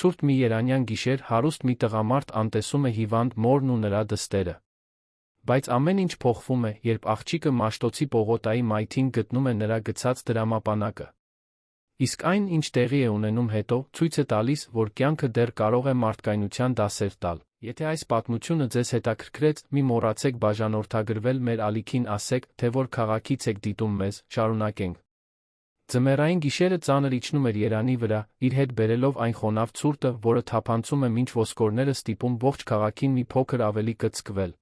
Ցուրտ մի երանյան գիշեր հարուստ մի տղամարդ անտեսում է հիվանդ մորն ու նրա դստերը։ Բայց ամեն ինչ փոխվում է, երբ աղջիկը Մաշտոցի պողոտայի մայթին գտնում է նրա գցած դրամապանակը։ Իսկ այն, ինչ տեղի է ունենում հետո, ցույց է տալիս, որ կյանքը դեռ կարող է մարդկայնության դասեր տալ։ Եթե այս պատմությունը ձեզ հետաքրքրեց, մի մոռացեք բաժանորդագրվել մեր ալիքին, ասեք, թե որ քաղաքից եք դիտում մեզ, շարունակենք։ Ձմեռային գիշերը ծանր իջնում էր Երանի վրա, իր հետ բերելով այն խոնավ ցուրտը, որը թափանցում է մինչ ոսկորները ստիպում ողջ քաղաքին մի փոքր ավելի կծկվել։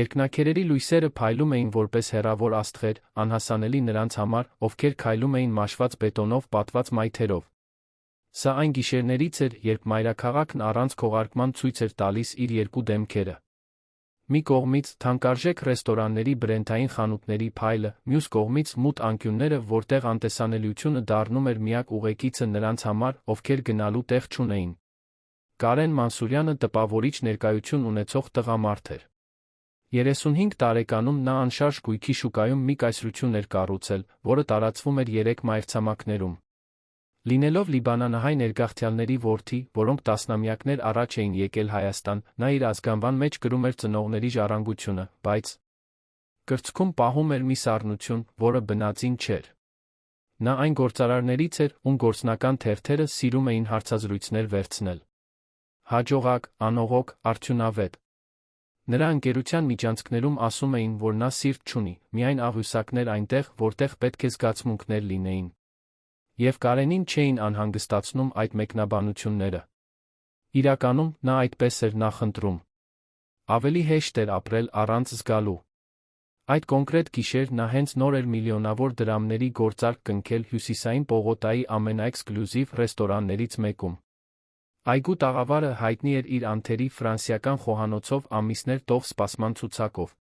Երկնաքերերի լույսերը փայլում էին որպես հեռավոր աստղեր, անհասանելի նրանց համար, ովքեր քայլում էին մաշված բետոնով պատված մայթերով։ Սա այն գիշերներից էր, երբ մայրաքաղաքն առանց քողարկման ցույց էր տալիս իր երկու դեմքերը։ Մի կողմից թանկարժեք ռեստորանների բրենդային խանութների փայլը, մյուս կողմից մութ անկյունները, որտեղ անտեսանելիությունը դառնում էր միակ ուղեկիցը նրանց համար, ովքեր գնալու տեղ չունեին։ Կարեն Մանսուրյանը տպավորիչ ներկայություն ունեցող տղամարդ էր։ 35 տարեկանում նա անշարժ գույքի շուկայում մի կայսրություն էր կառուցել, որը տարածվում էր 3 մայրցամաքներում։ Լինելով լիբանանահայ ներգաղթյալների որդի, որոնք տասնամյակներ առաջ էին եկել Հայաստան, նա իր ազգանվան մեջ կրում էր ծնողների ժառանգությունը, բայց կրծքում պահում էր մի սառնություն, որը բնածին չէր։ Նա այն գործարարներից էր, ում գործնական թերթերը սիրում էին հարցազրույցներ վերցնել։ Հաջողակ, անողոք, արդյունավետ։ Նրա ընկերության միջանցքներում ասում էին, որ նա սիրտ չունի, միայն աղյուսակներ այնտեղ, որտեղ պետք է զգացմունքներ լինեին։ Եվ Կարենին չէին անհանգստացնում այդ մեկնաբանությունները։ Իրականում, նա այդպես էր նախընտրում։ Ավելի հեշտ էր ապրել առանց զգալու։ Այդ կոնկրետ գիշեր նա հենց նոր էր միլիոնավոր դրամների գործարք կնքել Հյուսիսային պողոտայի ամենաէքսկլյուզիվ ռեստորաններից մեկում։ Այգու տաղավարը հայտնի էր իր անթերի ֆրանսիական խոհանոցով ամիսներ տող սպասման ցուցակով։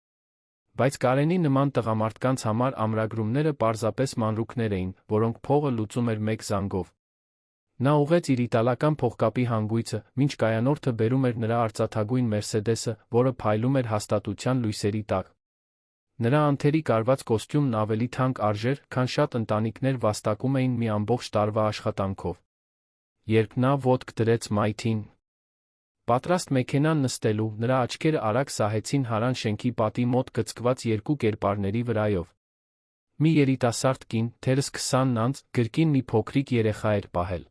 Բայց Կարենի նման տղամարդկանց համար ամրագրումները պարզապես մանրուքներ էին, որոնք փողը լուծում էր մեկ զանգով։ Նա ուղղեց իր իտալական փողկապի հանգույցը, մինչ կայանորդը բերում էր նրա արծաթագույն Մերսեդեսը, որը փայլում էր հաստատության լույսերի տակ։ Նրա անթերի կարված կոստյումն ավելի թանկ արժեր, քան շատ ընտանիքներ վաստակում էին մի ամբողջ տարվա աշխատանքով։ Երբ նա ոտք դրեց մայթին, պատրաստ մեքենան նստելու, նրա աչքերը արագ սահեցին հարան շենքի պատի մոտ գծկված երկու կերպարների վրայով։ Մի երիտասարդ կին, թերս 20 անց, գրկին մի փոքրիկ երեխա էր պահել։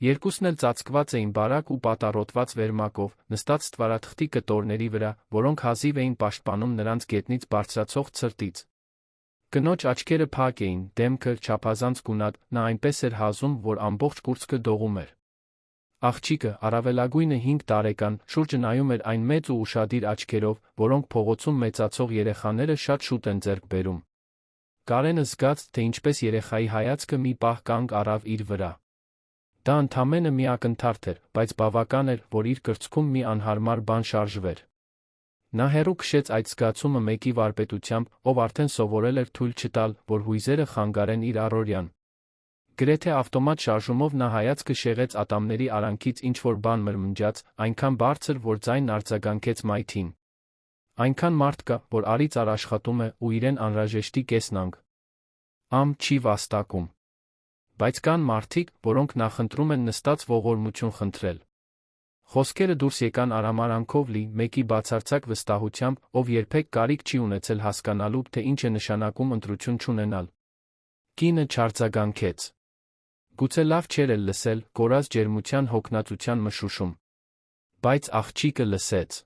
Երկուսն էլ ծածկված էին բարակ ու պատառոտված վերմակով, նստած ստվարաթղթի կտորների վրա, որոնք հազիվ էին պաշտպանում նրանց գետնից բարձրացող ցրտից։ Կնոջ աչքերը փակ էին, դեմքը չափազանց գունատ, նա այնպես էր հազում, որ ամբողջ կուրծքը դողում էր։ Աղջիկը, առավելագույնը 5 տարեկան, շուրջը նայում էր այն մեծ ու ուշադիր աչքերով, որոնք փողոցում մեծացող երեխաները շատ շուտ են ձեռք բերում։ Կարենը զգաց, թե ինչպես երեխայի հայացքը մի պահ կանգ առավ իր վրա։ Դա ընդամենը մի ակնթարթ էր, բայց բավական էր, որ իր կրծքում մի անհարմար բան շարժվեր։ Նա հեռու քշեց այդ զգացումը մեկի վարպետությամբ, ով արդեն սովորել էր թույլ չտալ, որ հույզերը խանգարեն իր առօրյան։ Գրեթե ավտոմատ շարժումով նա հայացքը շեղեց ատամների արանքից ինչ-որ բան մրմնջաց, այնքան բարձր, որ ձայնն արձագանքեց մայթին։ Այնքան մարդ կա, որ առից-առ աշխատում է ու իրեն անհրաժեշտի կեսնանգ չի վաստակում։ Բայց կան մարդիկ, որոնք նախընտրում են նստած ողորմություն խնդրել։ Խոսքերը դուրս եկան արամարանքով լի, մեկի բացարձակ վստահությամբ, ով երբեք կարիք չի ունեցել հասկանալու, թե ինչ է նշանակում ընտրություն չունենալ։ Կինը չարձագանքեց։ Գուցե լավ չէր էլ լսել, կորած ջերմության հոգնածության մշուշում։ Բայց աղջիկը լսեց։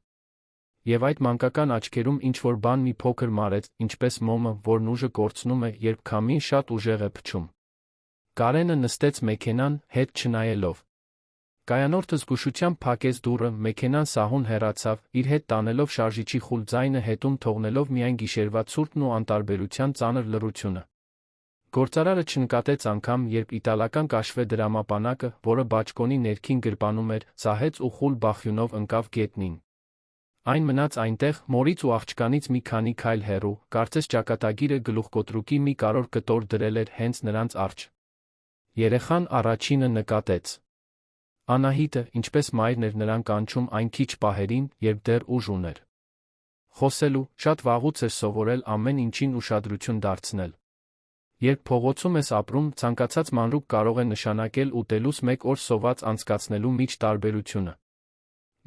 Եվ այդ մանկական աչքերում ինչ-որ բան մի փոքր մարեց, ինչպես մոմը, որն ուժը կորցնում է, երբ քամին շատ ուժեղ է փչում։ Կարենը նստեց մեքենան, հետ չնայելով։ Կայանորդը զգուշությամբ փակեց դուռը, մեքենան սահուն հեռացավ, իր հետ տանելով շարժիչի խուլ ձայնը հետում թողնելով միայն գիշերվա ցուրտն ու անտարբերության ծանր լռությունը։ Գործարարը չնկատեց անգամ, երբ իտալական կաշվե դրամապանակը, որը բաճկոնի ներքին գրպանում էր, սահեց ու խուլ բախյունով ընկավ գետնին։ Այն մնաց այնտեղ, մորից ու աղջկանից մի քանի քայլ հեռու, կարծես ճակատագիրը գլուխկոտրուկի մի կարոր կտոր դրել էր հենց նրանց առջ։ Երեխան առաջինը նկատեց։ Անահիտը, ինչպես մայրն էր նրան կանչում այն քիչ պահերին, երբ դեռ ուժ ուներ խոսելու, շատ վաղուց էր սովորել ամեն ինչին ուշադրություն դարձնել։ Երբ փողոցում ես ապրում, ցանկացած մանրուք կարող է նշանակել ուտելուց մեկ օր սոված անցկացնելու միջ տարբերությունը։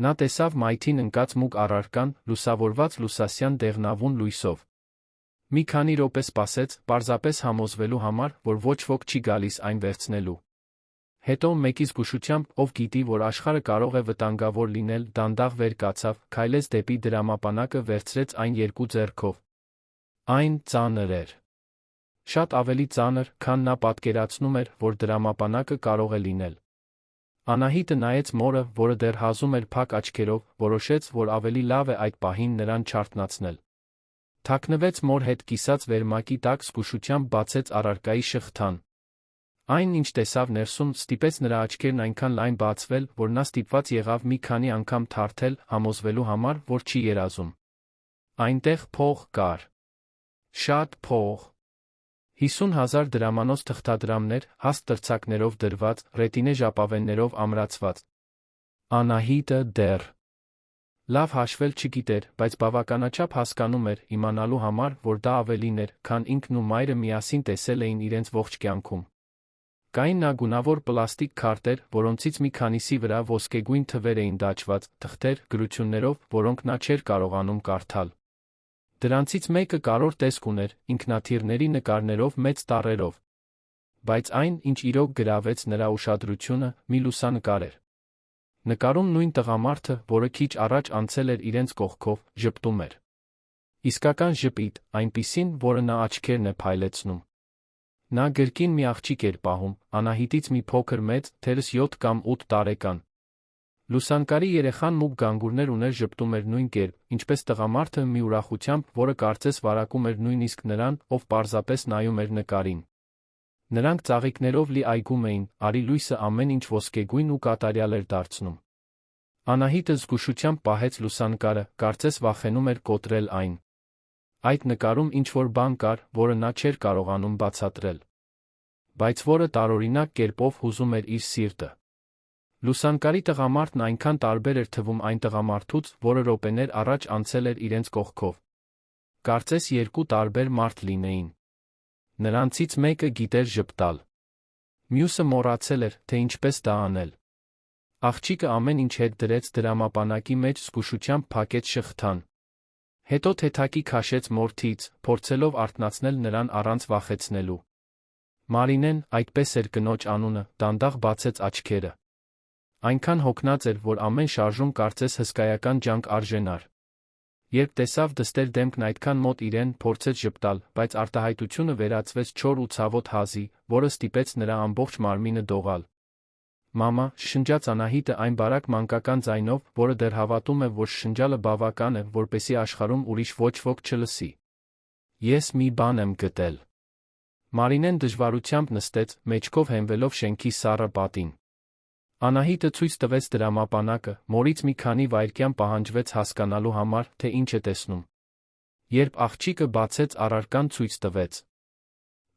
Նա տեսավ մայթին ընկած մուգ առարկան, լուսավորված լուսասյան դեղնավուն լույսով։ Մի քանի րոպե սպասեց, պարզապես համոզվելու համար, որ ոչ ոք չի գալիս այն վերցնելու։ Հետո մեկի զգուշությամբ, ով գիտի, որ աշխարհը կարող է վտանգավոր լինել, դանդաղ վեր կացավ, քայլեց դեպի դրամապանակը, վերցրեց այն երկու ձեռքով։ Այն ծանր էր։ Շատ ավելի ծանր, քան նա պատկերացնում էր, որ դրամապանակը կարող է լինել։ Անահիտը նայեց մորը, որը դեռ հազում էր փակ աչքերով, որոշեց, որ ավելի լավ է այդ պահին նրան չարթնացնել։ Թաքնվեց մոր հետ կիսած վերմակի տակ, զգուշությամբ բացեց առարկայի շղթան։ Այն, ինչ տեսավ ներսում, ստիպեց նրա աչքերն այնքան լայն բացվել, որ նա ստիպված եղավ մի քանի անգամ թարթել, համոզվելու համար, որ չի երազում։ Այնտեղ փող կար։ Շատ փող։ 50,000 դրամանոց թղթադրամներ, հաստ տրցակներով դրված, ռետինե ժապավեններով ամրացված։ Անահիտը դեռ լավ հաշվել չգիտեր, բայց բավականաչափ հասկանում էր, իմանալու համար, որ դա ավելին էր, քան ինքն ու մայրը միասին տեսել էին իրենց ողջ կյանքում։ Կային նա գունավոր պլաստիկ քարտեր, որոնցից մի քանիսի վրա ոսկեգույն թվեր էին դաջված, թղթեր, գրություններով, որոնք նա չէր կարողանում կարդալ։ Դրանցից մեկը կարևոր տեսք ուներ, ինքնաթիռների նկարներով մեծ տառերով։ Բայց այն, ինչ իրոք գրավեց նրա ուշադրությունը, մի լուսանկար էր։ Նկարում նույն տղամարդը, որը քիչ առաջ անցել էր իրենց կողքով, ժպտում էր։ Իսկական ժպիտ, այնպիսին, որը նա աչքերն է փայլեցնում։ Նա գրկին մի աղջիկ էր պահում, Անահիտից մի փոքր մեծ, թերս 7 կամ 8 տարեկան։ Լուսանկարի երեխան մուգ գանգուրներ ուներ, ժպտում էր նույն կերպ, ինչպես տղամարդը, մի ուրախությամբ, որը կարծես վարակում էր նույնիսկ նրան, ով պարզապես նայում էր նկարին։ Նրանք ծաղիկներով լի այգում էին, արի լույսը ամեն ինչ ոսկեգույն ու կատարյալ էր դարձնում։ Անահիտը զգուշությամբ պահեց լուսանկարը, կարծես վախենում էր կոտրել այն։ Այդ նկարում ինչ-որ բան կար, որը նա չէր կարողանում բացատրել, բայց որը տարօրինակ կերպով հուզում էր իր սիրտը։ Լուսանկարի տղամարդն այնքան տարբեր էր թվում այն տղամարդուց, որը րոպեներ առաջ անցել էր իրենց կողքով։ Կարծես երկու տարբեր մարդ լինեին։ Նրանցից մեկը գիտեր ժպտալ։ Մյուսը մոռացել էր, թե ինչպես դա անել։ Աղջիկը ամեն ինչ հետ դրեց դրամապանակի մեջ, զգուշությամբ փակեց շղթան։ Հետո թեթակի քաշեց մորթից, փորձելով արթնացնել նրան առանց վախեցնելու։ Մարինեն, այդպես էր կնոջ անունը, դանդաղ բացեց աչքերը։ Այնքան հոգնած էր, որ ամեն շարժում կարծես հսկայական ջանք արժենար։ Երբ տեսավ դստեր դեմքն այդքան մոտ իրեն, փորձեց ժպտալ, բայց արտահայտությունը վերածվեց չոր ու ցավոտ հազի, որը ստիպեց նրա ամբողջ մարմինը դողալ։ Մամա, շշնջաց Անահիտը այն բարակ մանկական ձայնով, որը դեռ հավատում է, որ շշնջալը բավական է, որպեսզի աշխարհում ուրիշ ոչ ոք չլսի։ Ես մի բան եմ գտել։ Մարինեն դժվարությամբ նստեց, մեջքով հենվելով շենքի սառը պատին։ Անահիտը ցույց տվեց դրամապանակը, մորից մի քանի վայրկյան պահանջվեց հասկանալու համար, թե ինչ է տեսնում։ Երբ աղջիկը բացեց առարկան, ցույց տվեց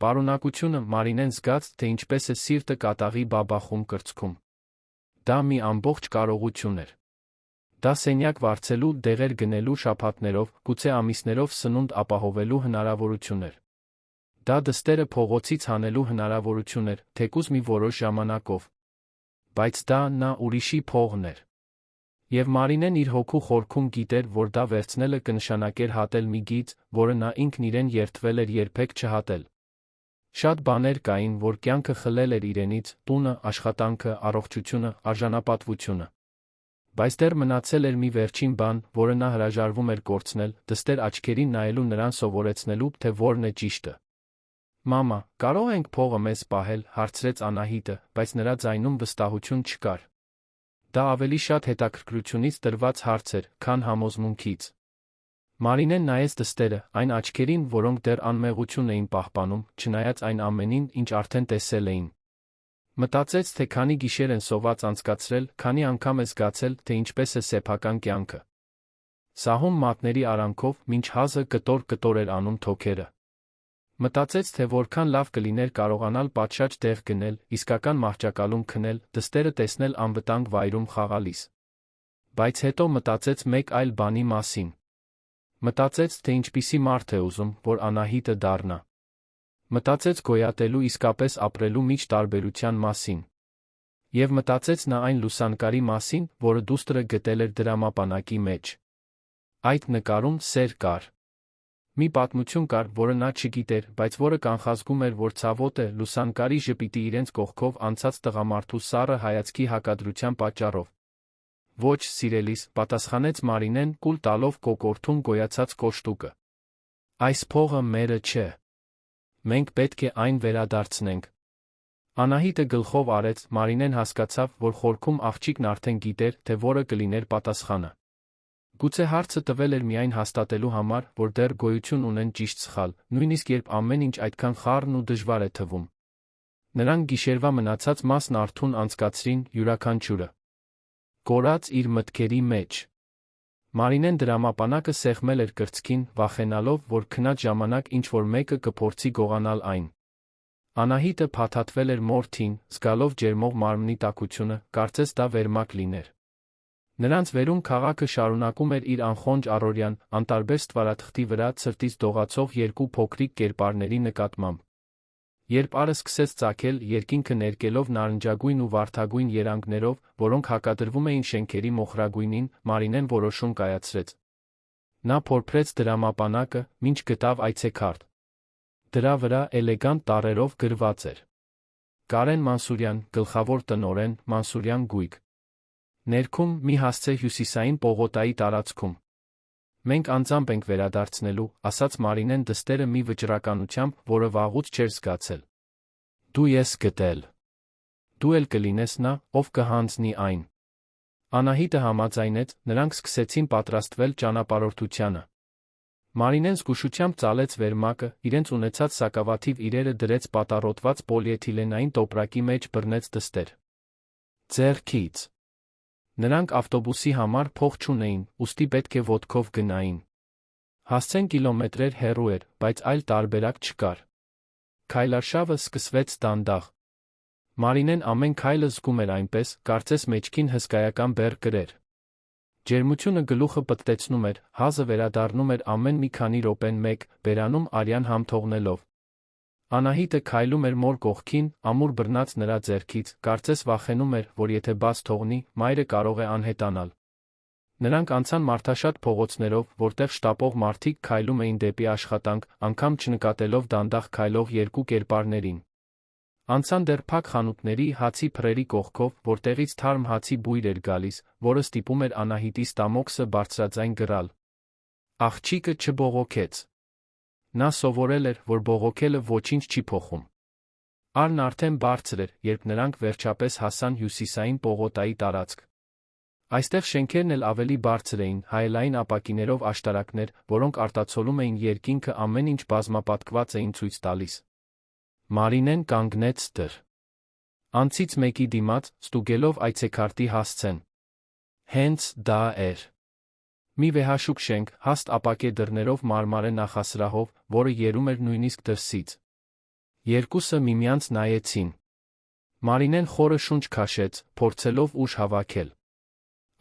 պարունակությունը, Մարինեն զգաց, թե ինչպես է սիրտը կատաղի բաբախում կրծքում։ Դա մի ամբողջ կարողություն էր։ Դա սենյակ վարձելու, դեղեր գնելու, շաբաթներով, գուցե ամիսներով սնունդ ապահովելու հնարավորություն էր։ Դա դստերը փողոցից հանելու հնարավորություն էր, թեկուզ մի որոշ ժամանակով։ Բայց դա նա ուրիշի փողն էր։ Եվ Մարինեն իր հոգու խորքում գիտեր, որ դա վերցնելը կնշանակեր հատել մի գիծ, որը նա ինքն իրեն երդվել էր երբեք չհատել։ Շատ բաներ կային, որ կյանքը խլել էր իրենից՝ տունը, աշխատանքը, առողջությունը, արժանապատվությունը։ Բայց դեռ մնացել էր մի վերջին բան, որը նա հրաժարվում էր կորցնել, դստեր աչքերին նայելու նրան սովորեցնելու, թե որն է ճիշտը։ Մամա, կարող ենք փողը մեզ պահել, հարցրեց Անահիտը, բայց նրա ձայնում վստահություն չկար։ Դա ավելի շատ հետաքրքրությունից տրված հարց էր, քան համոզմունքից։ Մարինեն նայեց դստերը, այն աչքերին, որոնք դեռ անմեղություն էին պահպանում, չնայած այն ամենին, ինչ արդեն տեսել էին։ Մտածեց, թե քանի գիշեր են սոված անցկացրել, քանի անգամ է զգացել, թե ինչպես է սեփական կյանքը։ Սահում մատների արանքով, մինչ հազը կտոր-կտոր էր անում թոքերը։ Մտածեց, թե որքան լավ կլիներ կարողանալ պատշաճ տեղ գնել, իսկական մահճակալում քնել, դստերը տեսնել անվտանգ վայրում խաղալիս։ Բայց հետո մտածեց մեկ այլ բանի մասին։ Մտածեց, թե ինչպիսի մարդ է ուզում, որ Անահիտը դառնա։ Մտածեց գոյատելու իսկապես ապրելու միջ տարբերության մասին։ Եվ մտածեց նա այն լուսանկարի մասին, որը դուստրը գտել էր դրամապանակի մեջ։ Այդ նկարում սեր կար։ Մի պատմություն կար, որը նա չգիտեր, բայց որը կանխազգում էր, որ ցավոտ է լուսանկարի ժպիտի իրենց կողքով անցած տղամարդու սառը հայացքի հակադրության պատճառով։ Ոչ, սիրելիս, պատասխանեց Մարինեն, կուլ տալով կոկորդում գոյացած կոշտուկը։ Այս փողը մերը չէ։ Մենք պետք է այն վերադարձնենք։ Անահիտը գլխով արեց, Մարինեն հասկացավ, որ խորքում աղջիկն արդեն գիտեր, թե որը կլիներ պատասխանը։ Գուցե հարցը տվել էր միայն հաստատելու համար, որ դեռ գոյություն ունեն ճիշտ-սխալ, նույնիսկ երբ ամեն ինչ այդքան խառն ու դժվար է թվում։ Նրանք գիշերվա մնացած մասն արթուն անցկացրին, յուրաքանչյուրը կորած իր մտքերի մեջ։ Մարինեն դրամապանակը սեղմել էր կրծքին, վախենալով, որ քնած ժամանակ ինչ-որ մեկը կփորձի գողանալ այն։ Անահիտը փաթաթվել էր մորթին, զգալով ջերմող մարմնի տաքությունը, կարծես դա վերմակ լիներ։ Նրանց վերում քաղաքը շարունակում էր իր անխոնջ առօրյան, անտարբեր ստվարաթղթի վրա ցրտից դողացող երկու փոքրիկ կերպարների նկատմամբ։ Երբ առը սկսեց ծագել, երկինքը ներկելով նարնջագույն ու վարդագույն երանգներով, որոնք հակադրվում էին շենքերի մոխրագույնին, Մարինեն որոշում կայացրեց։ Նա փորփրեց դրամապանակը, մինչ գտավ այցեքարտ։ Դրա վրա էլեգանտ տառերով գրված էր. Կարեն Մանսուրյան, գլխավոր տնօրեն, Մանսուրյան գույք։ Ներքում մի հասցե հյուսիսային պողոտայի տարածքում։ Մենք անձամբ ենք վերադարձնելու, ասաց Մարինեն դստերը մի վճռականությամբ, որը վաղուց չէր զգացել։ Դու ես գտել։ Դու էլ կլինես նա, ով կհանձնի այն։ Անահիտը համաձայնեց, նրանք սկսեցին պատրաստվել ճանապարհորդությանը։ Մարինեն զգուշությամբ ծալեց վերմակը, իրենց ունեցած սակավաթիվ իրերը դրեց պատառոտված պոլիէթիլենային տոպրակի մեջ, բռնեց դստեր ձեռքից։ Նրանք ավտոբուսի համար փող չունեին, ուստի պետք է ոտքով գնային։ Հասցեն կիլոմետրեր հեռու էր, բայց այլ տարբերակ չկար։ Քայլարշավը սկսվեց դանդաղ։ Մարինեն ամեն քայլը զգում էր այնպես, կարծես մեջքին հսկայական բեռ կրեր։ Ջերմությունը գլուխը պտտեցնում էր, հազը վերադառնում էր ամեն մի քանի րոպեն մեկ, բերանում արյան համ թողնելով։ Անահիտը քայլում էր մոր կողքին, ամուր բռնած նրա ձեռքից, կարծես վախենում էր, որ եթե բաց թողնի, մայրը կարող է անհետանալ։ Նրանք անցան մարդաշատ փողոցներով, որտեղ շտապող մարդիկ քայլում էին դեպի աշխատանք, անգամ չնկատելով դանդաղ քայլող երկու կերպարներին։ Անցան դեռ փակ խանութների, հացի փռերի կողքով, որտեղից թարմ հացի բույր էր գալիս, որը ստիպում էր Անահիտի ստամոքսը բարձրաձայն գրալ։ Աղջիկը չբողոքեց։ Նա սովորել էր, որ բողոքելը ոչինչ չի փոխում։ Առն արդեն բարձր էր, երբ նրանք վերջապես հասան հյուսիսային պողոտայի տարածք։ Այստեղ շենքերն էլ ավելի բարձր էին, հայելային ապակիներով աշտարակներ, որոնք արտացոլում էին երկինքը, ամեն ինչ բազմապատկված էին ցույց տալիս։ Մարինեն կանգնեց դր անցից մեկի դիմաց, ստուգելով այցեքարտի հասցեն։ Հենց դա էր։ Մի վեհաշուկ շենք, հաստ ապակե դռներով մարմարե նախասրահով, որը երում էր նույնիսկ դրսից։ Երկուսը միմյանց նայեցին։ Մարինեն խորը շունչ քաշեց, փորձելով ուժ հավաքել։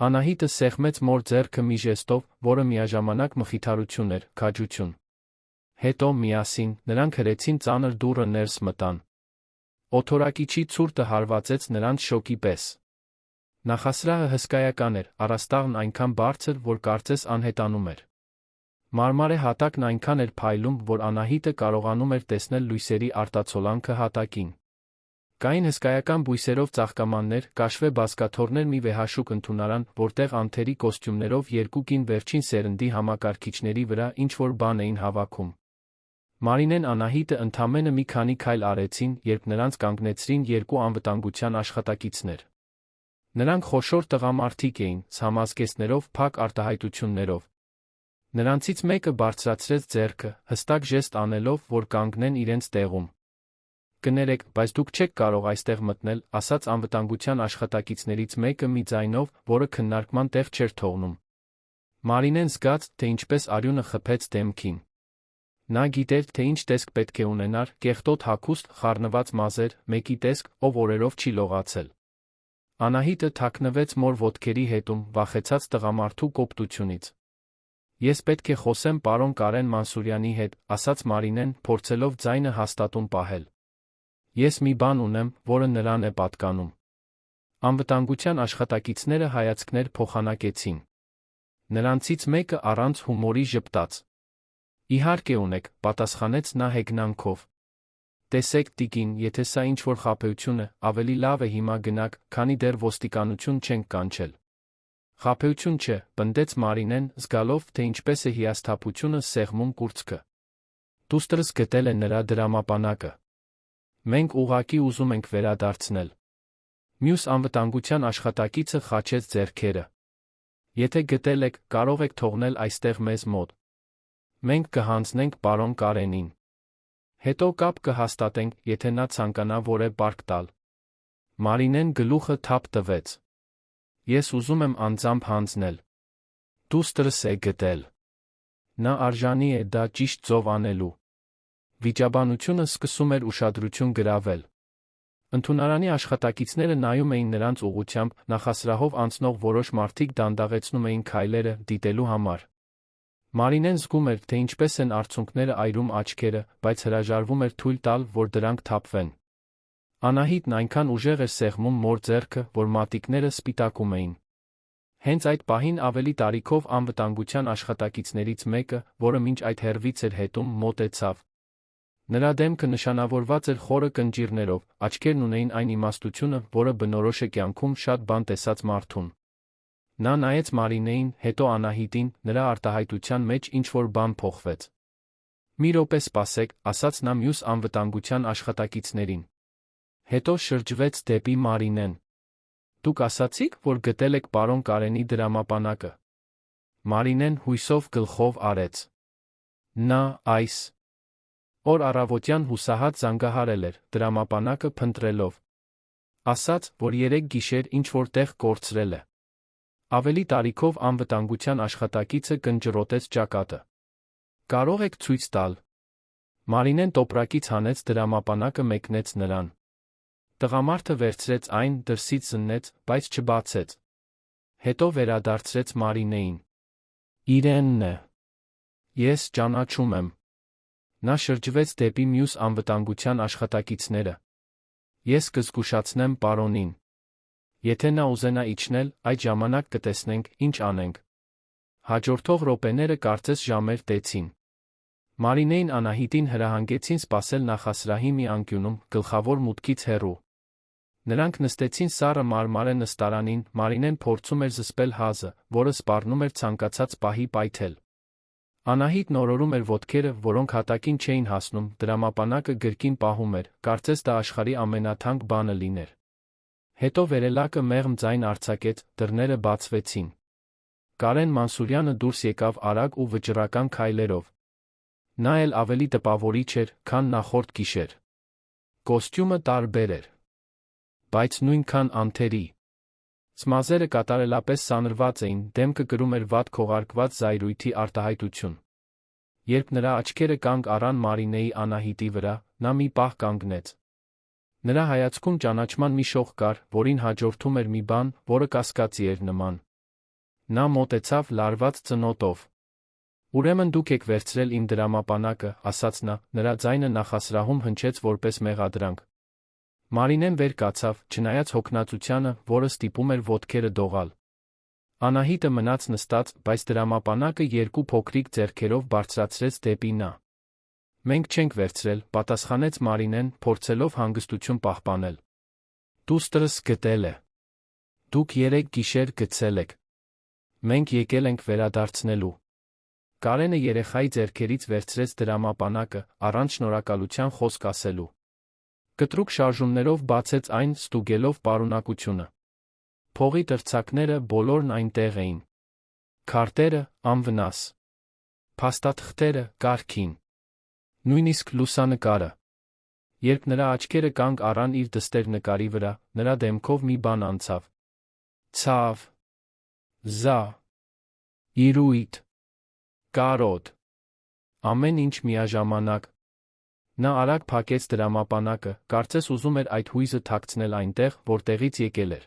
Անահիտը սեղմեց մոր ձեռքը մի ժեստով, որը միաժամանակ մխիթարություն էր, քաջություն։ Հետո միասին, նրանք հրեցին ծանր դուռը ներս մտան։ Օթորակիչի ցուրտը հարվածեց նրանց շոկի պես։ Նախասրահը հսկայական էր, առաստաղն այնքան բարձր, որ կարծես անհետանում էր։ Մարմարե հատակն այնքան էր փայլում, որ Անահիտը կարողանում էր տեսնել լույսերի արտացոլանքը հատակին։ Կային հսկայական բույսերով ծաղկամաններ, կաշվե բազկաթոռներ, մի վեհաշուկ ընդունարան, որտեղ անթերի կոստյումներով երկու կին վերջին սերնդի համակարգիչների վրա ինչ-որ բան էին հավաքում։ Մարինեն Անահիտը ընդամենը մի քանի քայլ արեցին, երբ նրանց կանգնեցրին երկու անվտանգության աշխատակիցներ։ Նրանք խոշոր տղամարդիկ էին, ցամազգեստներով, փակ արտահայտություններով։ Նրանցից մեկը բարձրացրեց ձեռքը, հստակ ժեստ անելով, որ կանգնեն իրենց տեղում։ Կներեք, բայց դուք չեք կարող այստեղ մտնել, ասաց անվտանգության աշխատակիցներից մեկը մի ձայնով, որը քննարկման տեղ չէր թողնում։ Մարինեն զգաց, թե ինչպես արյունը խփեց դեմքին։ Նա գիտեր, թե ինչ տեսք պետք է ունենար, կեղտոտ հագուստ, խառնված մազեր, մեկի տեսք, ով օրերով չի լողացել։ Անահիտը թաքնվեց մոր ոտքերի հետում, վախեցած տղամարդու կոպտությունից։ Ես պետք է խոսեմ պարոն Կարեն Մանսուրյանի հետ, ասաց Մարինեն, փորձելով ձայնը հաստատուն պահել։ Ես մի բան ունեմ, որը նրան է պատկանում։ Անվտանգության աշխատակիցները հայացքներ փոխանակեցին։ Նրանցից մեկը առանց հումորի ժպտաց։ Իհարկե ունեք, պատասխանեց նա հեգնանքով։ Տեսեք, տիկին, եթե սա ինչ-որ խաբեություն է, ավելի լավ է հիմա գնաք, քանի դեռ ոստիկանություն չենք կանչել։ Խաբեություն չէ, պնդեց Մարինեն, զգալով, թե ինչպես է հիասթափությունը սեղմում կուրծքը։ Դուստրս գտել է նրա դրամապանակը։ Մենք ուղղակի ուզում ենք վերադարձնել։ Մյուս անվտանգության աշխատակիցը խաչեց ձեռքերը։ Եթե գտել եք, կարող եք թողնել այստեղ մեզ մոտ։ Մենք կհանձնենք պարոն Կարենին։ Հետո կապ կհաստատենք, եթե նա ցանկանա որևէ պարկ տալ։ Մարինեն գլուխը թափ տվեց։ Ես ուզում եմ անձամբ հանձնել։ Դուստրս է գտել։ Նա արժանի է դա ճիշտ ձով անելու։ Վիճաբանությունը սկսում էր ուշադրություն գրավել։ Ընդունարանի աշխատակիցները նայում էին նրանց ուղղությամբ, նախասրահով անցնող որոշ մարդիկ դանդաղեցնում էին քայլերը, դիտելու համար։ Մարինեն զգում էր, թե ինչպես են արցունքները այրում աչքերը, բայց հրաժարվում էր թույլ տալ, որ դրանք թափվեն։ Անահիտն այնքան ուժեղ էր սեղմում մոր ձեռքը, որ մատիկները սպիտակում էին։ Հենց այդ պահին ավելի տարիքով անվտանգության աշխատակիցներից մեկը, որը մինչ այդ հեռվից էր հետում, մոտեցավ։ Նրա դեմքը նշանավորված էր խորը կնճիռներով, աչքերն ունեին այն իմաստությունը, որը բնորոշ է կյանքում շատ բան տեսած մարդուն։ Նա նայեց Մարինեին, հետո Անահիտին, նրա արտահայտության մեջ ինչ-որ բան փոխվեց։ Մի րոպե սպասեք, ասաց նա մյուս անվտանգության աշխատակիցներին։ Հետո շրջվեց դեպի Մարինեն։ Դուք ասացիք, որ գտել եք պարոն Կարենի դրամապանակը։ Մարինեն հույսով գլխով արեց։ Նա այս օր առավոտյան հուսահատ զանգահարել էր, դրամապանակը փնտրելով։ Ասաց, որ երեկ գիշեր ինչ-որ տեղ կորցրել է։ Ավելի տարիքով անվտանգության աշխատակիցը կնճռոտեց ճակատը։ Կարող եք ցույց տալ։ Մարինեն տոպրակից հանեց դրամապանակը մեկնեց նրան։ Տղամարդը վերցրեց այն, դրսից զննեց, բայց չբացեց։ Հետո վերադարձրեց Մարինեին։ Իրենն է։ Ես ճանաչում եմ։ Նա շրջվեց դեպի մյուս անվտանգության աշխատակիցները։ Ես կզգուշացնեմ պարոնին։ Եթե նա ուզենա իջնել, այդ ժամանակ կտեսնենք, ինչ անենք։ Հաջորդող րոպեները կարծես ժամեր տեցին։ Մարինեին Անահիտին հրահանգեցին սպասել նախասրահի մի անկյունում, գլխավոր մուտքից հեռու։ Նրանք նստեցին սառը մարմարե նստարանին, Մարինեն փորձում էր զսպել հազը, որը սպառնում էր ցանկացած պահի պայթել։ Անահիտն օրորում էր ոտքերը, որոնք հատակին չէին հասնում, դրամապանակը գրկին պահում էր, կարծես դա աշխարհի ամենաթանկ բանը լիներ։ Հետո վերելակը մեղմ ձայն արձակեց, դռները բացվեցին։ Կարեն Մանսուրյանը դուրս եկավ արագ ու վճռական քայլերով։ Նա էլ ավելի տպավորիչ էր, քան նախորդ գիշեր։ Կոստյումը տարբեր էր, բայց նույնքան անթերի։ Սմազերը կատարելապես սանրված էին, դեմքը կրում էր վատ քողարկված զայրույթի արտահայտություն։ Երբ նրա աչքերը կանգ առան Մարինեի Անահիտի վրա, նա մի պահ կանգնեց։ Նրա հայացքում ճանաչման մի շող կար, որին հաջորդում էր մի բան, որը կասկածի էր նման։ Նա մոտեցավ լարված ծնոտով։ Ուրեմն դուք եք վերցրել իմ դրամապանակը, ասաց նա, նրա ձայնը նախասրահում հնչեց որպես մեղադրանք։ Մարինեն վեր կացավ, չնայած հոգնածությանը, որը ստիպում էր ոտքերը դողալ։ Անահիտը մնաց նստած, բայց դրամապանակը երկու փոքրիկ ձեռքերով բարձրացրեց դեպի նա։ Մենք չենք վերցրել, պատասխանեց Մարինեն, փորձելով հանգստություն պահպանել։ Դուստրս գտել է։ Դուք երեկ գիշեր գցել եք։ Մենք եկել ենք վերադարձնելու։ Կարենը երեխայի ձեռքերից վերցրեց դրամապանակը, առանց շնորհակալության խոսք ասելու։ Կտրուկ շարժումներով բացեց այն, ստուգելով պարունակությունը։ Փողի տրցակները բոլորն այնտեղ էին։ Քարտերը անվնաս։ Փաստաթղթերը կարգին։ Նույնիսկ լուսանկարը։ Երբ նրա աչքերը կանգ առան իր դստեր նկարի վրա, նրա դեմքով մի բան անցավ։ Ցավ։ Զա։ Իրույթ։ Կարոտ։ Ամեն ինչ միաժամանակ։ Նա արագ փակեց դրամապանակը, կարծես ուզում էր այդ հույզը թաքցնել այնտեղ, որտեղից եկել էր։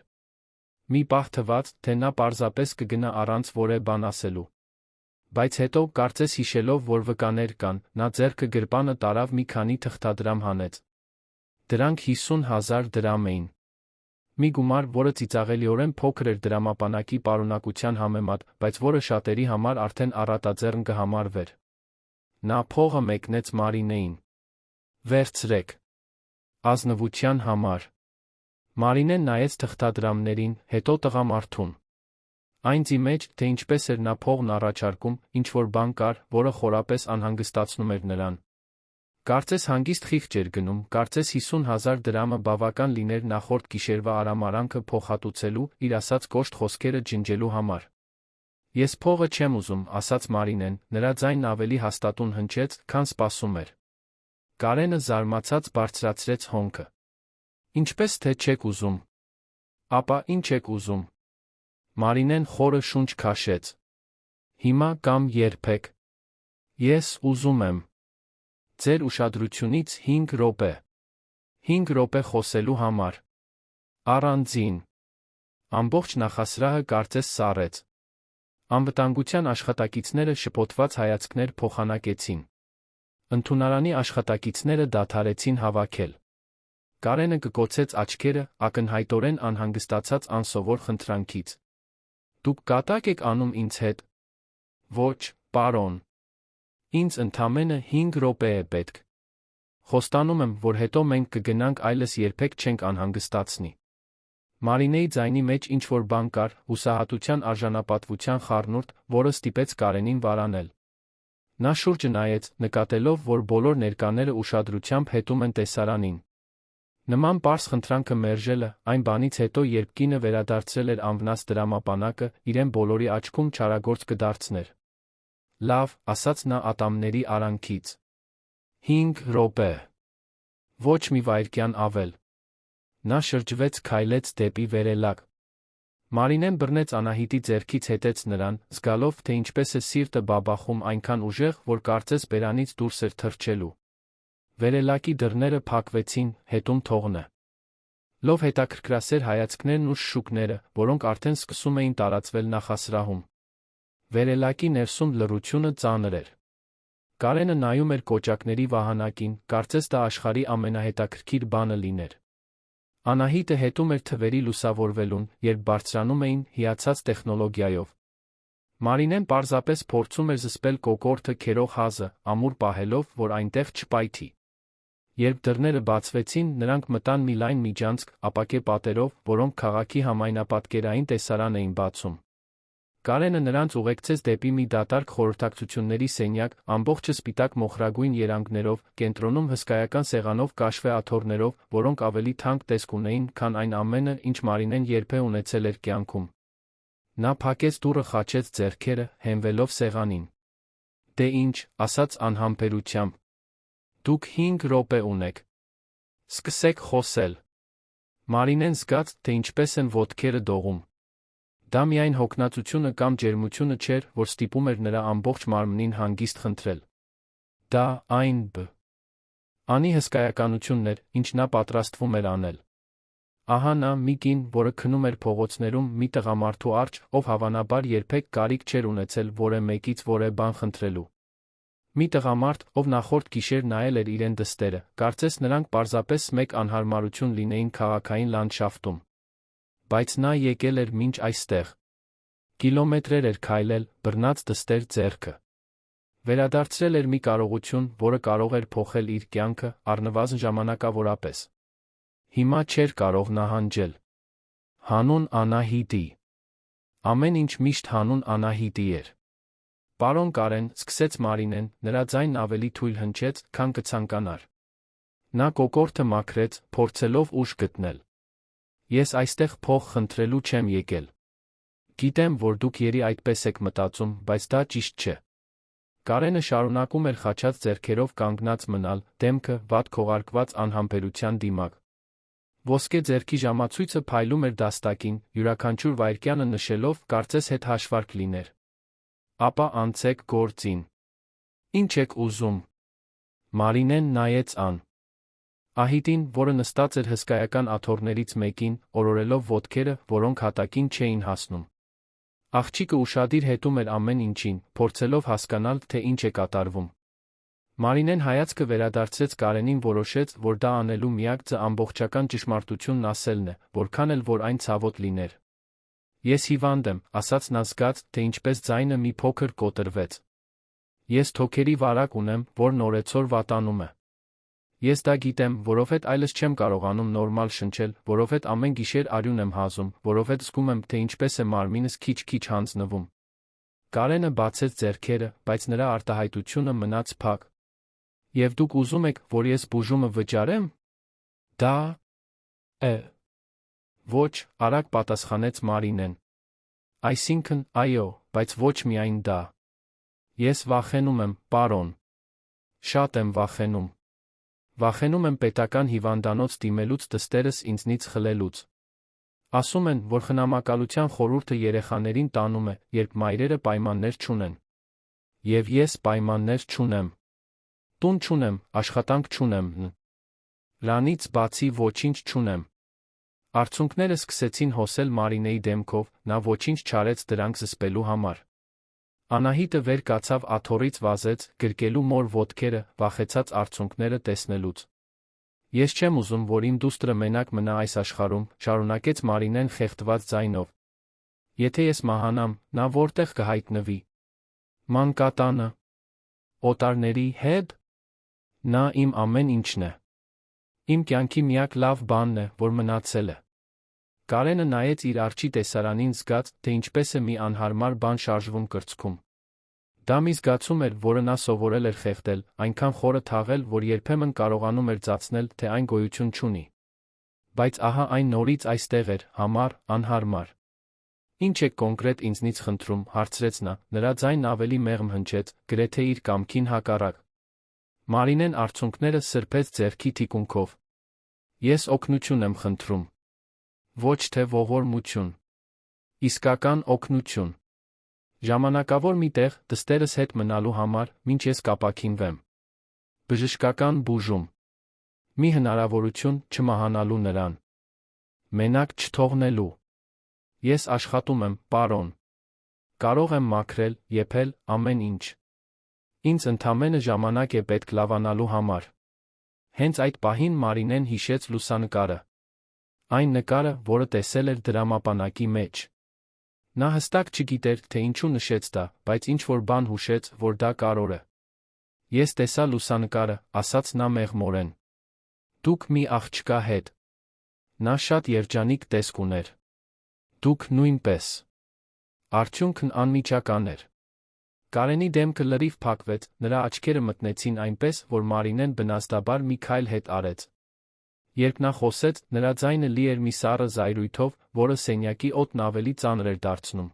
Մի պահ թվաց, թե նա պարզապես կգնա առանց որևէ բան ասելու։ Բայց հետո, կարծես հիշելով, որ վկաներ կան, նա ձեռքը գրպանը տարավ մի քանի թղթադրամ հանեց։ Դրանք 50,000 դրամ էին։ Մի գումար, որը ծիծաղելիորեն փոքր էր դրամապանակի պարունակության համեմատ, բայց որը շատերի համար արդեն առատաձեռն կհամարվեր։ Նա փողը մեկնեց Մարինեին։ Վերցրեք։ Ազնվության համար։ Մարինեն նայեց թղթադրամներին, հետո տղամարդուն։ Այն ձի մեջ, թե ինչպես էր նա փողն առաջարկում, ինչ-որ բան կար, որը խորապես անհանգստացնում էր նրան։ Կարծես հանգիստ խիղճ էր գնում, կարծես 50,000 դրամը բավական լիներ նախորդ գիշերվա արամարանքը փոխհատուցելու, իր ասած կոշտ խոսքերը ջնջելու համար։ Ես փողը չեմ ուզում, ասաց Մարինեն, նրա ձայնն ավելի հաստատուն հնչեց, քան սպասում էր։ Կարենը զարմացած բարձրացրեց հոնքը։ Ինչպես թե չեք ուզում։ Ապա ինչ եք ուզում։ Մարինեն խորը շունչ քաշեց։ Հիմա կամ երբեք։ Ես ուզում եմ։ Ձեր ուշադրությունից 5 րոպե։ 5 րոպե խոսելու համար։ Առանձին։ Ամբողջ նախասրահը կարծես սառեց։ Անվտանգության աշխատակիցները շփոթված հայացքներ փոխանակեցին։ Ընդունարանի աշխատակիցները դադարեցին հավաքել։ Կարենը կկոցեց աչքերը, ակնհայտորեն անհանգստացած անսովոր խնդրանքից։ Դուք կատակ եք անում ինձ հետ։ Ոչ, պարոն։ Ինձ ընդամենը 5 րոպե է պետք։ Խոստանում եմ, որ հետո մենք կգնանք, այլս երբեք չենք անհանգստացնի։ Մարինեի ձայնի մեջ ինչ-որ բան կար, հուսահատության արժանապատվության խառնուրդ, որը ստիպեց Կարենին վարանել։ Նա շուրջը նայեց, նկատելով, որ բոլոր ներկաները ուշադրությամբ հետում են տեսարանին։ Նման պարզ խնդրանքը մերժելը, այն բանից հետո, երբ կինը վերադարձրել էր անվնաս դրամապանակը, իրեն բոլորի աչքում չարագործ կդարձներ։ Լավ, ասաց նա ատամների արանքից։ 5 րոպե։ Ոչ մի վայրկյան ավել։ Նա շրջվեց, քայլեց դեպի վերելակ։ Մարինեն բռնեց Անահիտի ձեռքից, հետեց նրան, զգալով, թե ինչպես է սիրտը բաբախում այնքան ուժեղ, որ կարծես բերանից դուրս էր թռչելու։ Վերելակի դռները փակվեցին, հետում թողնը։ Լով հետաքրքրասեր հայացքներն ու շշուկները, որոնք արդեն սկսում էին տարածվել նախասրահում։ Վերելակի ներսում լռությունը ծանր էր։ Կարենը նայում էր կոճակների վահանակին, կարծես դա աշխարհի ամենահետաքրքիր բանը լիներ։ Անահիտը հետում էր թվերի լուսավորվելուն, երբ բարձրանում էին, հիացած տեխնոլոգիայով։ Մարինեն պարզապես փորձում էր զսպել կոկորդը քերող հազը, ամուր պահելով, որ այնտեղ չպայթի։ Երբ դռները բացվեցին, նրանք մտան մի լայն միջանցք, ապակե պատերով, որոնք քաղաքի համայնապատկերային տեսարան էին բացում։ Կարենը նրանց ուղեկցեց դեպի մի դատարկ խորհրդակցությունների սենյակ, ամբողջը սպիտակ մոխրագույն երանգներով, կենտրոնում հսկայական սեղանով կաշվե աթոռներով, որոնք ավելի թանկ տեսք ունեին, քան այն ամենը, ինչ Մարինեն երբևէ ունեցել էր կյանքում։ Նա փակեց դուռը, խաչեց ձեռքերը, հենվելով սեղանին։ Դե ինչ, ասաց անհամբերությամբ։ Դուք 5 րոպե ունեք։ Սկսեք խոսել։ Մարինեն զգաց, թե ինչպես են ոտքերը դողում։ Դա միայն հոգնածությունը կամ ջերմությունը չէր, որ ստիպում էր նրա ամբողջ մարմնին հանգիստ խնդրել։ Դա այն անի հսկայականությունն էր, ինչ նա պատրաստվում էր անել։ Ահա նա, մի կին, որը քնում էր փողոցներում մի տղամարդու առջ, ով հավանաբար երբեք կարիք չէր ունեցել որևէ մեկից որևէ բան խնդրելու։ Մի տղամարդ, ով նախորդ գիշեր նայել էր իրեն դստերը, կարծես նրանք պարզապես մեկ անհարմարություն լինեին քաղաքային լանդշաֆտում։ Բայց նա եկել էր մինչ այստեղ։ Կիլոմետրեր էր քայլել, բռնած դստեր ձեռքը։ Վերադարձրել էր մի կարողություն, որը կարող էր փոխել իր կյանքը, առնվազն ժամանակավորապես։ Հիմա չէր կարող նահանջել։ Հանուն Անահիտի։ Ամեն ինչ միշտ հանուն Անահիտի էր։ Պարոն Կարեն, սկսեց Մարինեն, նրա ձայնն ավելի թույլ հնչեց, քան կցանկանար։ Նա կոկորդը մաքրեց, փորձելով ուժ գտնել։ Ես այստեղ փող խնդրելու չեմ եկել։ Գիտեմ, որ դուք երի այդպես եք մտածում, բայց դա ճիշտ չէ։ Կարենը շարունակում էր խաչած ձեռքերով կանգնած մնալ, դեմքը վատ քողարկված անհամբերության դիմակ։ Ոսկե ձեռքի ժամացույցը փայլում էր դաստակին, յուրաքանչյուր վայրկյանը նշելով, կարծես հետ հաշվարկ լիներ։ Ապա անցեք գործին։ Ինչ եք ուզում։ Մարինեն նայեց Ահիտին, որը նստած էր հսկայական աթոռներից մեկին, օրորելով ոտքերը, որոնք հատակին չէին հասնում։ Աղջիկը ուշադիր հետում էր ամեն ինչին, փորձելով հասկանալ, թե ինչ է կատարվում։ Մարինեն հայացքը վերադարձրեց Կարենին, որոշեց, որ դա անելու միակ ձը ամբողջական ճշմարտությունն ասելն է, որքան էլ որ այն ցավոտ լիներ։ Ես հիվանդ եմ, ասաց նա, զգաց, թե ինչպես ձայնը մի փոքր կոտրվեց։ Ես թոքերի վարակ ունեմ, որն օրեցօր վատանում է։ Ես դա գիտեմ, որովհետև այլս չեմ կարողանում նորմալ շնչել, որովհետև ամեն գիշեր արյուն եմ հազում, որովհետև զգում եմ, թե ինչպես է մարմինս քիչ-քիչ հանձնվում։ Կարենը բացեց ձեռքերը, բայց նրա արտահայտությունը մնաց փակ։ Եվ դուք ուզում եք, որ ես բուժումը վճարեմ։ Դա է։ Ոչ, արագ պատասխանեց Մարինեն։ Այսինքն, այո, բայց ոչ միայն դա։ Ես վախենում եմ, պարոն։ Շատ եմ վախենում։ Վախենում եմ պետական հիվանդանոց դիմելուց, դստերս ինձնից խլելուց։ Ասում են, որ խնամակալության խորհուրդը երեխաներին տանում է, երբ մայրերը պայմաններ չունեն։ Եվ ես պայմաններ չունեմ։ Տուն չունեմ, աշխատանք չունեմ։ Դրանից բացի ոչինչ չունեմ։ Արցունքները սկսեցին հոսել Մարինեի դեմքով, նա ոչինչ չարեց դրանք զսպելու համար։ Անահիտը վեր կացավ աթոռից, վազեց, գրկելու մոր ոտքերը, վախեցած արցունքները տեսնելուց։ Ես չեմ ուզում, որ իմ դուստրը մենակ մնա այս աշխարհում, շարունակեց Մարինեն խեղդված ձայնով։ Եթե ես մահանամ, նա որտեղ կհայտնվի։ Մանկատանը։ Օտարների հետ։ Նա իմ ամեն ինչն է։ Իմ կյանքի միակ լավ բանն է, որ մնացել է։ Կարենը նայեց իր արջի տեսարանին, զգաց, թե ինչպես է մի անհարմար բան շարժվում կրծքում։ Դա մի զգացում էր, որը նա սովորել էր խեղդել, այնքան խորը թաղել, որ երբեմն կարողանում էր զգացնել, թե այն գոյություն չունի։ Բայց ահա այն նորից այստեղ էր, համառ, անհարմար։ Ինչ եք կոնկրետ ինձնից խնդրում, հարցրեց նա, նրա ձայնն ավելի մեղմ հնչեց, գրեթե իր կամքին հակառակ։ Մարինեն արցունքները սրբեց ձեռքի թիկունքով։ Ես օգնություն եմ խնդրում։ Ոչ թե ողորմություն։ Իսկական օգնություն։ Ժամանակավոր մի տեղ, դստերս հետ մնալու համար, մինչ ես կապաքինվեմ։ Բժշկական բուժում։ Մի հնարավորություն չմահանալու նրան։ Մենակ չթողնելու։ Ես աշխատում եմ, պարոն։ Կարող եմ մաքրել, եփել, ամեն ինչ։ Ինձ ընդամենը ժամանակ է պետք լավանալու համար։ Հենց այդ պահին Մարինեն հիշեց լուսանկարը։ Այն նկարը, որը տեսել էր դրամապանակի մեջ։ Նա հստակ չգիտեր, թե ինչու նշեց դա, բայց ինչ-որ բան հուշեց, որ դա կարևոր է։ Ես տեսա լուսանկարը, ասաց նա մեղմորեն։ Դուք մի աղջկա հետ։ Նա շատ երջանիկ տեսք ուներ։ Դուք նույնպես։ Արդյունքն անմիջական էր։ Կարենի դեմքը լրիվ փակվեց, նրա աչքերը մտնեցին այնպես, որ Մարինեն բնազդաբար մի քայլ հետ արեց։ Երբ նա խոսեց, նրա ձայնը լի էր մի սառը զայրույթով, որը սենյակի օդն ավելի ծանր էր դարձնում։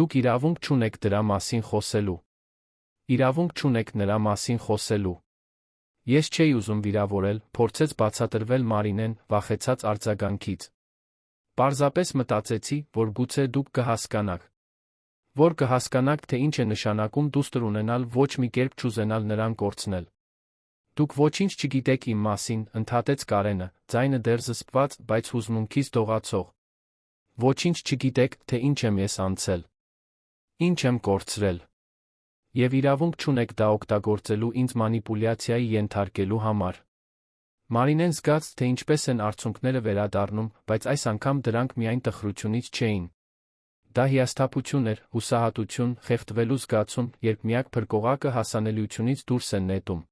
Դուք իրավունք չունեք դրա մասին խոսելու։ Իրավունք չունեք նրա մասին խոսելու։ Ես չէի ուզում վիրավորել, փորձեց բացատրվել Մարինեն, վախեցած արձագանքից։ Պարզապես մտածեցի, որ գուցե դուք կհասկանաք։ Որ կհասկանաք, թե ինչ է նշանակում դուստր ունենալ, ոչ մի կերպ չուզենալ նրան կորցնել։ Դուք ոչինչ չգիտեք իմ մասին, ընդհատեց Կարենը, ձայնը դեռ զսպված, բայց հուզմունքից դողացող։ Ոչինչ չգիտեք, թե ինչ եմ ես անցել։ Ինչ եմ կորցրել։ Եվ իրավունք չունեք դա օգտագործելու ինձ մանիպուլյացիայի ենթարկելու համար։ Մարինեն զգաց, թե ինչպես են արցունքները վերադառնում, բայց այս անգամ դրանք միայն տխրությունից չէին։ Դա հիասթափություն էր, հուսահատություն, խեղդվելու զգացում, երբ միակ փրկողակը հասանելիությունից դուրս է նետում։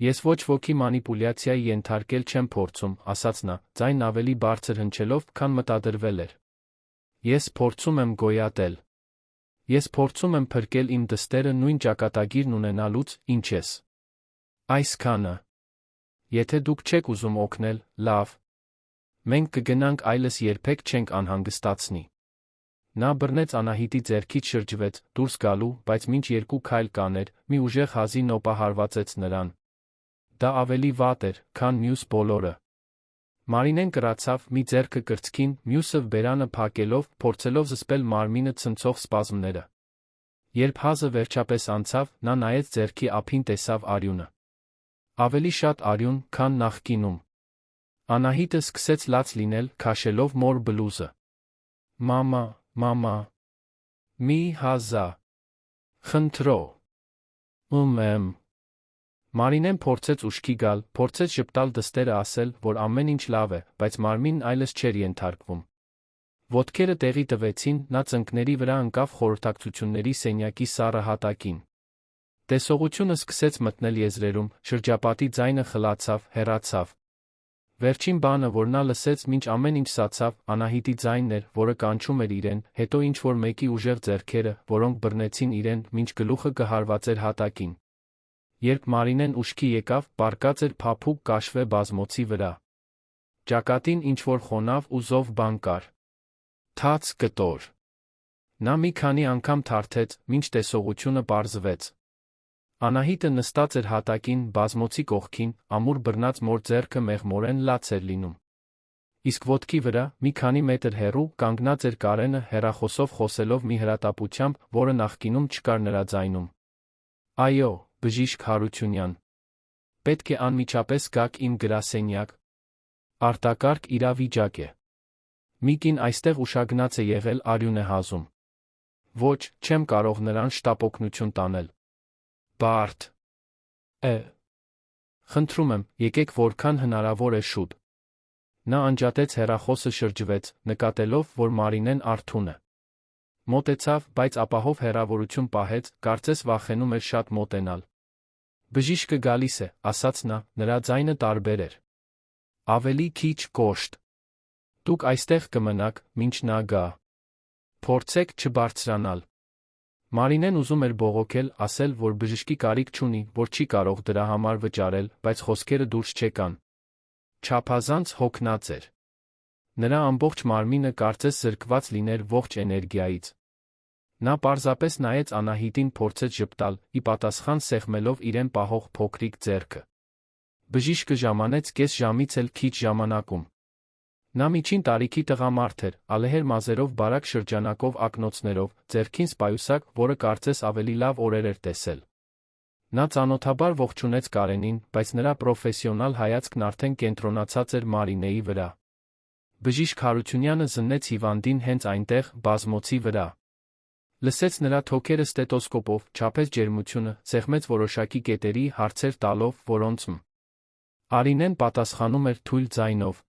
Ես ոչ ոքի մանիպուլյացիայի ենթարկել չեմ փորձում, ասաց նա, ձայնն ավելի բարձր հնչելով, քան մտադրվել էր։ Ես փորձում եմ գոյատել։ Ես փորձում եմ փրկել իմ դստերը նույն ճակատագիրն ունենալուց, ինչ ես։ Այսքանը։ Եթե դուք չեք ուզում օգնել, լավ։ Մենք կգնանք, այլս երբեք չենք անհանգստացնի։ Նա բռնեց Անահիտի ձեռքից, շրջվեց, դուրս գալու, բայց մինչ երկու քայլ կաներ, մի ուժեղ հազի նոպա հարվածեց նրան։ Դա ավելի վատ էր, քան մյուս բոլորը։ Մարինեն կրացավ, մի ձեռքը կրծքին, մյուսը բերանը փակելով, փորձելով զսպել մարմինը ցնցող սպազմները։ Երբ հազը վերջապես անցավ, նա նայեց ձեռքի ափին, տեսավ արյունը։ Ավելի շատ արյուն, քան նախկինում։ Անահիտը սկսեց լաց լինել, քաշելով մոր բլուզը։ Մամա, մամա։ Մի հազա։ Խնդրո։ Մարինեն փորձեց ուշքի գալ, փորձեց ժպտալ դստերը ասել, որ ամեն ինչ լավ է, բայց մարմինն այլևս չէր ենթարկվում։ Ոտքերը տեղի տվեցին, նա ծնկների վրա ընկավ խորհրդակցությունների սենյակի սառը հատակին։ Տեսողությունը սկսեց մտնել եզրերում, շրջապատի ձայնը խլացավ, հեռացավ։ Վերջին բանը, որ նա լսեց, մինչ ամեն ինչ սացավ, Անահիտի ձայնն էր, որը կանչում էր իրեն, հետո ինչ-որ մեկի ուժեղ ձեռքերը, որոնք բռնեցին իրեն, մինչ գլուխը կհարված էր հատակին։ Երբ Մարինեն ուշքի եկավ, պառկած էր փափուկ կաշվե բազմոցի վրա։ Ճակատին ինչ-որ խոնավ ու զով բան կար։ Թաց կտոր։ Նա մի քանի անգամ թարթեց, մինչ տեսողությունը պարզվեց։ Անահիտը նստած էր հատակին, բազմոցի կողքին, ամուր բռնած մոր ձեռքը մեղմորեն լաց էր լինում։ Իսկ ոտքի վրա, մի քանի մետր հեռու, կանգնած էր Կարենը, հեռախոսով խոսելով մի հրատապությամբ, որը նախկինում չկար նրա ձայնում։ Այո, բժիշկ Հարությունյան։ Պետք է անմիջապես գաք իմ գրասենյակ։ Արտակարգ իրավիճակ է։ Մի կին այստեղ ուշագնաց է եղել, արյուն է հազում։ Ոչ, չեմ կարող նրան շտապօգնություն տանել։ Բարդ։ Խնդրում եմ, եկեք որքան հնարավոր է շուտ։ Նա անջատեց հեռախոսը, շրջվեց, նկատելով, որ Մարինեն արթուն է։ Մոտեցավ, բայց ապահով հեռավորություն պահեց, կարծես վախենում էր շատ մոտենալ։ Բժիշկը գալիս է, ասաց նա, նրա ձայնը տարբեր էր։ Ավելի քիչ կոշտ։ Դուք այստեղ կմնաք, մինչ նա գա։ Փորձեք չբարձրանալ։ Մարինեն ուզում էր բողոքել, ասել, որ բժշկի կարիք չունի, որ չի կարող դրա համար վճարել, բայց խոսքերը դուրս չեկան։ Չափազանց հոգնած էր։ Նրա ամբողջ մարմինը կարծես զրկված լիներ ողջ էներգիայից։ Նա պարզապես նայեց Անահիտին, փորձեց ժպտալ, ի պատասխան սեղմելով իրեն պահող փոքրիկ ձեռքը։ Բժիշկը ժամանեց կես ժամից էլ քիչ ժամանակում։ Նա միջին տարիքի տղամարդ էր, ալեհեր մազերով, բարակ շրջանակով ակնոցներով, ձեռքին սպայուսակ, որը կարծես ավելի լավ օրեր էր տեսել։ Նա ծանոթաբար ողջունեց Կարենին, բայց նրա պրոֆեսիոնալ հայացքն արդեն կենտրոնացած էր Մարինեի վրա։ Բժիշկ Հարությունյանը զննեց հիվանդին հենց այնտեղ, բազմոցի վրա։ Լսեց նրա թոքերը ստետոսկոպով, չափեց ջերմությունը, սեղմեց որոշակի կետերի, հարցեր տալով, որոնց Արինեն պատասխանում էր թույլ ձայնով։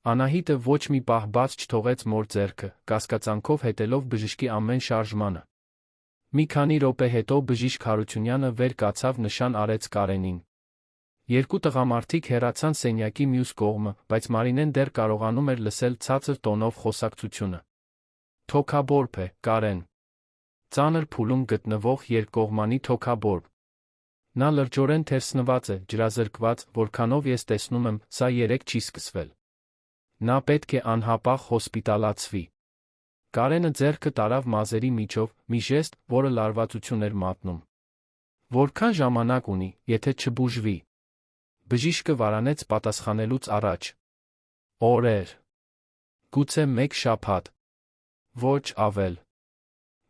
Անահիտը ոչ մի պահ բաց չթողեց մոր ձեռքը, կասկածանքով հետելով բժշկի ամեն շարժմանը։ Մի քանի րոպե հետո բժիշկ Հարությունյանը վեր կացավ, նշան արեց Կարենին։ Երկու տղամարդիկ հեռացան սենյակի մյուս կողմը, բայց Մարինեն դեռ կարողանում էր լսել ցածր տոնով խոսակցությունը։ Թոքաբորբ է, Կարեն։ Ծանր փուլում գտնվող երկկողմանի թոքաբորբ։ Նա լրջորեն թերսնված է, ջրազրկված, որքանով ես տեսնում եմ, սա երեկ չի սկսվել։ Նա պետք է անհապաղ հոսպիտալացվի։ Կարենը ձեռքը տարավ մազերի միջով, մի ժեստ, որը լարվածություն էր մատնում։ Որքան ժամանակ ունի, եթե չբուժվի։ Բժիշկը վարանեց պատասխանելուց առաջ։ Օրեր։ Գուցե մեկ շաբաթ։ Ոչ ավել։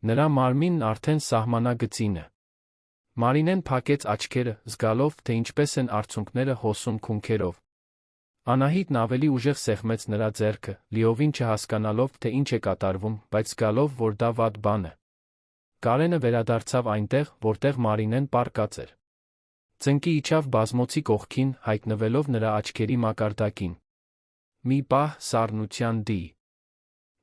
Նրա մարմինն արդեն սահմանագծին է։ Մարինեն փակեց աչքերը, զգալով, թե ինչպես են արցունքները հոսում քունքերով։ Անահիտն ավելի ուժեղ սեղմեց նրա ձեռքը, լիովին չհասկանալով, թե ինչ է կատարվում, բայց զգալով, որ դա վատ բան է։ Կարենը վերադարձավ այնտեղ, որտեղ Մարինեն պառկած էր։ Ծնկի իջավ բազմոցի կողքին, հայտնվելով նրա աչքերի մակարդակին։ Մի պահ սառնության դի։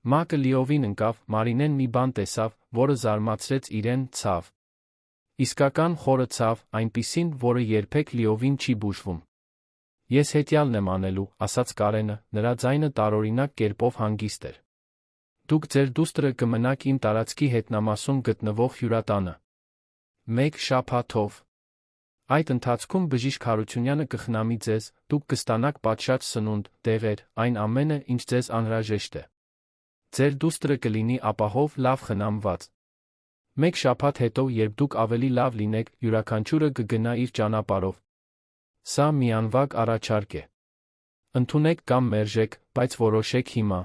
Մակը լիովին ընկավ, Մարինեն մի բան տեսավ, որը զարմացրեց իրեն, ցավ։ Իսկական խորը ցավ, այնպիսին, որը երբեք լիովին չի բուժվում։ Ես հետյալն եմ անելու, ասաց Կարենը, նրա ձայնը տարօրինակ կերպով հանգիստ էր։ Դուք ձեր դուստրը կմնաք իմ տարածքի հետնամասում գտնվող հյուրատանը։ Մեկ շաբաթով։ Այդ ընթացքում բժիշկ Հարությունյանը կխնամի ձեզ, դուք կստանաք պատշաճ սնունդ, դեղեր, այն ամենը, ինչ ձեզ անհրաժեշտ է։ Ձեր դուստրը կլինի ապահով, լավ խնամված։ Մեկ շաբաթ հետո, երբ դուք ավելի լավ լինեք, յուրաքանչյուրը կգնա իր ճանապարհով։ Սա միանվագ առաջարկ է։ Ընդունեք կամ մերժեք, բայց որոշեք հիմա։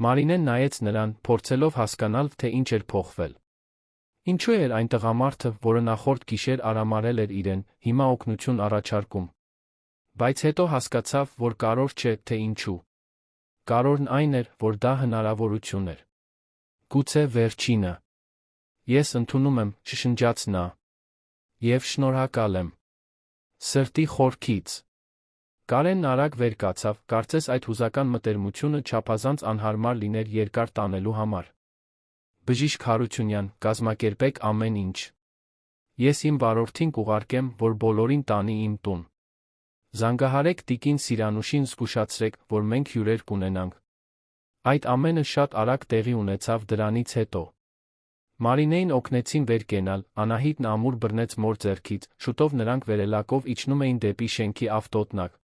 Մարինեն նայեց նրան, փորձելով հասկանալ, թե ինչ էր փոխվել։ Ինչու էր այն տղամարդը, որը նախորդ գիշեր արամարել էր իրեն, հիմա օգնություն առաջարկում։ Բայց հետո հասկացավ, որ կարևոր չէ, թե ինչու։ Կարևորն այն էր, որ դա հնարավորություն էր։ Գուցե վերջինը։ Ես ընդունում եմ, շշնջաց նա։ Եվ շնորհակալ եմ։ Սրտի խորքից։ Կարենն արագ վեր կացավ, կարծես այդ հուզական մտերմությունը չափազանց անհարմար լիներ երկար տանելու համար։ Բժիշկ Հարությունյան, կազմակերպեք ամեն ինչ։ Ես իմ վարորդին կուղարկեմ, որ բոլորին տանի իմ տուն։ Զանգահարեք տիկին Սիրանուշին, զգուշացրեք, որ մենք հյուրեր կունենանք։ Այդ ամենը շատ արագ տեղի ունեցավ դրանից հետո։ Մարինեին օգնեցին վեր կենալ, Անահիտն ամուր բռնեց մոր ձեռքից, շուտով նրանք վերելակով իջնում էին դեպի շենքի ավտոտնակ։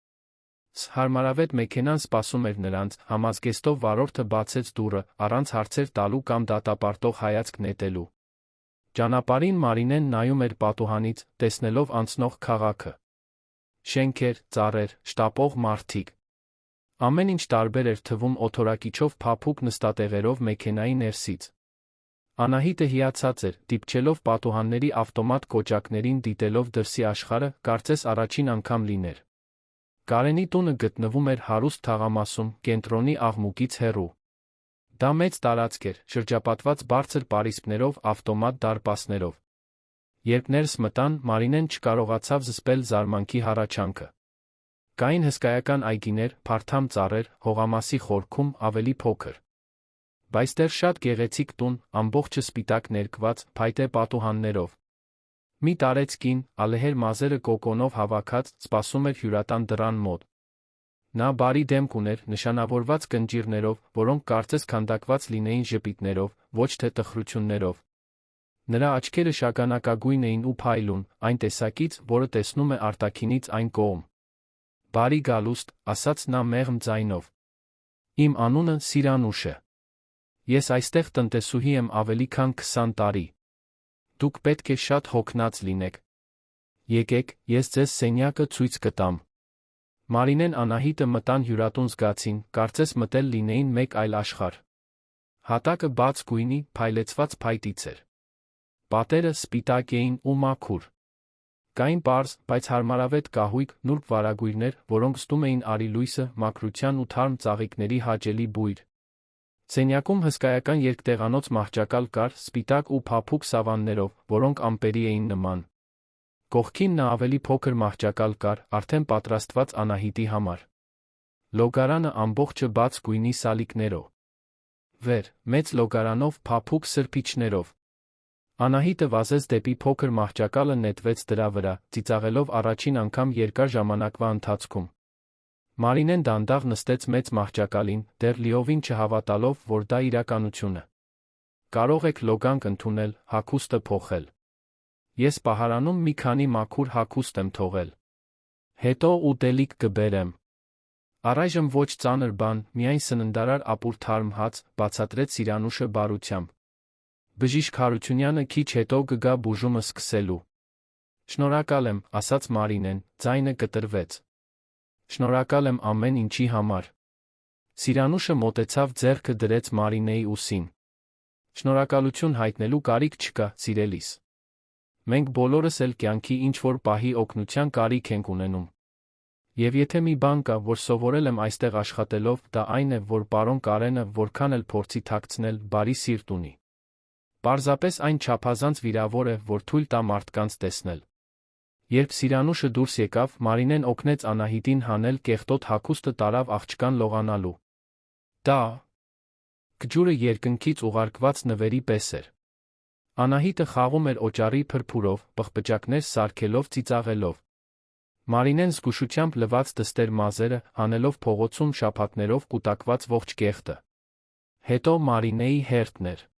Հարմարավետ մեքենան սպասում էր նրանց, համազգեստով վարորդը բացեց դուռը, առանց հարցեր տալու կամ դատապարտող հայացք նետելու։ Ճանապարհին Մարինեն նայում էր պատուհանից, տեսնելով անցնող քաղաքը։ Շենքեր, ծառեր, շտապող մարդիկ։ Ամեն ինչ տարբեր էր թվում օթորակիչով փափուկ նստատեղերով մեքենայի ներսից։ Անահիտը հիացած էր, դիպչելով պատուհանների ավտոմատ կոճակներին, դիտելով դրսի աշխարհը, կարծես առաջին անգամ լիներ։ Կարենի տունը գտնվում էր հարուստ թաղամասում, կենտրոնի աղմուկից հեռու։ Դա մեծ տարածք էր, շրջապատված բարձր պարիսպներով, ավտոմատ դարպասներով։ Երբ ներս մտան, Մարինեն չկարողացավ զսպել զարմանքի հառաչանքը։ Կային հսկայական այգիներ, փարթամ ծառեր, հողամասի խորքում ավելի փոքր։ Բայց դեռ շատ գեղեցիկ տուն, ամբողջը սպիտակ ներկված, փայտե պատուհաններով։ Մի տարեցկին, ալեհեր մազերը կոկոնով հավաքած, սպասում էր հյուրատան դռան մոտ։ Նա բարի դեմք ուներ, նշանավորված կնճիռներով, որոնք կարծես քանդակված լինեին ժպիտներով, ոչ թե տխրություններով։ Նրա աչքերը շագանակագույն էին ու փայլուն, այն տեսակից, որը տեսնում է արտաքինից այն կողմ։ Բարի գալուստ, ասաց նա մեղմ ձայնով։ Իմ անունը Սիրանուշ է։ Ես այստեղ տնտեսուհի եմ ավելի քան 20 տարի։ Դուք պետք է շատ հոգնած լինեք։ Եկեք, ես ձեզ սենյակը ցույց կտամ։ Մարինեն Անահիտը մտան հյուրատուն, զգացին, կարծես մտել լինեին մեկ այլ աշխարհ։ Հատակը բաց գույնի, փայլեցված փայտից էր։ Պատերը սպիտակ էին ու մաքուր։ Կային պարզ, բայց հարմարավետ կահույք, նուրբ վարագույրներ, որոնք զդում էին արի լույսը, մաքրության ու թարմ ծաղիկների հաճելի բույր։ Սենյակում հսկայական երկտեղանոց մահճակալ կար, սպիտակ ու փափուկ սավաններով, որոնք ամպերի էին նման։ Կողքին նա ավելի փոքր մահճակալ կար, արդեն պատրաստված Անահիտի համար։ Լոգարանը ամբողջը բաց գույնի սալիկներով։ Վեր, մեծ լոգարանով, փափուկ սրբիչներով։ Անահիտը վազեց դեպի փոքր մահճակալը, նետվեց դրա վրա, ծիծաղելով առաջին անգամ երկար ժամանակվա ընթացքում։ Մարինեն դանդաղ նստեց մեծ մահճակալին, դեռ լիովին չհավատալով, որ դա իրականություն է։ Կարող եք լոգանք ընդունել, հագուստը փոխել։ Ես պահարանում մի քանի մաքուր հագուստ եմ թողել։ Հետո ուտելիք կբերեմ։ Առայժմ ոչ ծանր բան, միայն սննդարար ապուր թարմ հաց, բացատրեց Սիրանուշը բարությամբ։ Բժիշկ Հարությունյանը քիչ հետո կգա բուժումը սկսելու։ Շնորհակալ եմ, ասաց Մարինեն, ձայնը կտրվեց։ Շնորհակալ եմ ամեն ինչի համար։ Սիրանուշը մոտեցավ, ձեռքը դրեց Մարինեի ուսին։ Շնորհակալություն հայտնելու կարիք չկա, սիրելիս։ Մենք բոլորս էլ կյանքի ինչ-որ պահի օգնության կարիք ենք ունենում։ Եվ եթե մի բան կա, որ սովորել եմ այստեղ աշխատելով, դա այն է, որ պարոն Կարենը, որքան էլ փորձի թաքցնել, բարի սիրտ ունի։ Պարզապես այն չափազանց վիրավոր է, որ թույլ տա մարդկանց տեսնել։ Երբ Սիրանուշը դուրս եկավ, Մարինեն օգնեց Անահիտին հանել կեղտոտ հագուստը, տարավ աղջկան լողանալու։ Դա կջուրը երկնքից ուղարկված նվերի պես էր։ Անահիտը խաղում էր օճառի փրփուրով, պղպճակներ սարքելով, ծիծաղելով։ Մարինեն զգուշությամբ լվաց դստեր մազերը, հանելով փողոցում շաբաթներով կուտակված ողջ կեղտը։ Հետո Մարինեի հերթն էր։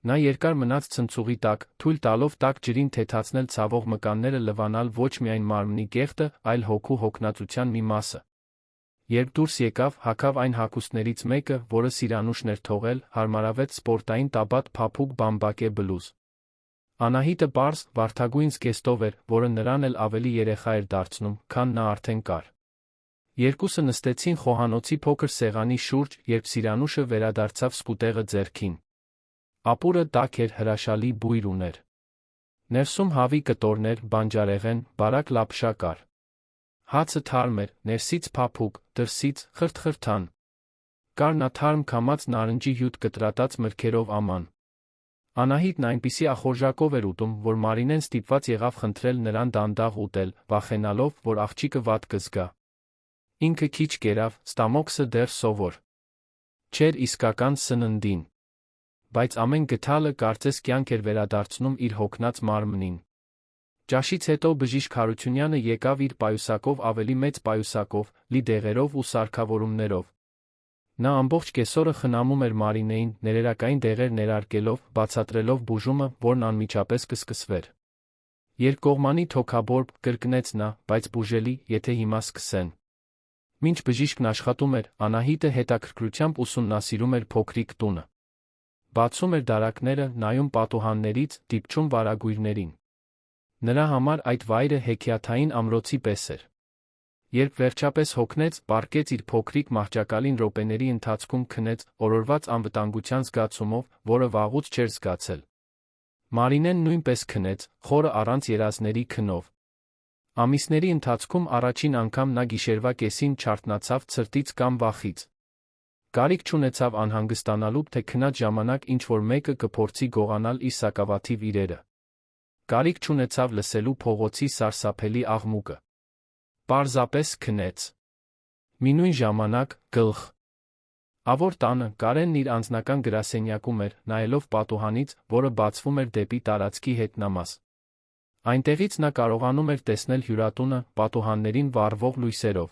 Նա երկար մնաց ցնցուղի տակ, թույլ տալով տաք ջրին թեթացնել ցավող մկանները, լվանալ ոչ միայն մարմնի կեղտը, այլ հոգու հոգնածության մի մասը։ Երբ դուրս եկավ, հագավ այն հագուստներից մեկը, որը Սիրանուշն էր թողել, հարմարավետ սպորտային տաբատ փափուկ բամբակե բլուզ։ Անահիտը պարզ, վարդագույն զգեստով էր, որը նրան էլ ավելի երեխա էր դարձնում, քան նա արդեն կար։ Երկուսը նստեցին խոհանոցի փոքր սեղանի շուրջ, երբ Սիրանուշը վերադարձավ սկուտեղը ձեռքին։ Ապուրը տաք էր, հրաշալի բույր ուներ։ Ներսում հավի կտորներ, բանջարեղեն, բարակ լապշա կար։ Հացը թարմ էր, ներսից փափուկ, դրսից՝ խրթխրթան։ Կար նա թարմ քամած նարնջի հյութ կտրատած մրգերով աման։ Անահիտն այնպիսի ախորժակով էր ուտում, որ Մարինեն ստիպված եղավ խնդրել նրան դանդաղ ուտել, վախենալով, որ աղջիկը վատ կզգա։ Ինքը քիչ կերավ, ստամոքսը դեռ սովոր չէր իսկական սննդին, բայց ամեն գթալը կարծես կյանք էր վերադարձնում իր հոգնած մարմնին։ Ճաշից հետո բժիշկ Հարությունյանը եկավ իր պայուսակով ավելի մեծ պայուսակով, լի դեղերով ու սարքավորումներով։ Նա ամբողջ կեսօրը խնամում էր Մարինեին, ներերակային դեղեր ներարկելով, բացատրելով բուժումը, որն անմիջապես կսկսվեր։ Երկկողմանի թոքաբորբ, կրկնեց նա, բայց բուժելի, եթե հիմա սկսեն։ Մինչ բժիշկն աշխատում էր, Անահիտը հետաքրքրությամբ ուսումնասիրում էր փոքրիկ տունը։ Բացում էր դարակները, նայում պատուհաններից, դիպչում վարագույրներին։ Նրա համար այդ վայրը հեքիաթային ամրոցի պես էր։ Երբ վերջապես հոգնեց, պառկեց իր փոքրիկ մահճակալին րոպեների ընթացքում քնեց, օրորված անվտանգության զգացումով, որը վաղուց չէր զգացել։ Մարինեն նույնպես քնեց, խորը առանց երազների քնով։ Ամիսների ընթացքում առաջին անգամ նա գիշերվա կեսին չարթնացավ ցրտից կամ վախից։ Կարիք չունեցավ անհանգստանալու, թե քնած ժամանակ ինչ-որ մեկը կփորձի գողանալ իր սակավաթիվ իրերը։ Կարիք չունեցավ լսելու փողոցի սարսափելի աղմուկը։ Պարզապես քնեց։ Մինույն ժամանակ, գլխ ավոր տանը, Կարենն իր անձնական գրասենյակում էր, նայելով պատուհանից, որը բացվում էր դեպի տարածքի հետնամաս։ Այնտեղից նա կարողանում էր տեսնել հյուրատունը, պատուհաններին վառվող լույսերով։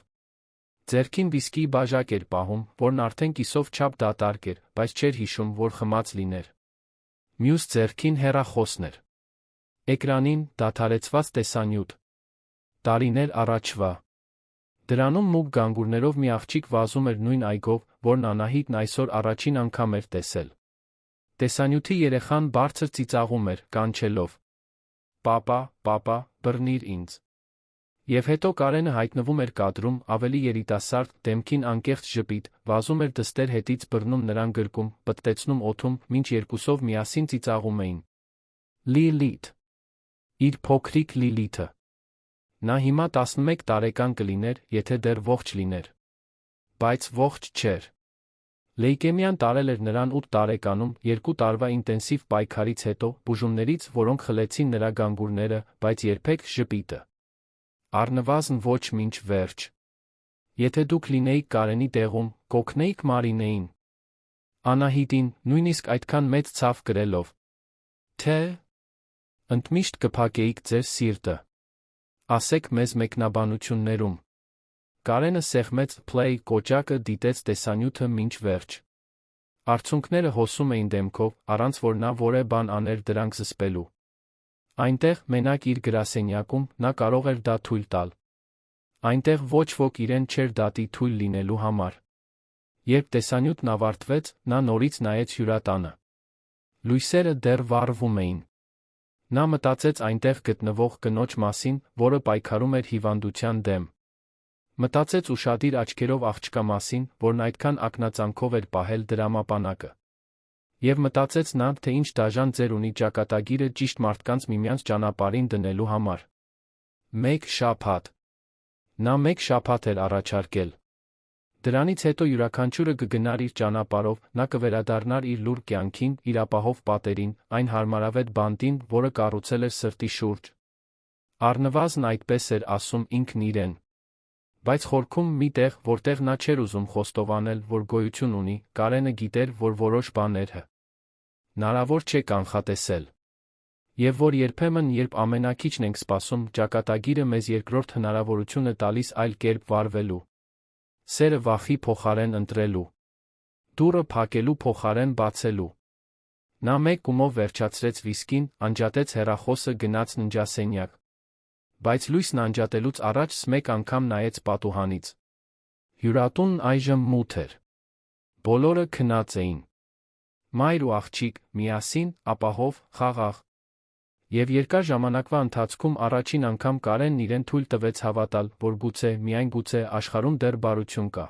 Ձեռքին վիսկիի բաժակ էր պահում, որն արդեն կիսով չափ դատարկ էր, բայց չէր հիշում, որ խմած լիներ։ Մյուս ձեռքին հեռախոսն էր։ Էկրանին դադարեցված տեսանյութ։ Տարիներ առաջվա։ Դրանում մուգ գանգուրներով մի աղջիկ վազում էր նույն այգով, որն Անահիտն այսօր առաջին անգամ էր տեսել։ Տեսանյութի երեխան բարձր ծիծաղում էր, կանչելով. «Պապա, պապա, բռնիր ինձ»։ Եվ հետո Կարենը հայտնվում էր կադրում, ավելի երիտասարդ, դեմքին անկեղծ ժպիտ, վազում էր դստեր հետից բռնում նրան գրկում, պտտեցնում օդում, մինչ երկուսով միասին ծիծաղում էին։ Լիլիթ։ Իր փոքրիկ Լիլիթը։ Նա հիմա 11 տարեկան կլիներ, եթե դեռ ողջ լիներ։ Բայց ողջ չէր։ Լեյկեմիան տարել էր նրան 8 տարեկանում, 2 տարվա ինտենսիվ պայքարից հետո, բուժումներից, որոնք խլեցին նրա գանգուրները, բայց երբեք ժպիտը։ Առնվազն ոչ մինչ վերջ։ Եթե դուք լինեիք Կարենի տեղում, կօգնեիք Մարինեին։ Անահիտին, նույնիսկ այդքան մեծ ցավ կրելով։ Թե ընդմիշտ կփակեիք ձեր սիրտը։ Ասեք մեզ մեկնաբանություններում։ Կարենը սեղմեց play կոճակը, դիտեց տեսանյութը մինչ վերջ։ Արցունքները հոսում էին դեմքով, առանց որ նա որևէ բան աներ դրանք զսպելու։ Այնտեղ, մենակ իր գրասենյակում, նա կարող էր դա թույլ տալ։ Այնտեղ ոչ ոք իրեն չէր դատի թույլ լինելու համար։ Երբ տեսանյութն ավարտվեց, նա նորից նայեց հյուրատանը։ Լույսերը դեռ վառվում էին։ Նա մտածեց այնտեղ գտնվող կնոջ մասին, որը պայքարում էր հիվանդության դեմ։ Մտածեց ուշադիր աչքերով աղջկա մասին, որն այդքան ակնածանքով էր պահել դրամապանակը։ Եվ մտածեց նա, թե ինչ դաժան ձեր ունի ճակատագիրը ճիշտ մարդկանց միմյանց ճանապարհին դնելու համար։ Մեկ շաբաթ։ Նա մեկ շաբաթ էր առաջարկել։ Դրանից հետո յուրաքանչյուրը կգնար իր ճանապարհով, նա կվերադառնար իր լուռ կյանքին, իր ապահով պատերին, այն հարմարավետ բանտին, որը կառուցել էր սրտի շուրջ։ Առնվազն այդպես էր ասում ինքն իրեն։ Բայց խորքում մի տեղ, որտեղ նա չէր ուզում խոստովանել, որ գոյություն ունի, Կարենը գիտեր, որ որոշ բաներ հնարավոր չէ կանխատեսել։ Եվ որ երբեմն, երբ ամենաքիչն ենք սպասում, ճակատագիրը մեզ երկրորդ հնարավորություն է տալիս այլ կերպ վարվելու։ Սերը վախի փոխարեն ընտրելու։ Դուռը փակելու փոխարեն բացելու։ Նա մեկ կումով վերջացրեց վիսկին, անջատեց հեռախոսը, գնաց ննջասենյակ։ Բայց լույսն անջատելուց առաջ մեկ անգամ նայեց պատուհանից։ Հյուրատունն այժմ մութ էր։ Բոլորը քնած էին։ Մայր ու աղջիկ, միասին, ապահով, խաղաղ։ Եվ երկար ժամանակվա ընթացքում առաջին անգամ Կարենն իրեն թույլ տվեց հավատալ, որ գուցե, միայն գուցե, աշխարհում դեռ բարություն կա։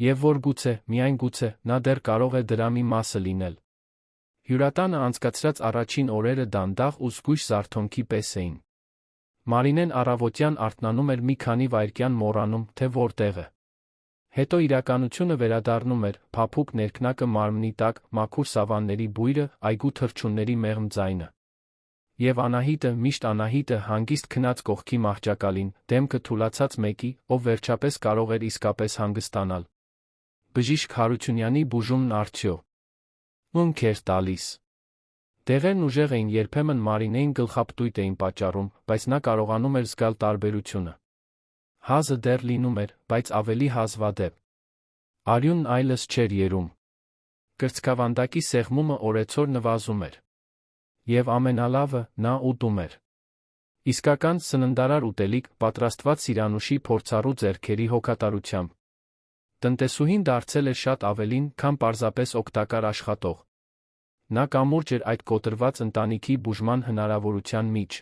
Եվ որ գուցե, միայն գուցե, նա դեռ կարող է դրա մի մասը լինել։ Հյուրատանը անցկացրած առաջին օրերը դանդաղ ու զգույշ զարթոնքի պես էին։ Մարինեն առավոտյան արթնանում էր մի քանի վայրկյան մոռանում, թե որտեղ է։ Հետո իրականությունը վերադառնում էր, փափուկ ներքնակը մարմնի տակ, մաքուր սավանների բույրը, այգու թռչունների մեղմ ձայնը։ Եվ Անահիտը, միշտ Անահիտը հանգիստ քնած կողքի մահճակալին, դեմքը թուլացած մեկի, ով վերջապես կարող էր իսկապես հանգստանալ։ Բժիշկ Հարությունյանի բուժումն արդյո՞։ Ոնք էր տալիս։ Դեղերն ուժեղ էին, երբեմն Մարինեին գլխապտույտ էին պատճառում, բայց նա կարողանում էր զգալ տարբերությունը։ Հազը դեռ լինում էր, բայց ավելի հազվադեպ։ Արյունն այլս չէր երում։ Կրծքավանդակի սեղմումը օրեցօր նվազում էր։ Եվ ամենալավը, նա ուտում էր։ Իսկական սննդարար ուտելիք, պատրաստված Սիրանուշի փորձառու ձեռքերի հոգատարությամբ։ Տնտեսուհին դարձել էր շատ ավելին, քան պարզապես օգտակար աշխատող։ Նա կամուրջ էր այդ կոտրված ընտանիքի բուժման հնարավորության միջ։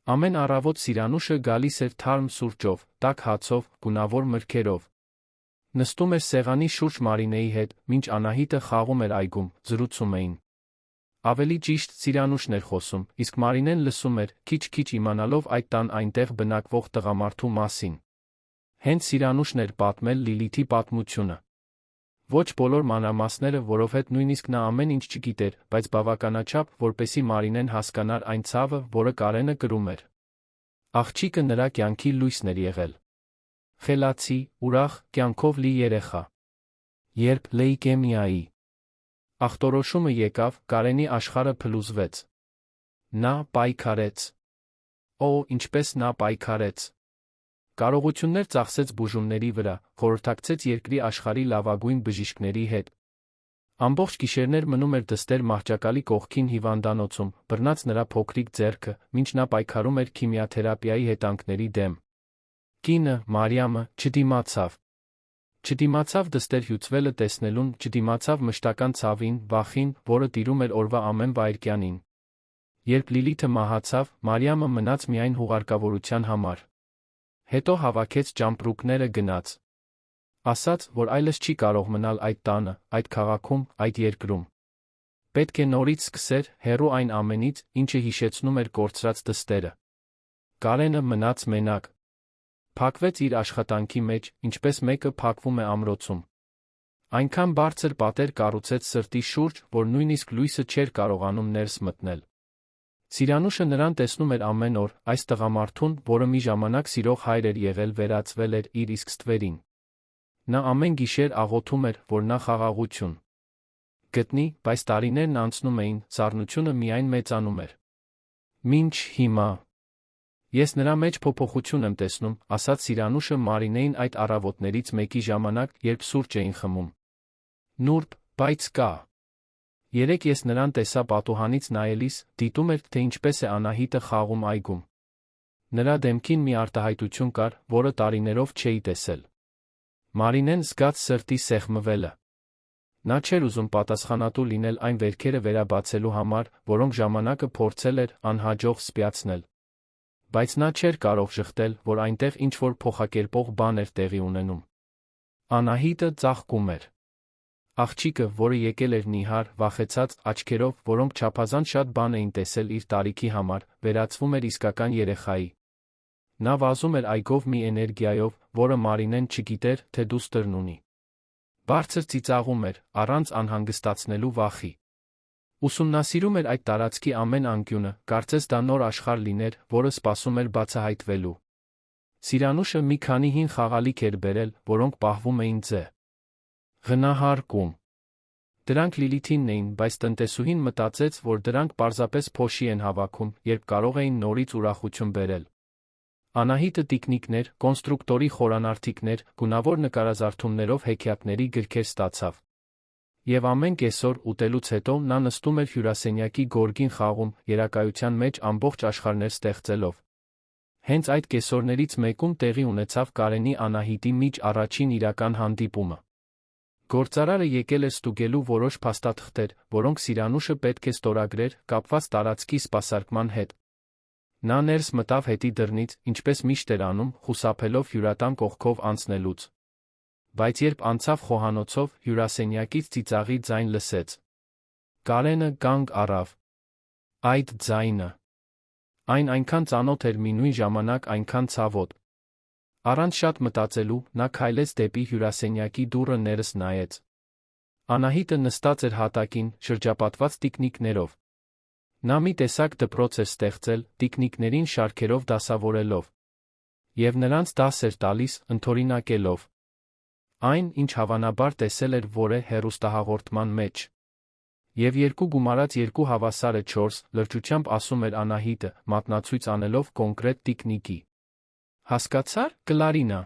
Ամեն առավոտ Սիրանուշը գալիս էր թարմ սուրճով, տաք հացով, գունավոր մրգերով։ Նստում էր սեղանի շուրջ Մարինեի հետ, մինչ Անահիտը խաղում էր այգում, զրուցում էին։ Ավելի ճիշտ, Սիրանուշն էր խոսում, իսկ Մարինեն լսում էր, քիչ-քիչ իմանալով այդ տան այնտեղ բնակվող տղամարդու մասին։ Հենց Սիրանուշն էր պատմել Լիլիթի պատմությունը։ Ոչ բոլոր մանրամասները, որովհետև նույնիսկ նա ամեն ինչ չգիտեր, բայց բավականաչափ, որպեսզի Մարինեն հասկանար այն ցավը, որը Կարենը կրում էր։ Աղջիկը նրա կյանքի լույսն էր եղել։ Խելացի, ուրախ, կյանքով լի երեխա։ Երբ լեյկեմիայի ախտորոշումը եկավ, Կարենի աշխարհը փլուզվեց։ Նա պայքարեց։ Օ, ինչպես նա պայքարեց։ Կարողություններ ծախսեց բուժումների վրա, խորհրդակցեց երկրի աշխարհի լավագույն բժիշկների հետ։ Ամբողջ գիշերներ մնում էր դստեր մահճակալի կողքին հիվանդանոցում, բռնած նրա փոքրիկ ձեռքը, մինչ նա պայքարում էր քիմիաթերապիայի հետանքների դեմ։ Կինը, Մարիամը, չդիմացավ։ Չդիմացավ դստեր հյուծվելը տեսնելուն, չդիմացավ մշտական ցավին, վախին, որը տիրում էր օրվա ամեն վայրկյանին։ Երբ Լիլիթը մահացավ, Մարիամը մնաց միայն հուղարկավորության համար։ Հետո հավաքեց ճամպրուկները գնաց։ Ասաց, որ այլս չի կարող մնալ այդ տանը, այդ քաղաքում, այդ երկրում։ Պետք է նորից սկսեր, հեռու այն ամենից, ինչը հիշեցնում էր կորցրած դստերը։ Կարենը մնաց մենակ։ Փակվեց իր աշխատանքի մեջ, ինչպես մեկը փակվում է ամրոցում։ Այնքան բարձր պատեր կառուցեց սրտի շուրջ, որ նույնիսկ լույսը չէր կարողանում ներս մտնել։ Սիրանուշը նրան տեսնում էր ամեն օր, այս տղամարդուն, որը մի ժամանակ սիրող հայր էր եղել, վերածվել էր իր իսկ ստվերին։ Նա ամեն գիշեր աղոթում էր, որ նա խաղաղություն գտնի, բայց տարիներն անցնում էին, սառնությունը միայն մեծանում էր։ Մինչ հիմա։ Ես նրա մեջ փոփոխություն եմ տեսնում, ասաց Սիրանուշը Մարինեին այդ առավոտներից մեկի ժամանակ, երբ սուրճ էին խմում։ Նուրբ, բայց կա։ Երեկ ես նրան տեսա պատուհանից նայելիս, դիտում էր, թե ինչպես է Անահիտը խաղում այգում։ Նրա դեմքին մի արտահայտություն կար, որը տարիներով չէի տեսել։ Մարինեն զգաց սրտի սեղմվելը։ Նա չէր ուզում պատասխանատու լինել այն վերքերը վերաբացելու համար, որոնք ժամանակը փորձել էր անհաջող սպիացնել։ Բայց նա չէր կարող շղթել, որ այնտեղ ինչ-որ փոխակերպող բան էր տեղի ունենում։ Անահիտը ծաղկում էր։ Աղջիկը, որը եկել էր նիհար, վախեցած, աչքերով, որոնք չափազանց շատ բան էին տեսել իր տարիքի համար, վերածվում էր իսկական երեխայի։ Նա վազում էր այգով մի էներգիայով, որը Մարինեն չգիտեր, թե դուստրն ունի։ Բարձր ծիծաղում էր, առանց անհանգստացնելու վախի։ Ուսումնասիրում էր այդ տարածքի ամեն անկյունը, կարծես դա նոր աշխարհ լիներ, որը սպասում էր բացահայտվելու։ Սիրանուշը մի քանի հին խաղալիք էր բերել, որոնք պահվում էին ձե. Գնահարկում։ Դրանք Լիլիթինն էին, բայց տնտեսուհին մտածեց, որ դրանք պարզապես փոշի են հավաքում, երբ կարող էին նորից ուրախություն բերել։ Անահիտը տիկնիկներ, կոնստրուկտորի խորանարդիկներ, գունավոր նկարազարդումներով հեքիաթների գրքեր ստացավ։ Եվ ամեն կեսօր ուտելուց հետո նա նստում էր հյուրասենյակի գորգին խաղում, երակայության մեջ ամբողջ աշխարհներ ստեղծելով։ Հենց այդ կեսօրներից մեկում տեղի ունեցավ Կարենի Անահիտի միջ առաջին իրական հանդիպումը։ Գործարարը եկել էր ստուգելու որոշ փաստաթղթեր, որոնք Սիրանուշը պետք է ստորագրեր, կապված տարածքի սպասարկման հետ։ Նա ներս մտավ հետի դռնից, ինչպես միշտ էր անում, խուսափելով հյուրատան կողքով անցնելուց։ Բայց երբ անցավ խոհանոցով, հյուրասենյակից ծիծաղի ձայն լսեց։ Կարենը կանգ առավ։ Այդ ձայնը։ Այն այնքան ծանոթ էր մի նույն ժամանակ այնքան ցավոտ։ Առանց շատ մտածելու, նա քայլեց դեպի հյուրասենյակի դուռը ներս նայեց։ Անահիտը նստած էր հատակին, շրջապատված տիկնիկներով։ Նա մի տեսակ դպրոց էր ստեղծել, տիկնիկներին շարքերով դասավորելով։ Եվ նրանց դաս էր տալիս, ընդօրինակելով այն, ինչ հավանաբար տեսել էր որևէ հեռուստահաղորդման մեջ։ Եվ երկու գումարած երկու հավասարը 4, լրջությամբ ասում էր Անահիտը, մատնացույց անելով կոնկրետ տիկնիկի։ Հասկացա՞ր, Կլարինա։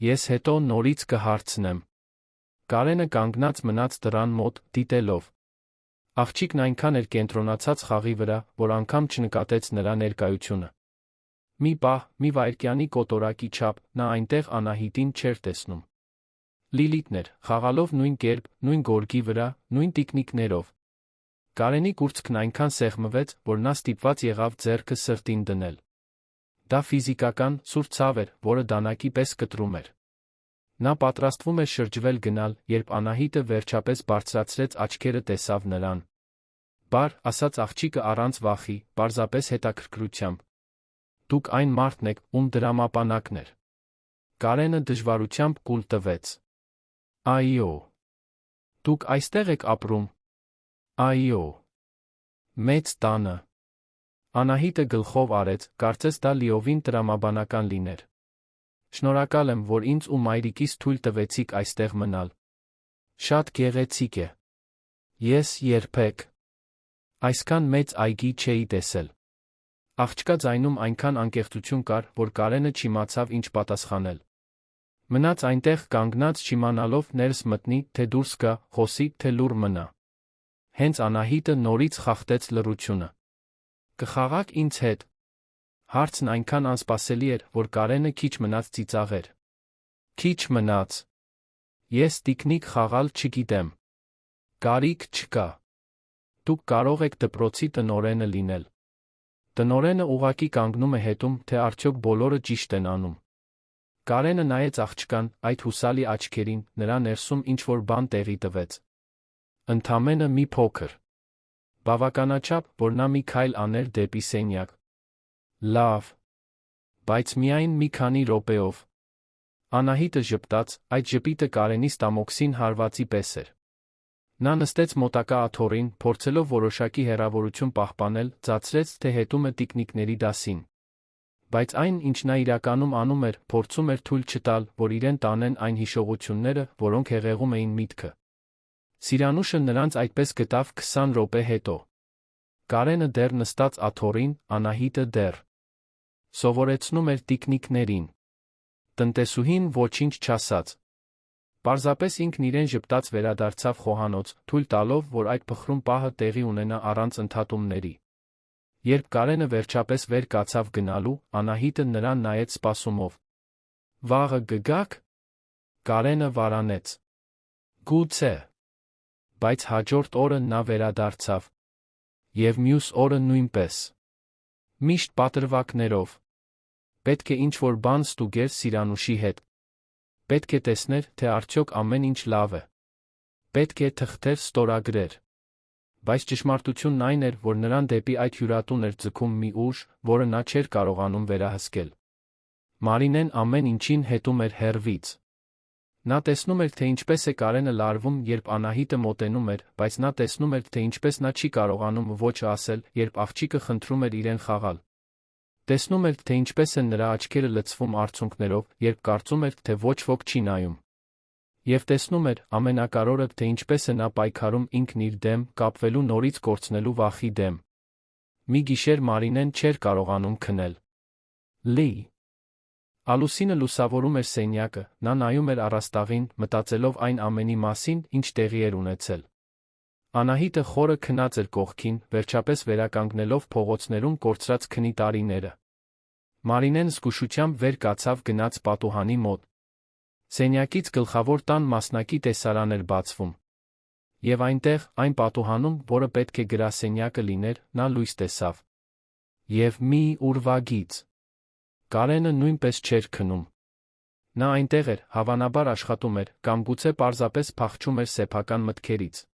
Ես հետո նորից կհարցնեմ։ Կարենը կանգնած մնաց դռան մոտ, դիտելով։ Աղջիկն այնքան էր կենտրոնացած խաղի վրա, որ անգամ չնկատեց նրա ներկայությունը։ Մի պահ, մի վայրկյանի կոտորակի չափ, նա այնտեղ Անահիտին չէր տեսնում։ Լիլիթն էր, խաղալով նույն կերպ, նույն գորգի վրա, նույն տիկնիկներով։ Կարենի կուրծքն այնքան սեղմվեց, որ նա ստիպված եղավ ձեռքը սրտին դնել։ Դա ֆիզիկական, սուր ցավ էր, որը դանակի պես կտրում էր։ Նա պատրաստվում էր շրջվել գնալ, երբ Անահիտը վերջապես բարձրացրեց աչքերը տեսավ նրան։ Բար, ասաց աղջիկը առանց վախի, պարզապես հետաքրքրությամբ։ Դուք այն մարդն եք, ում դրամապանակն էր։ Կարենը դժվարությամբ կուլ տվեց։ Այո։ Դուք այստեղ եք ապրում։ Այո։ Մեծ տանը։ Անահիտը գլխով արեց, կարծես դա լիովին տրամաբանական լիներ։ Շնորհակալ եմ, որ ինձ ու մայրիկիս թույլ տվեցիք այստեղ մնալ։ Շատ գեղեցիկ է։ Ես երբեք այսքան մեծ այգի չէի տեսել։ Աղջկա ձայնում այնքան անկեղծություն կար, որ Կարենը չիմացավ ինչ պատասխանել։ Մնաց այնտեղ կանգնած չիմանալով ներս մտնի, թե դուրս գա, խոսի, թե լուռ մնա։ Հենց Անահիտը նորից խախտեց լռությունը։ Կխաղաք ինձ հետ։ Հարցն այնքան անսպասելի էր, որ Կարենը քիչ մնաց ծիծաղեր։ Քիչ մնաց։ Ես տիկնիկ խաղալ չգիտեմ։ Կարիք չկա։ Դուք կարող եք դպրոցի տնօրենը լինել։ Տնօրենը ուղղակի կանգնում է հետում, թե արդյոք բոլորը ճիշտ են անում։ Կարենը նայեց աղջկան, այդ հուսալի աչքերին, նրա ներսում ինչ-որ բան տեղի տվեց։ Ընդամենը մի փոքր։ Բավականաչափ, որ նա մի քայլ աներ դեպի սենյակ։ Լավ։ Բայց միայն մի քանի րոպեով։ Անահիտը ժպտաց, այդ ժպիտը Կարենի ստամոքսին հարվածի պես էր։ Նա նստեց մոտակա աթոռին, փորձելով որոշակի հեռավորություն պահպանել, ծածրեց, թե հետում է տիկնիկների դասին։ Բայց այն, ինչ նա իրականում անում էր, փորձում էր թույլ չտալ, որ իրեն տանեն այն հիշողությունները, որոնք հեղեղում էին միտքը։ Սիրանուշը նրանց այդպես գտավ 20 րոպե հետո։ Կարենը դեռ նստած աթոռին, Անահիտը դեռ սովորեցնում էր տիկնիկներին։ Տնտեսուհին ոչինչ չասաց։ Պարզապես ինքն իրեն ժպտաց վերադարձավ խոհանոց, թույլ տալով, որ այդ փխրուն պահը տեղի ունենա առանց ընդհատումների։ Երբ Կարենը վերջապես վեր կացավ գնալու, Անահիտը նրան նայեց սպասումով։ Վաղը կգաք։ Կարենը վարանեց։ Գուցե։ Բայց հաջորդ օրը նա վերադարձավ։ Եվ մյուս օրը նույնպես։ Միշտ պատրվակներով։ Պետք է ինչ-որ բան ստուգեր Սիրանուշի հետ։ Պետք է տեսներ, թե արդյոք ամեն ինչ լավ է։ Պետք է թղթեր ստորագրեր։ Բայց ճշմարտությունն այն էր, որ նրան դեպի այդ հյուրատուն էր ձգում մի ուժ, որը նա չէր կարողանում վերահսկել։ Մարինեն ամեն ինչին հետում էր հեռվից։ Նա տեսնում էր, թե ինչպես է Կարենը լարվում, երբ Անահիտը մոտենում էր, բայց նա տեսնում էր, թե ինչպես նա չի կարողանում ոչ ասել, երբ աղջիկը խնդրում էր իրեն խաղալ։ Տեսնում էր, թե ինչպես են նրա աչքերը լցվում արցունքներով, երբ կարծում էր, թե ոչ ոք չի նայում։ Եվ տեսնում էր, ամենակարևորը, թե ինչպես է նա պայքարում ինքն իր դեմ, կապվելու նորից կորցնելու վախի դեմ։ Մի գիշեր Մարինեն չէր կարողանում քնել։ Լի։ Ալուսինը լուսավորում էր սենյակը, նա նայում էր առաստաղին, մտածելով այն ամենի մասին, ինչ տեղի էր ունեցել։ Անահիտը խորը քնած էր կողքին, վերջապես վերականգնելով փողոցներում կորցրած քնի տարիները։ Մարինեն զգուշությամբ վեր կացավ գնաց պատուհանի մոտ։ Սենյակից գլխավոր տան մասնակի տեսարան էր բացվում։ Եվ այնտեղ, այն պատուհանում, որը պետք է գրասենյակը լիներ, նա լույս տեսավ։ Եվ մի ուրվագիծ։ Կարենը նույնպես չէր քնում։ Նա այնտեղ էր, հավանաբար աշխատում էր, կամ գուցե պարզապես փախչում էր սեփական մտքերից։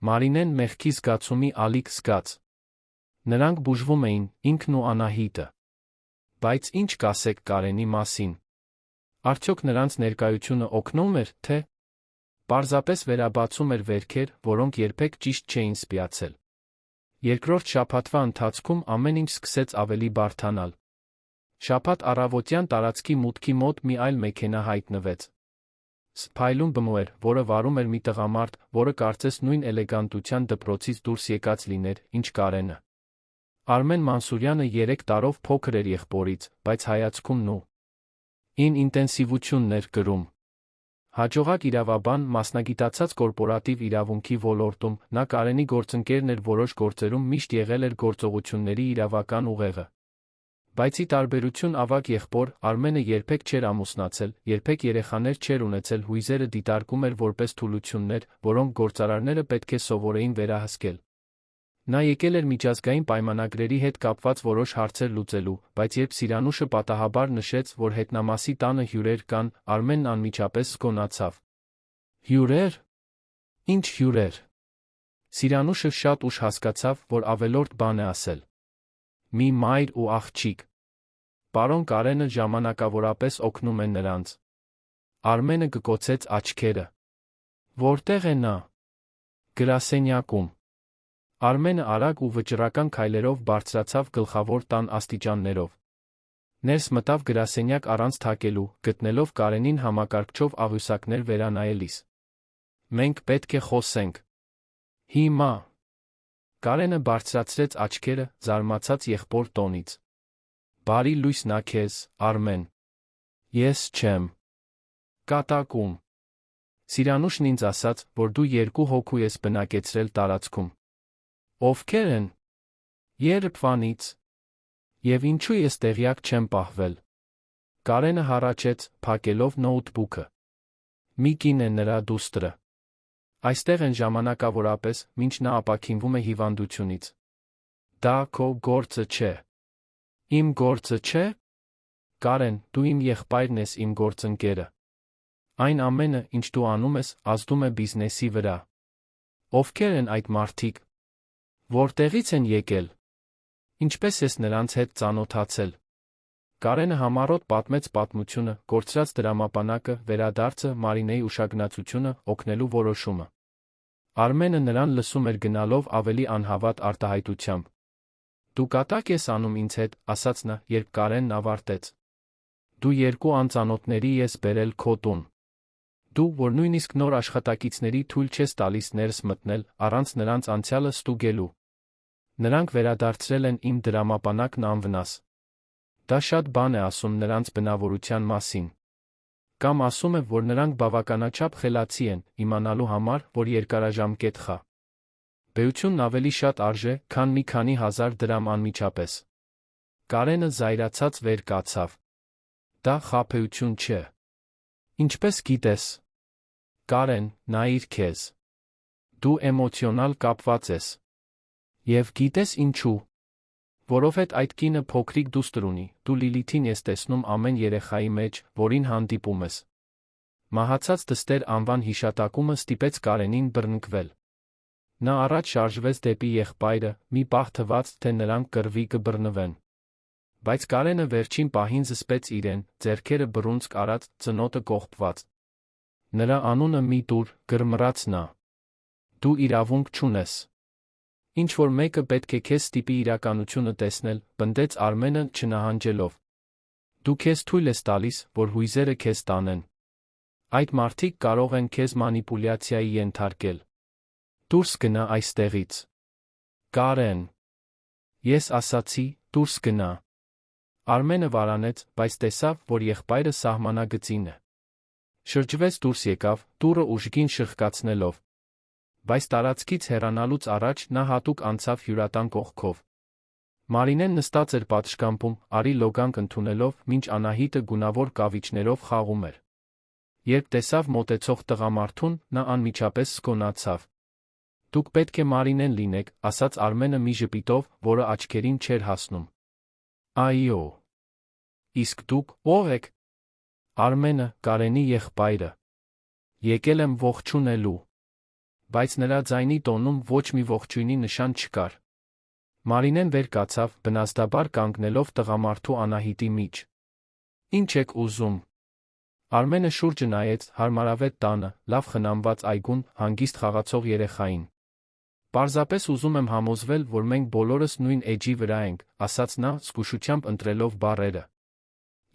Մարինեն մեղքի զգացումի ալիք զգաց։ Նրանք բուժվում էին, ինքն ու Անահիտը։ Բայց ինչ կասեք Կարենի մասին։ Արդյոք նրանց ներկայությունը օգնում էր, թե պարզապես վերաբացում էր վերքեր, որոնք երբեք ճիշտ չէին սպիացել։ Երկրորդ շաբաթվա ընթացքում ամեն ինչ սկսեց ավելի բարդանալ։ Շաբաթ առավոտյան տարածքի մուտքի մոտ մի այլ մեքենա հայտնվեց։ Սփայլուն բմու էր, որը վարում էր մի տղամարդ, որը կարծես նույն էլեգանտության դպրոցից դուրս եկած լիներ, ինչ Կարենը։ Արմեն Մանսուրյանը 3 տարով փոքր էր եղբորից, բայց հայացքում նույն ինտենսիվությունն էր կրում։ Հաջողակ իրավաբան, մասնագիտացած կորպորատիվ իրավունքի ոլորտում, նա Կարենի գործընկերն էր որոշ գործերում միշտ եղել էր գործողությունների իրավական ուղեղը։ Բայց ի տարբերություն ավագ եղբոր, Արմենը երբեք չէր ամուսնացել, երբեք երեխաներ չէր ունեցել, հույզերը դիտարկում էր որպես թուլություններ, որոնք գործարարները պետք է սովորեին վերահսկել։ Նա եկել էր միջազգային պայմանագրերի հետ կապված որոշ հարցեր լուծելու, բայց երբ Սիրանուշը պատահաբար նշեց, որ հետնամասի տանը հյուրեր կան, Արմենն անմիջապես զգոնացավ։ Հյուրեր։ Ինչ հյուրեր։ Սիրանուշը շատ ուշ հասկացավ, որ ավելորդ բան է ասել։ Մի մայր ու աղջիկ։ Պարոն Կարենը ժամանակավորապես օգնում է նրանց։ Արմենը կկոցեց աչքերը։ Որտեղ է նա։ Գրասենյակում։ Արմենը արագ ու վճռական քայլերով բարձրացավ գլխավոր տան աստիճաններով։ Ներս մտավ գրասենյակ առանց թակելու, գտնելով Կարենին համակարգչով աղյուսակներ վերանայելիս։ Մենք պետք է խոսենք։ Հիմա։ Կարենը բարձրացրեց աչքերը, զարմացած եղբոր տոնից։ Բարի լույս նա քեզ, Արմեն։ Ես չեմ կատակում։ Սիրանուշն ինձ ասաց, որ դու 2 հոգու ես բնակեցրել տարածքում։ Ովքեր են։ Երբվանից։ Եվ ինչու ես տեղյակ չեմ պահվել։ Կարենը հառաչեց, փակելով նոութբուքը։ Մի կին է նրա դուստրը։ Այստեղ են ժամանակավորապես, մինչ նա ապաքինվում է հիվանդությունից։ Դա քո գործը չէ։ Իմ գործը չէ։ Կարեն, դու իմ եղբայրն ես, իմ գործընկերը։ Այն ամենը, ինչ դու անում ես, ազդում է բիզնեսի վրա։ Ովքեր են այդ մարդիկ։ Որտեղից են եկել։ Ինչպես ես նրանց հետ ծանոթացել։ Կարենը համառոտ պատմեց պատմությունը, կորցրած դրամապանակը, վերադարձը, Մարինեի ուշագնացությունը, օգնելու որոշումը։ Արմենը նրան լսում էր գնալով ավելի անհավատ արտահայտությամբ։ Դու կատակ ես անում ինձ հետ, ասաց նա, երբ Կարենն ավարտեց։ Դու 2 անծանոթների ես բերել քո տուն։ Դու, որ նույնիսկ նոր աշխատակիցների թույլ չես տալիս ներս մտնել, առանց նրանց անցյալը ստուգելու։ Նրանք վերադարձրել են իմ դրամապանակն անվնաս։ Դա շատ բան է ասում նրանց բնավորության մասին։ Կամ ասում է, որ նրանք բավականաչափ խելացի են, իմանալու համար, որ երկարաժամկետ բեությունն ավելի շատ արժե, քան մի քանի հազար դրամ անմիջապես։ Կարենը զայրացած վեր կացավ։ Դա խաբեություն չէ։ Ինչպես գիտես։ Կարեն, նայիր քեզ։ Դու էմոցիոնալ կապված ես։ Եվ գիտես ինչու։ Որովհետև այդ կինը փոքրիկ դուստր ունի, դու Լիլիթին ես տեսնում ամեն երեխայի մեջ, որին հանդիպում ես։ Մահացած դստեր անվան հիշատակումը ստիպեց Կարենին բռնկվել։ Նա առաջ շարժվեց դեպի եղբայրը, մի պահ թվաց, թե նրանք կռվի կբռնվեն։ Բայց Կարենը վերջին պահին զսպեց իրեն, ձեռքերը բռունցք արած, ծնոտը կողպված։ Նրա անունը մի տուր, գրմռաց նա։ Դու իրավունք չունես։ Ինչ-որ մեկը պետք է քեզ ստիպի իրականությունը տեսնել, պնդեց Արմենը չնահանջելով։ Դու քեզ թույլ ես տալիս, որ հույզերը քեզ տանեն։ Այդ մարդիկ կարող են քեզ մանիպուլյացիայի ենթարկել։ Դուրս գնա այստեղից։ Կարեն։ Ես ասացի, դուրս գնա։ Արմենը վարանեց, բայց տեսավ, որ եղբայրը սահմանագծին է։ Շրջվեց դուրս եկավ, դուռը ուժգին շրխկացնելով։ Բայց տարածքից հեռանալուց առաջ նա հատուկ անցավ հյուրատան կողքով։ Մարինեն նստած էր պատշգամբում, արի լոգանք ընդունելով, մինչ Անահիտը գունավոր կավիճներով խաղում էր։ Երբ տեսավ մոտեցող տղամարդուն, նա անմիջապես զգոնացավ։ Դուք պետք է Մարինեն լինեք, ասաց Արմենը մի ժպիտով, որը աչքերին չէր հասնում։ Այո։ Իսկ դուք ո՞վ եք։ Արմենը, Կարենի եղբայրը։ Եկել եմ ողջունելու։ Բայց նրա ձայնի տոնում ոչ մի ողջույնի նշան չկար։ Մարինեն վեր կացավ, բնազդաբար կանգնելով տղամարդու Անահիտի միջ։ Ինչ եք ուզում։ Արմենը շուրջը նայեց հարմարավետ տանը, լավ խնամված այգուն, հանգիստ խաղացող երեխային։ Պարզապես ուզում եմ համոզվել, որ մենք բոլորս նույն էջի վրա ենք, ասաց նա, զգուշությամբ ընտրելով բառերը։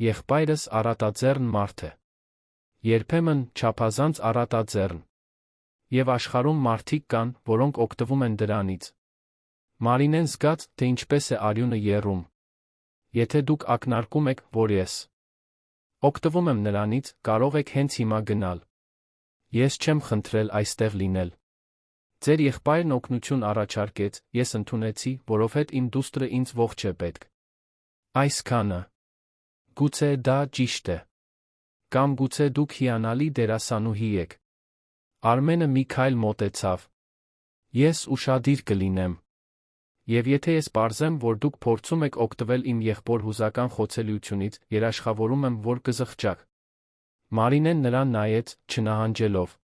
Եղբայրս առատաձեռն մարդ է։ Երբեմն չափազանց առատաձեռն։ Եվ աշխարհում մարդիկ կան, որոնք օգտվում են դրանից։ Մարինեն զգաց, թե ինչպես է արյունը եռում։ Եթե դուք ակնարկում եք, որ ես օգտվում եմ նրանից, կարող եք հենց հիմա գնալ։ Ես չեմ խնդրել այստեղ լինել։ Ձեր եղբայրն օգնություն առաջարկեց, ես ընդունեցի, որովհետև իմ դուստրը ինձ ողջ է պետք։ Այսքանը։ Գուցե դա ճիշտ է։ Կամ գուցե դուք հիանալի դերասանուհի եք։ Արմենը մի քայլ մոտեցավ։ Ես ուշադիր կլինեմ։ Եվ եթե ես պարզեմ, որ դուք փորձում եք օգտվել իմ եղբոր հուզական խոցելիությունից, երաշխավորում եմ, որ կզղջաք։ Մարինեն նրան նայեց, չնահանջելով։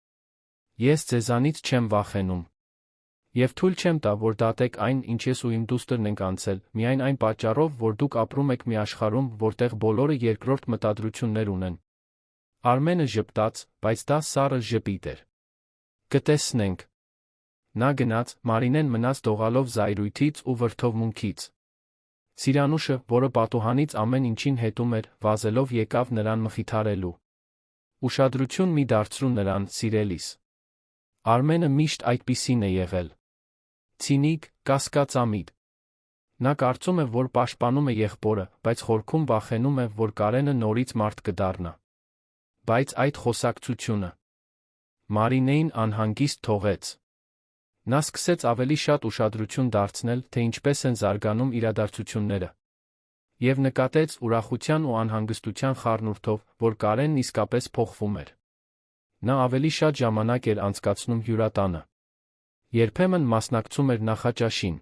Ես ձեզանից չեմ վախենում։ Եվ թույլ չեմ տա, որ դատեք այն, ինչ ես ու իմ դուստրն ենք անցել, միայն այն պատճառով, որ դուք ապրում եք մի աշխարհում, որտեղ բոլորը երկրորդ մտադրություններ ունեն։ Արմենը ժպտաց, բայց դա սառը ժպիտ էր։ Կտեսնենք։ Նա գնաց, Մարինեն մնաց դողալով զայրույթից ու վրդովմունքից։ Սիրանուշը, որը պատուհանից ամեն ինչին հետում էր, վազելով եկավ նրան մխիթարելու։ Ուշադրություն մի դարձրու նրան, սիրելիս։ Արմենը միշտ այդպիսին է եղել։ Ցինիկ, կասկածամիտ։ Նա կարծում է, որ պաշտպանում է եղբորը, բայց խորքում վախենում է, որ Կարենը նորից մարդ կդառնա։ Բայց այդ խոսակցությունը Մարինեին անհանգիստ թողեց։ Նա սկսեց ավելի շատ ուշադրություն դարձնել, թե ինչպես են զարգանում իրադարձությունները։ Եվ նկատեց ուրախության ու անհանգստության խառնուրդով, որ Կարենն իսկապես փոխվում էր։ Նա ավելի շատ ժամանակ էր անցկացնում հյուրատանը։ Երբեմն մասնակցում էր նախաճաշին։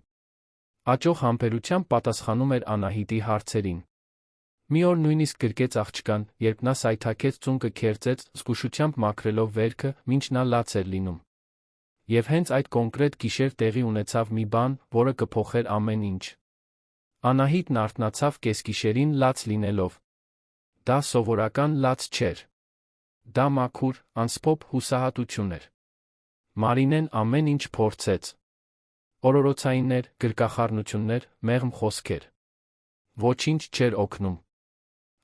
Աճող համբերությամբ պատասխանում էր Անահիտի հարցերին։ Մի օր նույնիսկ գրկեց աղջկան, երբ նա սայթաքեց ծունկը քերծեց, զգուշությամբ մաքրելով վերքը, մինչ նա լաց էր լինում։ Եվ հենց այդ կոնկրետ գիշեր տեղի ունեցավ մի բան, որը կփոխեր ամեն ինչ։ Անահիտն արթնացավ կեսգիշերին լաց լինելով։ Դա սովորական լաց չէր։ Դա մաքուր, անսփոփ հուսահատություն էր։ Մարինեն ամեն ինչ փորձեց։ Օրորոցայիններ, գրկախառնություններ, մեղմ խոսքեր։ Ոչինչ չէր օգնում։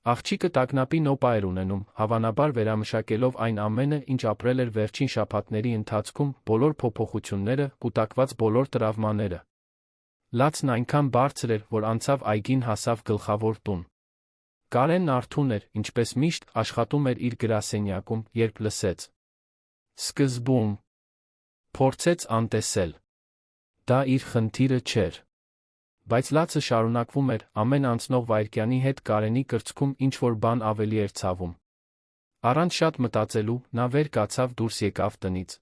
Աղջիկը տագնապի նոպա էր ունենում, հավանաբար վերամշակելով այն ամենը, ինչ ապրել էր վերջին շաբաթների ընթացքում, բոլոր փոփոխությունները, կուտակված բոլոր տրավմաները։ Լացն այնքան բարձր էր, որ անցավ այգին հասավ գլխավոր տուն։ Կարենն արթուն էր, ինչպես միշտ, աշխատում էր իր գրասենյակում, երբ լսեց։ Սկզբում փորձեց անտեսել։ Դա իր խնդիրը չէր։ Բայց լացը շարունակվում էր, ամեն անցնող վայրկյանի հետ Կարենի կրծքում ինչ-որ բան ավելի էր ցավում։ Առանց շատ մտածելու, նա վեր կացավ դուրս եկավ տնից։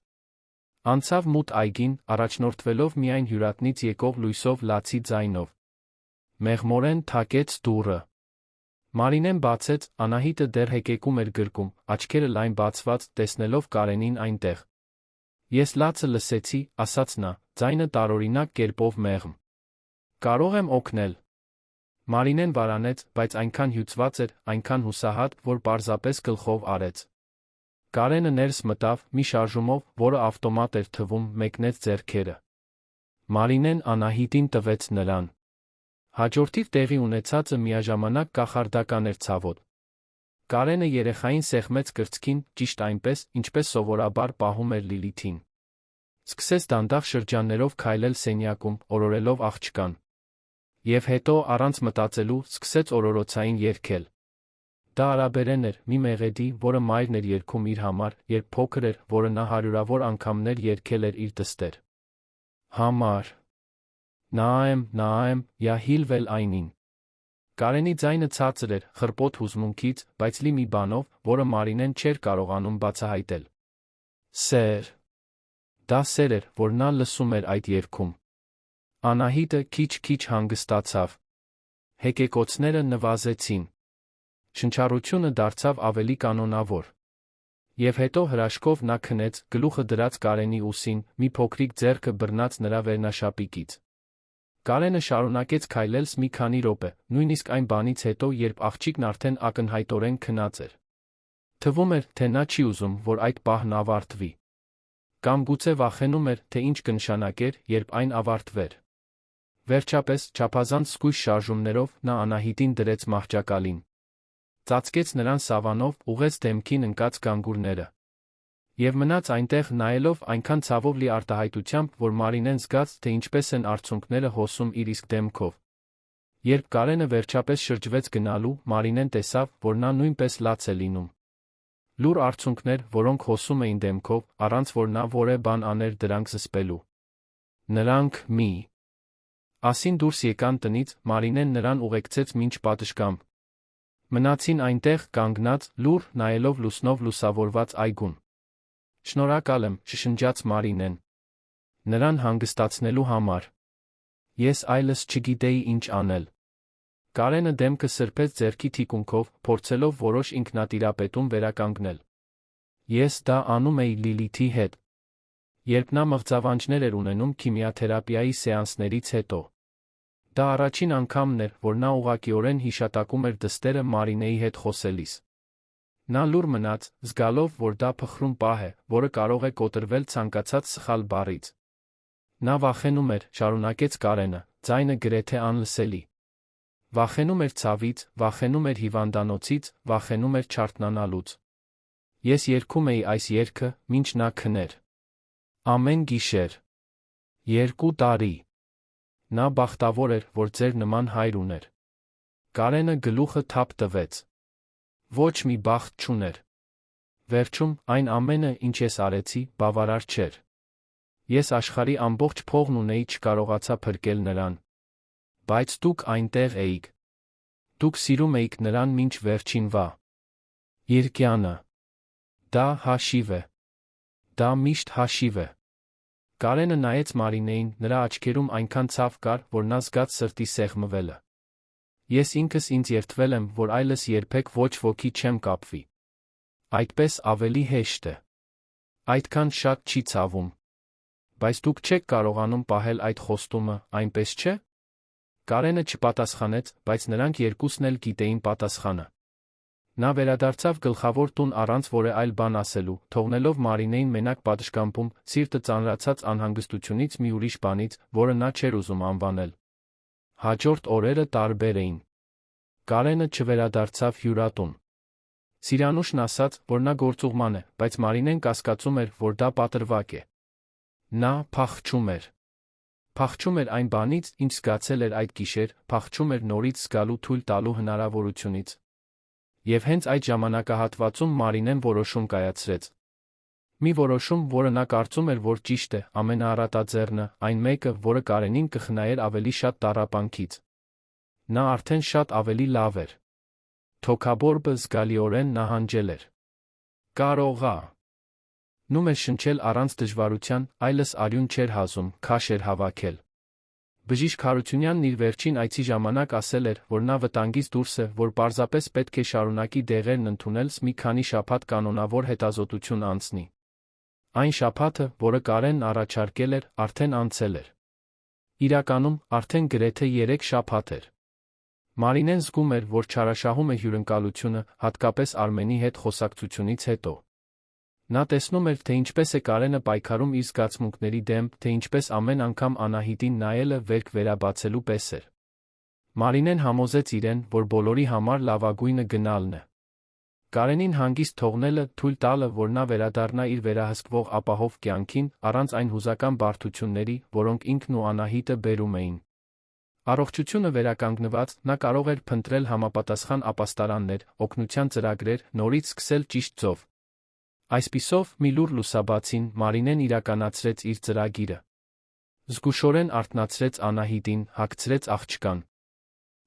Անցավ մութ այգին, առաջնորդվելով միայն հյուրատնից եկող լույսով լացի ձայնով։ Մեղմորեն թակեց դուռը։ Մարինեն բացեց, Անահիտը դեռ հեկեկում էր գրկում, աչքերը լայն բացված, տեսնելով Կարենին այնտեղ։ Ես լացը լսեցի, ասաց նա, ձայնը տարօրինակ կերպով մեղմ։ Կարող եմ օգնել։ Մարինեն վարանեց, բայց այնքան հյուծված էր, այնքան հուսահատ, որ պարզապես գլխով արեց։ Կարենը ներս մտավ, մի շարժումով, որը ավտոմատ էր թվում, մեկնեց ձեռքերը։ Մարինեն Անահիտին տվեց նրան։ Հաջորդիվ տեղի ունեցածը միաժամանակ կախարդական էր ցավոտ։ Կարենը երեխային սեղմեց կրծքին, ճիշտ այնպես, ինչպես սովորաբար պահում էր Լիլիթին։ Սկսեց դանդաղ շրջաններով քայլել սենյակում, օրորելով աղջկան։ Եվ հետո, առանց մտածելու, սկսեց օրորոցային երգել։ Դա արաբերեն էր, մի մեղեդի, որը մայրն էր երգում իր համար, երբ փոքր էր, որը նա հարյուրավոր անգամներ երգել էր իր դստեր համար։ Նաեմ, յա հիլվել այնին։ Կարենի ձայնը ցածր էր, խռպոտ հուզմունքից, բայց լի մի բանով, որը Մարինեն չէր կարողանում բացահայտել։ Սեր։ Դա սեր էր, որ նա լսում էր այդ երգում։ Անահիտը քիչ-քիչ հանգստացավ։ Հեկեկոցները նվազեցին։ Շնչառությունը դարձավ ավելի կանոնավոր։ Եվ հետո հրաշքով նա քնեց, գլուխը դրած Կարենի ուսին, մի փոքրիկ ձեռքը բռնած նրա վերնաշապիկից։ Կարենը շարունակեց քայլել մի քանի րոպե, նույնիսկ այն բանից հետո, երբ աղջիկն արդեն ակնհայտորեն քնած էր։ Թվում էր, թե նա չի ուզում, որ այդ պահն ավարտվի։ Կամ գուցե վախենում էր, թե ինչ կնշանակեր, երբ այն ավարտվեր։ Վերջապես, չափազանց զգույշ շարժումներով նա Անահիտին դրեց մահճակալին։ Ծածկեց նրան սավանով, ուղղեց դեմքին ընկած գանգուրները։ Եվ մնաց այնտեղ նայելով այնքան ցավով լի արտահայտությամբ, որ Մարինեն զգաց, թե ինչպես են արցունքները հոսում իր իսկ դեմքով։ Երբ Կարենը վերջապես շրջվեց գնալու, Մարինեն տեսավ, որ նա նույնպես լաց է լինում։ Լուր արցունքներ, որոնք հոսում էին դեմքով, առանց որ նա որևէ բան աներ դրանք զսպելու։ Նրանք մի ասին դուրս եկան տնից, Մարինեն նրան ուղեկցեց մինչ պատշգամբ։ Մնացին այնտեղ, կանգնած, լուռ, նայելով լուսնով լուսավորված այգուն։ Շնորհակալ եմ, շշնջաց Մարինեն։ Նրան հանգստացնելու համար։ Ես այլս չգիտեի ինչ անել։ Կարենը դեմքը սրբեց ձեռքի թիկունքով, փորձելով որոշ ինքնատիրապետում վերականգնել։ Ես դա անում էի Լիլիթի հետ։ Երբ նա մղձավանջներ էր ունենում քիմիաթերապիայի սեանսներից հետո։ Դա առաջին անգամն էր, որ նա ուղղակիորեն հիշատակում էր դստերը Մարինեի հետ խոսելիս։ Նա լուռ մնաց, զգալով, որ դա փխրուն պահ է, որը կարող է կոտրվել ցանկացած սխալ բառից։ Նա վախենում էր, շարունակեց Կարենը, ձայնը գրեթե անլսելի։ Վախենում էր ցավից, վախենում էր հիվանդանոցից, վախենում էր չարթնանալուց։ Ես երգում էի այս երգը, մինչ նա քներ։ Ամեն գիշեր։ 2 տարի։ Նա բախտավոր էր, որ ձեր նման հայր ուներ։ Կարենը գլուխը թափ տվեց։ Ոչ մի բախտ չուներ։ Վերջում, այն ամենը, ինչ ես արեցի, բավարար չէր։ Ես աշխարհի ամբողջ փողն ունեի, չկարողացա փրկել նրան։ Բայց դուք այնտեղ էիք։ Դուք սիրում էիք նրան մինչ վերջին երկյանը։ Դա հաշիվ է։ Դա միշտ հաշիվ է։ Կարենը նայեց Մարինեին, նրա աչքերում այնքան ցավ կար, որ նա զգաց սրտի սեղմվելը։ Ես ինքս ինձ երդվել եմ, որ այլս երբեք ոչ ոքի չեմ կապվի։ Այդպես ավելի հեշտ է։ Այդքան շատ չի ցավում։ Բայց դուք չեք կարողանում պահել այդ խոստումը, այնպես չէ՞։ Կարենը չպատասխանեց, բայց նրանք երկուսն էլ գիտեին պատասխանը։ Նա վերադարձավ գլխավոր տուն առանց որևէ այլ բան ասելու, թողնելով Մարինեին մենակ պատշգամբում, սիրտը ծանրացած անհանգստությունից մի ուրիշ բանից, որը նա չէր ուզում անվանել։ Հաջորդ օրերը տարբեր էին։ Կարենը չվերադարձավ հյուրատուն։ Սիրանուշն ասաց, որ նա գործուղման է, բայց Մարինեն կասկածում էր, որ դա պատրվակ է։ Նա փախչում էր։ Փախչում էր այն բանից, ինչ զգացել էր այդ գիշեր, փախչում էր նորից զգալու թույլ տալու հնարավորությունից։ Եվ հենց այդ ժամանակահատվածում Մարինեն որոշում կայացրեց։ Մի որոշում, որը նա կարծում էր, որ ճիշտ է, ամենաառատաձեռնը, այն մեկը, որը Կարենին կխնայեր ավելի շատ տառապանքից։ Նա արդեն շատ ավելի լավ էր։ Թոքաբորբը զգալիորեն նահանջել էր։ Կարողա նում էր շնչել առանց դժվարության, այլս արյուն չէր հազում, քաշ էր հավաքել։ Բժիշկ Հարությունյանն իր վերջին այցի ժամանակ ասել էր, որ նա վտանգից դուրս է, որ պարզապես պետք է շարունակի դեղերն ընդունել, մի քանի շաբաթ կանոնավոր հետազոտություն անցնի։ Այն շաբաթը, որը Կարենն առաջարկել էր, արդեն անցել էր։ Իրականում, արդեն գրեթե 3 շաբաթ էր։ Մարինեն զգում էր, որ չարաշահում է հյուրընկալությունը, հատկապես Արմենի հետ խոսակցությունից հետո։ Նա տեսնում էր, թե ինչպես է Կարենը պայքարում իր զգացմունքների դեմ, թե ինչպես ամեն անգամ Անահիտին նայելը վերք վերաբացելու պես էր։ Մարինեն համոզեց իրեն, որ բոլորի համար լավագույնը գնալն է։ Կարենին հանգիստ թողնելը, թույլ տալը, որ նա վերադառնա իր վերահսկվող ապահով կյանքին, առանց այն հուզական բարդությունների, որոնք ինքն ու Անահիտը բերում էին։ Առողջությունը վերականգնված, նա կարող էր փնտրել համապատասխան ապաստարաններ, օգնության ծրագրեր, նորից սկսել ճիշտ ձով։ Այսպիսով, մի լուռ լուսաբացին, Մարինեն իրականացրեց իր ծրագիրը։ Զգուշորեն արթնացրեց Անահիտին, հագցրեց աղջկան։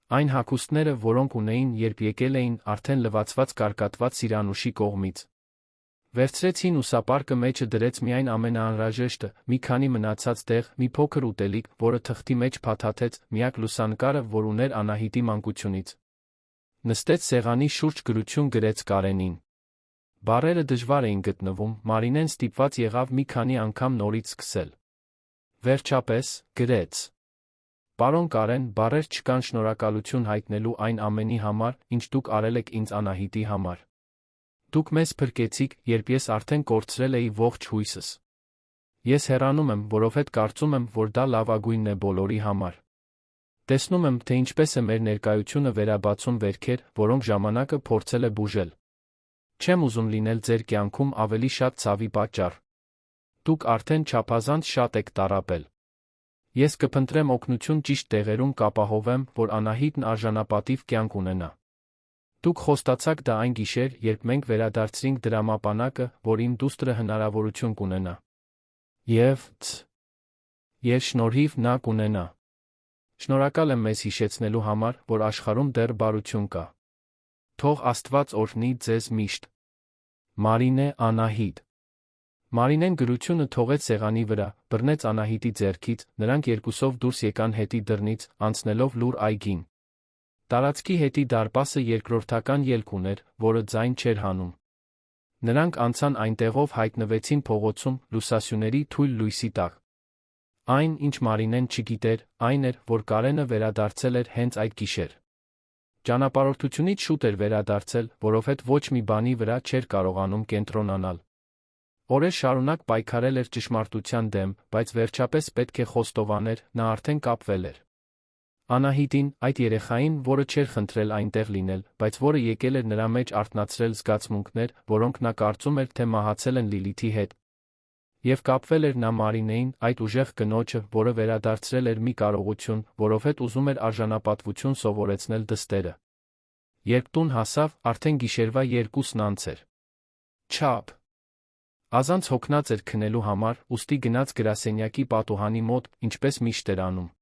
Այն հագուստները, որոնք ունեին, երբ եկել էին, արդեն լվացված կարկատված Սիրանուշի կողմից։ Վերցրեց հին ուսապարկը, մեջը դրեց միայն ամենաանհրաժեշտը, մի քանի մնացած դեղ, մի փոքր ուտելիք, որը թղթի մեջ փաթաթեց, միակ լուսանկարը, որ ուներ Անահիտի մանկությունից։ Նստեց սեղանի շուրջ, գրություն գրեց Կարենին։ Բառերը դժվար էին գտնվում, Մարինեն ստիպված եղավ մի քանի անգամ նորից սկսել։ Վերջապես, գրեց. Պարոն Կարեն, բառեր չկան շնորհակալություն հայտնելու այն ամենի համար, ինչ դուք արել եք ինձ Անահիտի համար։ Դուք մեզ փրկեցիք, երբ ես արդեն կորցրել էի ողջ հույսս։ Ես հեռանում եմ, որովհետև կարծում եմ, որ դա լավագույնն է բոլորի համար։ Տեսնում եմ, թե ինչպես է մեր ներկայությունը վերաբացում վերքեր, որոնք ժամանակը փորձել է բուժել։ Չեմ ուզում լինել ձեր կյանքում ավելի շատ ցավի պատճառ։ Դուք արդեն չափազանց շատ եք տառապել։ Ես կփնտրեմ օգնություն ճիշտ տեղերում կապահովեմ, որ Անահիտն արժանապատիվ կյանք ունենա։ Դուք խոստացաք դա այն գիշեր, երբ մենք վերադարձրինք դրամապանակը, որ իմ դուստրը հնարավորություն կունենա։ Եվ շնորհիվ նա կունենա։ Շնորհակալ եմ մեզ հիշեցնելու համար, որ աշխարհում դեռ բարություն կա։ Թող Աստված օրհնի ձեզ միշտ։ Մարինե Անահիտ։ Մարինեն գրությունը թողեց սեղանի վրա, բռնեց Անահիտի ձեռքից, նրանք երկուսով դուրս եկան հետի դռնից, անցնելով լուռ այգին։ Տարածքի հետի դարպասը երկրորդական ելք ուներ, որը ձայն չէր հանում։ Նրանք անցան այնտեղով հայտնվեցին փողոցում, լուսասյուների թույլ լույսի տակ։ Այն, ինչ Մարինեն չգիտեր, այն էր, որ Կարենը վերադարձել էր հենց այդ գիշեր։ Ճանապարհորդությունից շուտ էր վերադարձել, որովհետև ոչ մի բանի վրա չէր կարողանում կենտրոնանալ։ Օրեր շարունակ պայքարել էր ճշմարտության դեմ, բայց վերջապես պետք է խոստովաներ, նա արդեն կապվել էր։ Անահիտին, այդ երեխային, որը չէր խնդրել այնտեղ լինել, բայց որը եկել էր նրա մեջ արթնացրել զգացմունքներ, որոնք նա կարծում էր, թե մահացել են Լիլիթի հետ։ Եվ կապվել էր նա Մարինեին, այդ ուժեղ կնոջը, որը վերադարձրել էր մի կարողություն, որովհետև ուզում էր արժանապատվություն սովորեցնել դստերը։ Երբ տուն հասավ, արդեն գիշերվա 2-ն անց էր։ Չափ։ Ազանց հոգնած էր քնելու համար, ուստի գնաց գրասենյակի պատուհանի մոտ, ինչպես միշտ էր անում։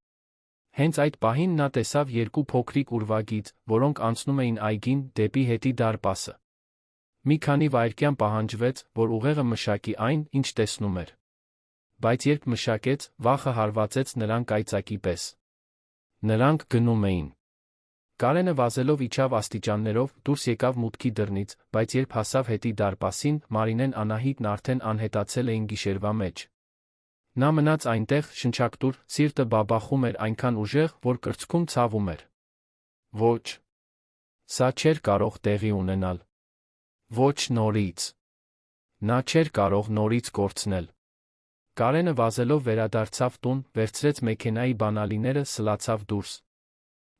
Հենց այդ պահին նա տեսավ երկու փոքրիկ ուրվագիծ, որոնք անցնում էին այգին դեպի հետի դարպասը։ Մի քանի վայրկյան պահանջվեց, որ ուղեղը մշակի այն, ինչ տեսնում էր։ Բայց երբ մշակեց, վախը հարվածեց նրան կայծակի պես։ Նրանք գնում էին։ Կարենը վազելով իջավ աստիճաններով, դուրս եկավ մուտքի դռնից, բայց երբ հասավ հետի դարպասին, Մարինեն Անահիտն արդեն անհետացել էին գիշերվա մեջ։ Նա մնաց այնտեղ, շնչակտուր, սիրտը բաբախում էր այնքան ուժեղ, որ կրծքում ցավում էր։ Ոչ։ Սա չէր կարող տեղի ունենալ։ Ոչ նորից։ Նա չէր կարող նորից կորցնել։ Կարենը վազելով վերադարձավ տուն, վերցրեց մեքենայի բանալիները, սլացավ դուրս։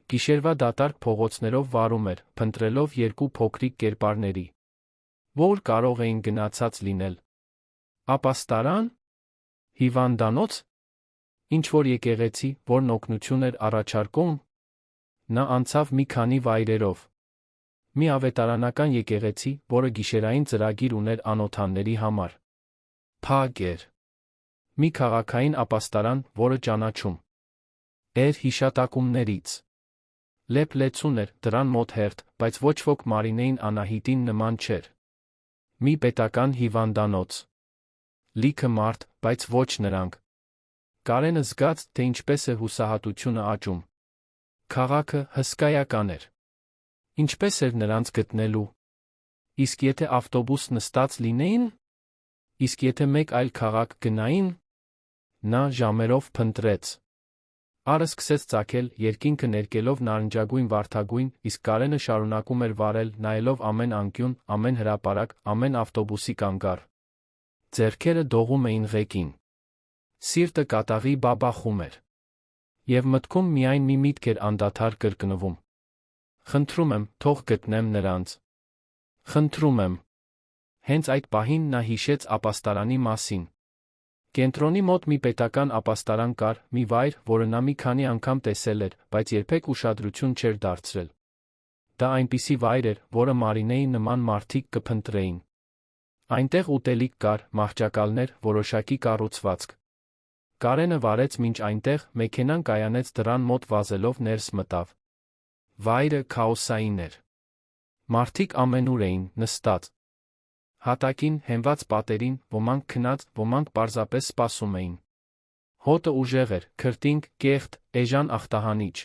Գիշերվա դատարկ փողոցներով վարում էր, փնտրելով երկու փոքրիկ կերպարների։ Որ կարող էին գնացած լինել։ Ապաստարան։ Հիվանդանոց։ Ինչ-որ եկեղեցի, որն օգնություն էր առաջարկում։ Նա անցավ մի քանի վայրերով։ Մի ավետարանական եկեղեցի, որը գիշերային ծրագիր ուներ անօթանների համար։ Փակ էր։ Մի քաղաքային ապաստարան, որը ճանաչում էր հիշատակումներից։ Լեփ-լեցուն էր, դրան մոտ հերթ, բայց ոչ ոք Մարինեին Անահիտին նման չէր։ Մի պետական հիվանդանոց։ Լիքը մարդ, բայց ոչ նրանք։ Կարենը զգաց, թե ինչպես է հուսահատությունը աճում։ Քաղաքը հսկայական էր։ Ինչպես էր նրանց գտնելու։ Իսկ եթե ավտոբուս նստած լինեին։ Իսկ եթե մեկ այլ քաղաք գնային։ Նա ժամերով փնտրեց։ Արը սկսեց ծագել, երկինքը ներկելով նարնջագույն վարդագույն, իսկ Կարենը շարունակում էր վարել, նայելով ամեն անկյուն, ամեն հրապարակ, ամեն ավտոբուսի կանգառ։ Ձեռքերը դողում էին ղեկին։ Սիրտը կատաղի բաբախում էր։ Եվ մտքում միայն մի միտք էր անդադար կրկնվում։ Խնդրում եմ, թող գտնեմ նրանց։ Խնդրում եմ։ Հենց այդ պահին նա հիշեց ապաստարանի մասին։ Կենտրոնի մոտ մի պետական ապաստարան կար, մի վայր, որը նա մի քանի անգամ տեսել էր, բայց երբեք ուշադրություն չէր դարձրել։ Դա այնպիսի վայր էր, որը Մարինեի նման մարդիկ կփնտրեին։ Այնտեղ ուտելիք կար, մահճակալներ, որոշակի կառուցվածք։ Կարենը վարեց մինչ այնտեղ, մեքենան կայանեց դռան մոտ վազելով ներս մտավ։ Վայրը քաոսային էր։ Մարդիկ ամենուր էին, նստած։ Հատակին, հենված պատերին, ոմանք քնած, ոմանք պարզապես սպասում էին։ Հոտը ուժեղ էր, քրտինք, կեղտ, էժան ախտահանիչ։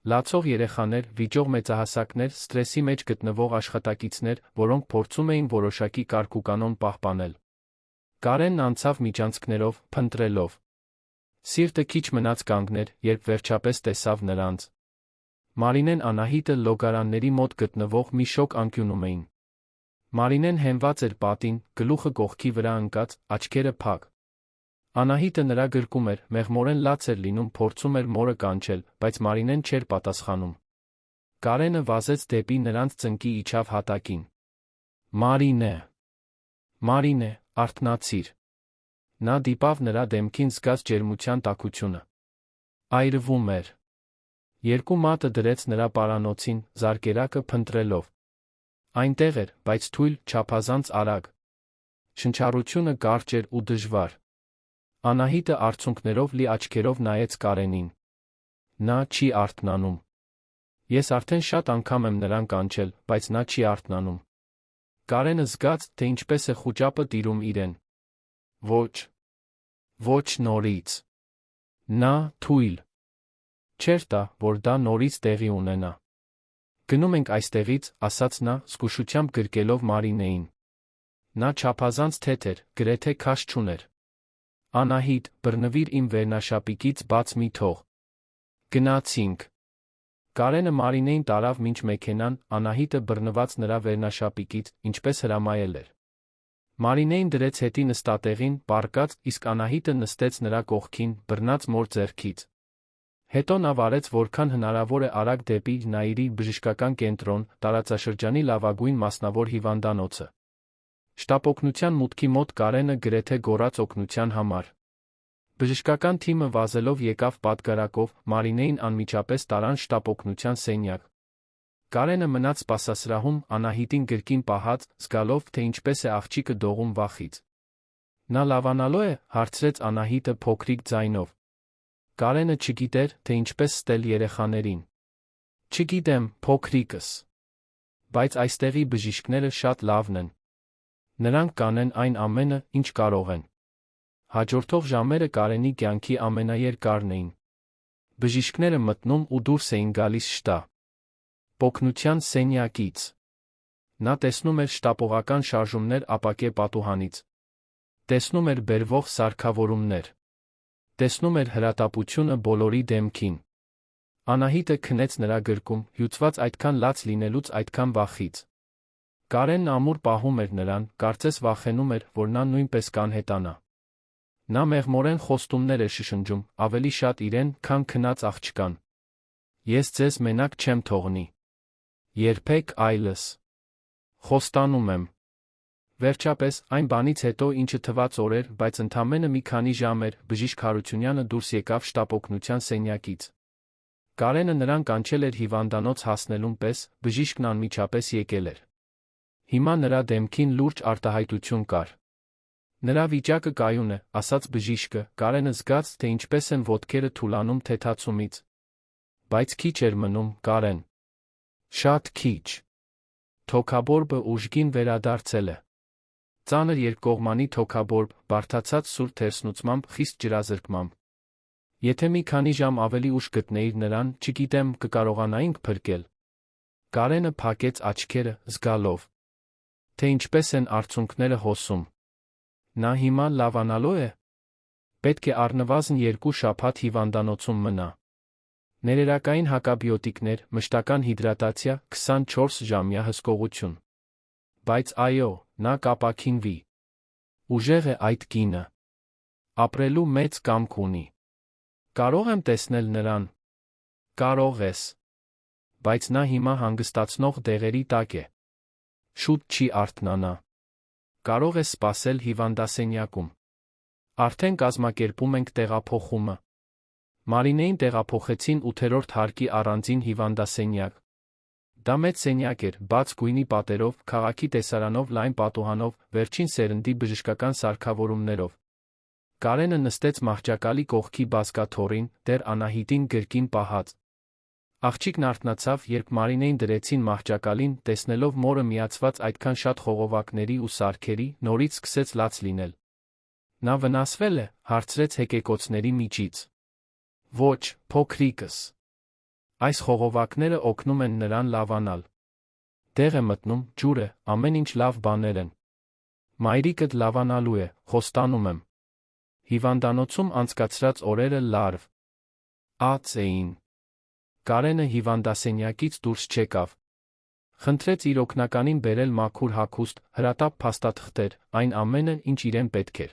Լացող երեխաներ, վիճող մեծահասակներ, սթրեսի մեջ գտնվող աշխատակիցներ, որոնք փորձում էին որոշակի կարգուկանոն պահպանել։ Կարենն անցավ միջանցքներով, փնտրելով։ Սիրտը քիչ մնաց կանգներ, երբ վերջապես տեսավ նրանց։ Մարինեն Անահիտը լոգարանների մոտ գտնվող մի շոգ անկյունում էին։ Մարինեն հենված էր պատին, գլուխը կողքի վրա ընկած, աչքերը փակ։ Անահիտը նրա գրկում էր, մեղմորեն լաց էր լինում, փորձում էր մորը կանչել, բայց Մարինեն չէր պատասխանում։ Կարենը վազեց դեպի նրանց ծնկի իջավ հատակին։ Մարինե, Մարինե, արթնացիր։ Նա դիպավ նրա դեմքին, զգաց ջերմության տաքությունը։ Այրվում էր։ Երկու մատը դրեց նրա պարանոցին, զարկերակը փնտրելով։ Այնտեղ էր, բայց թույլ, չափազանց արագ։ Շնչառությունը կարճ էր ու դժվար։ Անահիտը արցունքներով լի աչքերով նայեց Կարենին։ Նա չի արթնանում։ Ես արդեն շատ անգամ եմ նրան կանչել, բայց նա չի արթնանում։ Կարենը զգաց, թե ինչպես է խուճապը տիրում իրեն։ Ոչ։ Ոչ նորից։ Նա թույլ չէր տա, որ դա նորից տեղի ունենա։ Գնում ենք այստեղից, ասաց նա, զգուշությամբ գրկելով Մարինեին։ Նա չափազանց թեթ էր, գրեթե քաշ չուներ։ Անահիտ, բռնվիր իմ վերնաշապիկից բաց մի թող։ Գնացինք։ Կարենը Մարինեին տարավ մինչ մեքենան, Անահիտը բռնված նրա վերնաշապիկից, ինչպես հրամայել էր։ Մարինեին դրեց հետի նստատեղին, պառկած, իսկ Անահիտը նստեց նրա կողքին, բռնած մոր ձեռքից։ Հետո նա վարեց որքան հնարավոր է արագ դեպի Նաիրի բժշկական կենտրոն, տարածաշրջանի լավագույն մասնավոր հիվանդանոցը։ Շտապօգնության մուտքի մոտ Կարենը գրեթե գոռաց օգնության համար։ Բժշկական թիմը վազելով եկավ պատգարակով, Մարինեին անմիջապես տարան շտապօգնության սենյակ։ Կարենը մնաց սպասասրահում, Անահիտին գրկին պահած, զգալով, թե ինչպես է աղջիկը դողում վախից։ Նա լավանալու է, հարցրեց Անահիտը փոքրիկ ձայնով։ Կարենը չգիտեր, թե ինչպես ստել երեխաներին։ Չգիտեմ, փոքրիկս։ Բայց այստեղի բժիշկները շատ լավն են։ Նրանք կանեն այն ամենը, ինչ կարող են։ Հաջորդող ժամերը Կարենի կյանքի ամենաերկարն էին։ Բժիշկները մտնում ու դուրս էին գալիս շտապօգնության սենյակից։ Նա տեսնում էր շտապողական շարժումներ ապակե պատուհանից։ Տեսնում էր բերվող սարքավորումներ։ Տեսնում էր հրատապությունը բոլորի դեմքին։ Անահիտը քնեց նրա գրկում, հյուծված այդքան լաց լինելուց, այդքան վախից։ Կարենն ամուր պահում էր նրան, կարծես վախենում էր, որ նա նույնպես կանհետանա։ Նա մեղմորեն խոստումներ էր շշնջում, ավելի շատ իրեն, քան քնած աղջկան։ Ես ձեզ մենակ չեմ թողնի։ Երբեք այլս։ Խոստանում եմ։ Վերջապես, այն բանից հետո, ինչը թվաց օրեր, բայց ընդամենը մի քանի ժամ էր, բժիշկ Հարությունյանը դուրս եկավ շտապօգնության սենյակից։ Կարենը նրան կանչել էր հիվանդանոց հասնելուն պես, բժիշկն անմիջապես եկել էր։ Հիմա նրա դեմքին լուրջ արտահայտություն կար։ Նրա վիճակը կայուն է, ասաց բժիշկը, Կարենը զգաց, թե ինչպես են ոտքերը թուլանում թեթացումից։ Բայց քիչ էր մնում, Կարեն։ Շատ քիչ։ Թոքաբորբը ուժգին վերադարձել է։ Ծանր երկկողմանի թոքաբորբ, բարդացած սուր թերսնուցմամբ, խիստ ջրազրկմամբ։ Եթե մի քանի ժամ ավելի ուշ գտնեիր նրան, չգիտեմ, կկարողանայինք փրկել։ Կարենը փակեց աչքերը, զգալով, թե ինչպես են արցունքները հոսում։ Նա հիմա լավանալու է։ Պետք է առնվազն 2 շաբաթ հիվանդանոցում մնա։ Ներերակային հակաբիոտիկներ, մշտական հիդրատացիա, 24-ժամյա հսկողություն։ Բայց այո, նա կապաքինվի։ Ուժեղ է այդ կինը։ Ապրելու մեծ կամք ունի։ Կարող եմ տեսնել նրան։ Կարող ես։ Բայց նա հիմա հանգստացնող դեղերի տակ է։ Շուտ չի արթնանա։ Կարող է սպասել հիվանդասենյակում։ Արդեն կազմակերպում ենք տեղափոխումը։ Մարինեին տեղափոխեցին 8-րդ հարկի առանձին հիվանդասենյակ։ Դա մեծ սենյակ էր, բաց գույնի պատերով, քաղաքի տեսարանով, լայն պատուհանով, վերջին սերնդի բժշկական սարքավորումներով։ Կարենը նստեց մահճակալի կողքի բազկաթոռին, դեռ Անահիտին գրկին պահած։ Աղջիկն արթնացավ, երբ Մարինեին դրեցին մահճակալին, տեսնելով մորը միացված այդքան շատ խողովակների ու սարքերի, նորից սկսեց լաց լինել։ Նա վնասվել է, հարցրեց հեկեկոցների միջից։ Ոչ, փոքրիկս։ Այս խողովակները օգնում են նրան լավանալ։ Դեղ է մտնում, ջուր է, ամեն ինչ լավ բաներ են։ Մայրիկդ լավանալու է, խոստանում եմ։ Հիվանդանոցում անցկացրած օրերը լարվ ած էին։ Կարենը հիվանդասենյակից դուրս չեկավ։ Խնդրեց իր օգնականին բերել մաքուր հագուստ, հրատապ փաստաթղթեր, այն ամենը, ինչ իրեն պետք էր։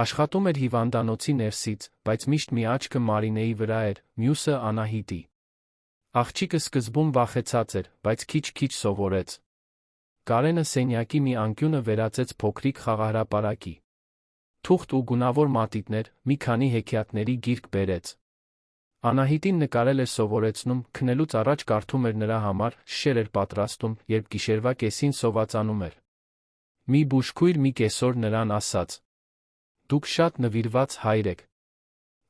Աշխատում էր հիվանդանոցի ներսից, բայց միշտ մի աչքը Մարինեի վրա էր, մյուսը Անահիտի։ Աղջիկը սկզբում վախեցած էր, բայց քիչ-քիչ սովորեց։ Կարենը սենյակի մի անկյունը վերածեց փոքրիկ խաղահրապարակի։ Թուղթ ու գունավոր մատիտներ, մի քանի հեքիաթների գիրք բերեց։ Անահիտին նկարել էր սովորեցնում, քնելուց առաջ կարդում էր նրա համար, շշեր էր պատրաստում, երբ գիշերվա կեսին սովածանում էր։ Մի բուժքույր մի կեսօր նրան ասաց. «Դուք շատ նվիրված հայր եք»։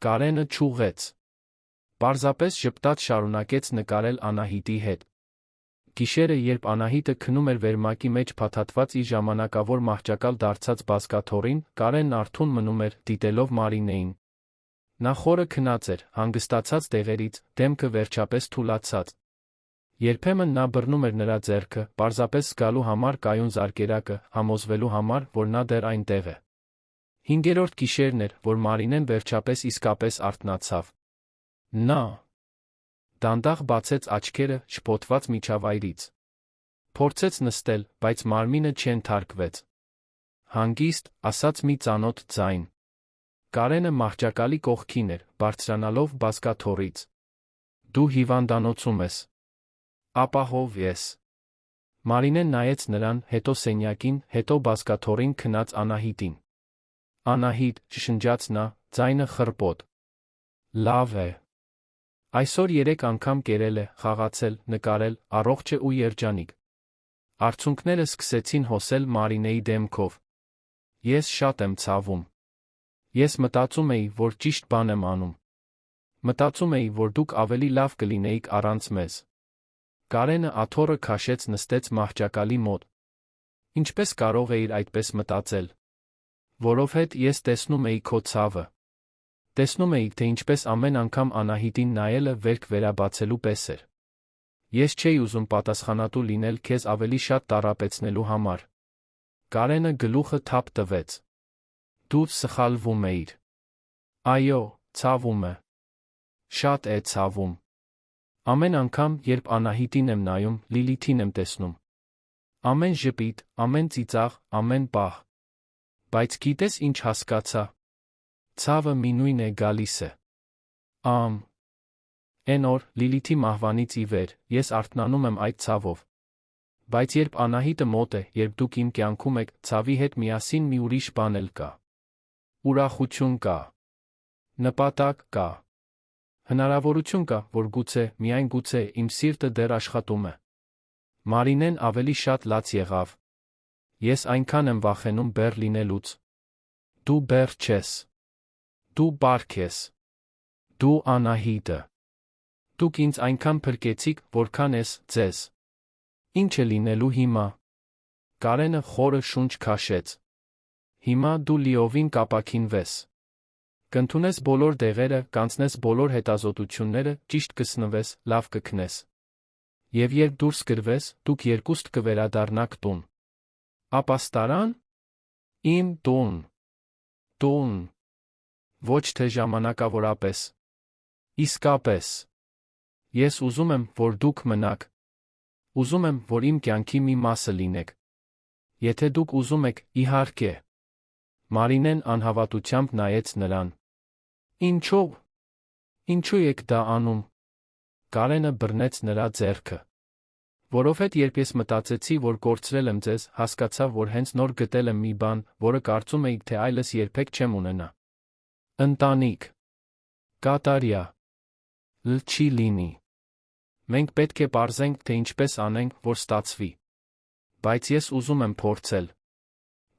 Կարենը չուղղեց։ Պարզապես ժպտած շարունակեց նկարել Անահիտի հետ։ Գիշերը, երբ Անահիտը քնում էր վերմակի մեջ փաթաթված իր ժամանակավոր մահճակալ դարձած բազկաթոռին, Կարենն արթուն մնում էր, դիտելով Մարինեին։ Նա խորը քնած էր, հանգստացած դեղերից, դեմքը վերջապես թուլացած։ Երբեմն նա բռնում էր նրա ձեռքը, պարզապես զգալու համար կայուն զարկերակը, համոզվելու համար, որ նա դեռ այնտեղ է։ Հինգերորդ գիշերն էր, որ Մարինեն վերջապես իսկապես արթնացավ։ Նա դանդաղ բացեց աչքերը, շփոթված միջավայրից։ Փորձեց նստել, բայց մարմինը չենթարկվեց։ Հանգիստ, ասաց մի ծանոթ ձայն։ Կարենը մահճակալի կողքին էր, բարձրանալով բազկաթոռից։ «Դու հիվանդանոցում ես»։ «Ապահով ես»։ Մարինեն նայեց նրան, հետո սենյակին, հետո բազկաթոռին քնած Անահիտին։ «Անահիտ», շշնջաց նա, ձայնը խռպոտ։ «Լավ է»։ Այսօր 3 անգամ կերել է, խաղացել, նկարել, առողջ է ու երջանիկ։ Արցունքները սկսեցին հոսել Մարինեի դեմքով։ «Ես շատ եմ ցավում։ Ես մտածում էի, որ ճիշտ բան եմ անում։ Մտածում էի, որ դուք ավելի լավ կլինեիք առանց մեզ»։ Կարենը աթոռը քաշեց, նստեց մահճակալի մոտ։ «Ինչպես կարող էիր այդպես մտածել»։ «Որովհետև ես տեսնում էի քո ցավը։ Տեսնում էի, թե ինչպես ամեն անգամ Անահիտին նայելը վերք վերաբացելու պես էր։ Ես չէի ուզում պատասխանատու լինել քեզ ավելի շատ տառապեցնելու համար»։ Կարենը գլուխը թափ տվեց։ «Դու սխալվում էիր»։ «Այո, ցավում է։ Շատ է ցավում։ Ամեն անգամ, երբ Անահիտին եմ նայում, Լիլիթին եմ տեսնում։ Ամեն ժպիտ, ամեն ծիծաղ, ամեն պահ։ Բայց գիտես ինչ հասկացա։ Ցավը մի նույն է գալիս է։ Էն օր, Լիլիթի մահվանից ի վեր, ես արթնանում եմ այդ ցավով։ Բայց երբ Անահիտը մոտ է, երբ դուք իմ կյանքում եք, ցավի հետ միասին մի ուրիշ բան էլ կա։ Ուրախություն կա։ Նպատակ կա։ Հնարավորություն կա, որ գուցե, միայն գուցե, իմ սիրտը դեռ աշխատում է»։ Մարինեն ավելի շատ լաց եղավ։ «Ես այնքան եմ վախենում բեռ լինելուց»։ «Դու բեռ չես։ Դու պարկ ես։ Դու Անահիտը։ Դուք ինձ այնքան փրկեցիք, որքան ես ձեզ։ Ինչ է լինելու հիմա»։ Կարենը խորը շունչ քաշեց։ «Հիմա դու լիովին կապաքինվես։ Կընդունես բոլոր դեղերը, կանցնես բոլոր հետազոտությունները, ճիշտ կսնվես, լավ կքնես։ Եվ երբ դուրս կրվես, դուք երկուստ կվերադառնաք տուն»։ «Ապաստարան»։ «Իմ տուն։ Տուն։ Ոչ թե ժամանակավորապես։ Իսկապես։ Ես ուզում եմ, որ դուք մնաք։ Ուզում եմ, որ իմ կյանքի մի մասը լինեք։ Եթե դուք ուզում եք, իհարկե»։ Մարինեն անհավատությամբ նայեց նրան։ «Ինչո՞վ։ Ինչու եք դա անում»։ Կարենը բռնեց նրա ձեռքը։ «Որովհետև երբ ես մտածեցի, որ կորցրել եմ ձեզ, հասկացա, որ հենց նոր գտել եմ մի բան, որը կարծում էի, թե այլս երբեք չեմ ունենա։ Ընտանիք։ Կատարյա։ Չի լինի։ Մենք պետք է պարզենք, թե ինչպես անենք, որ ստացվի։ Բայց ես ուզում եմ փորձել։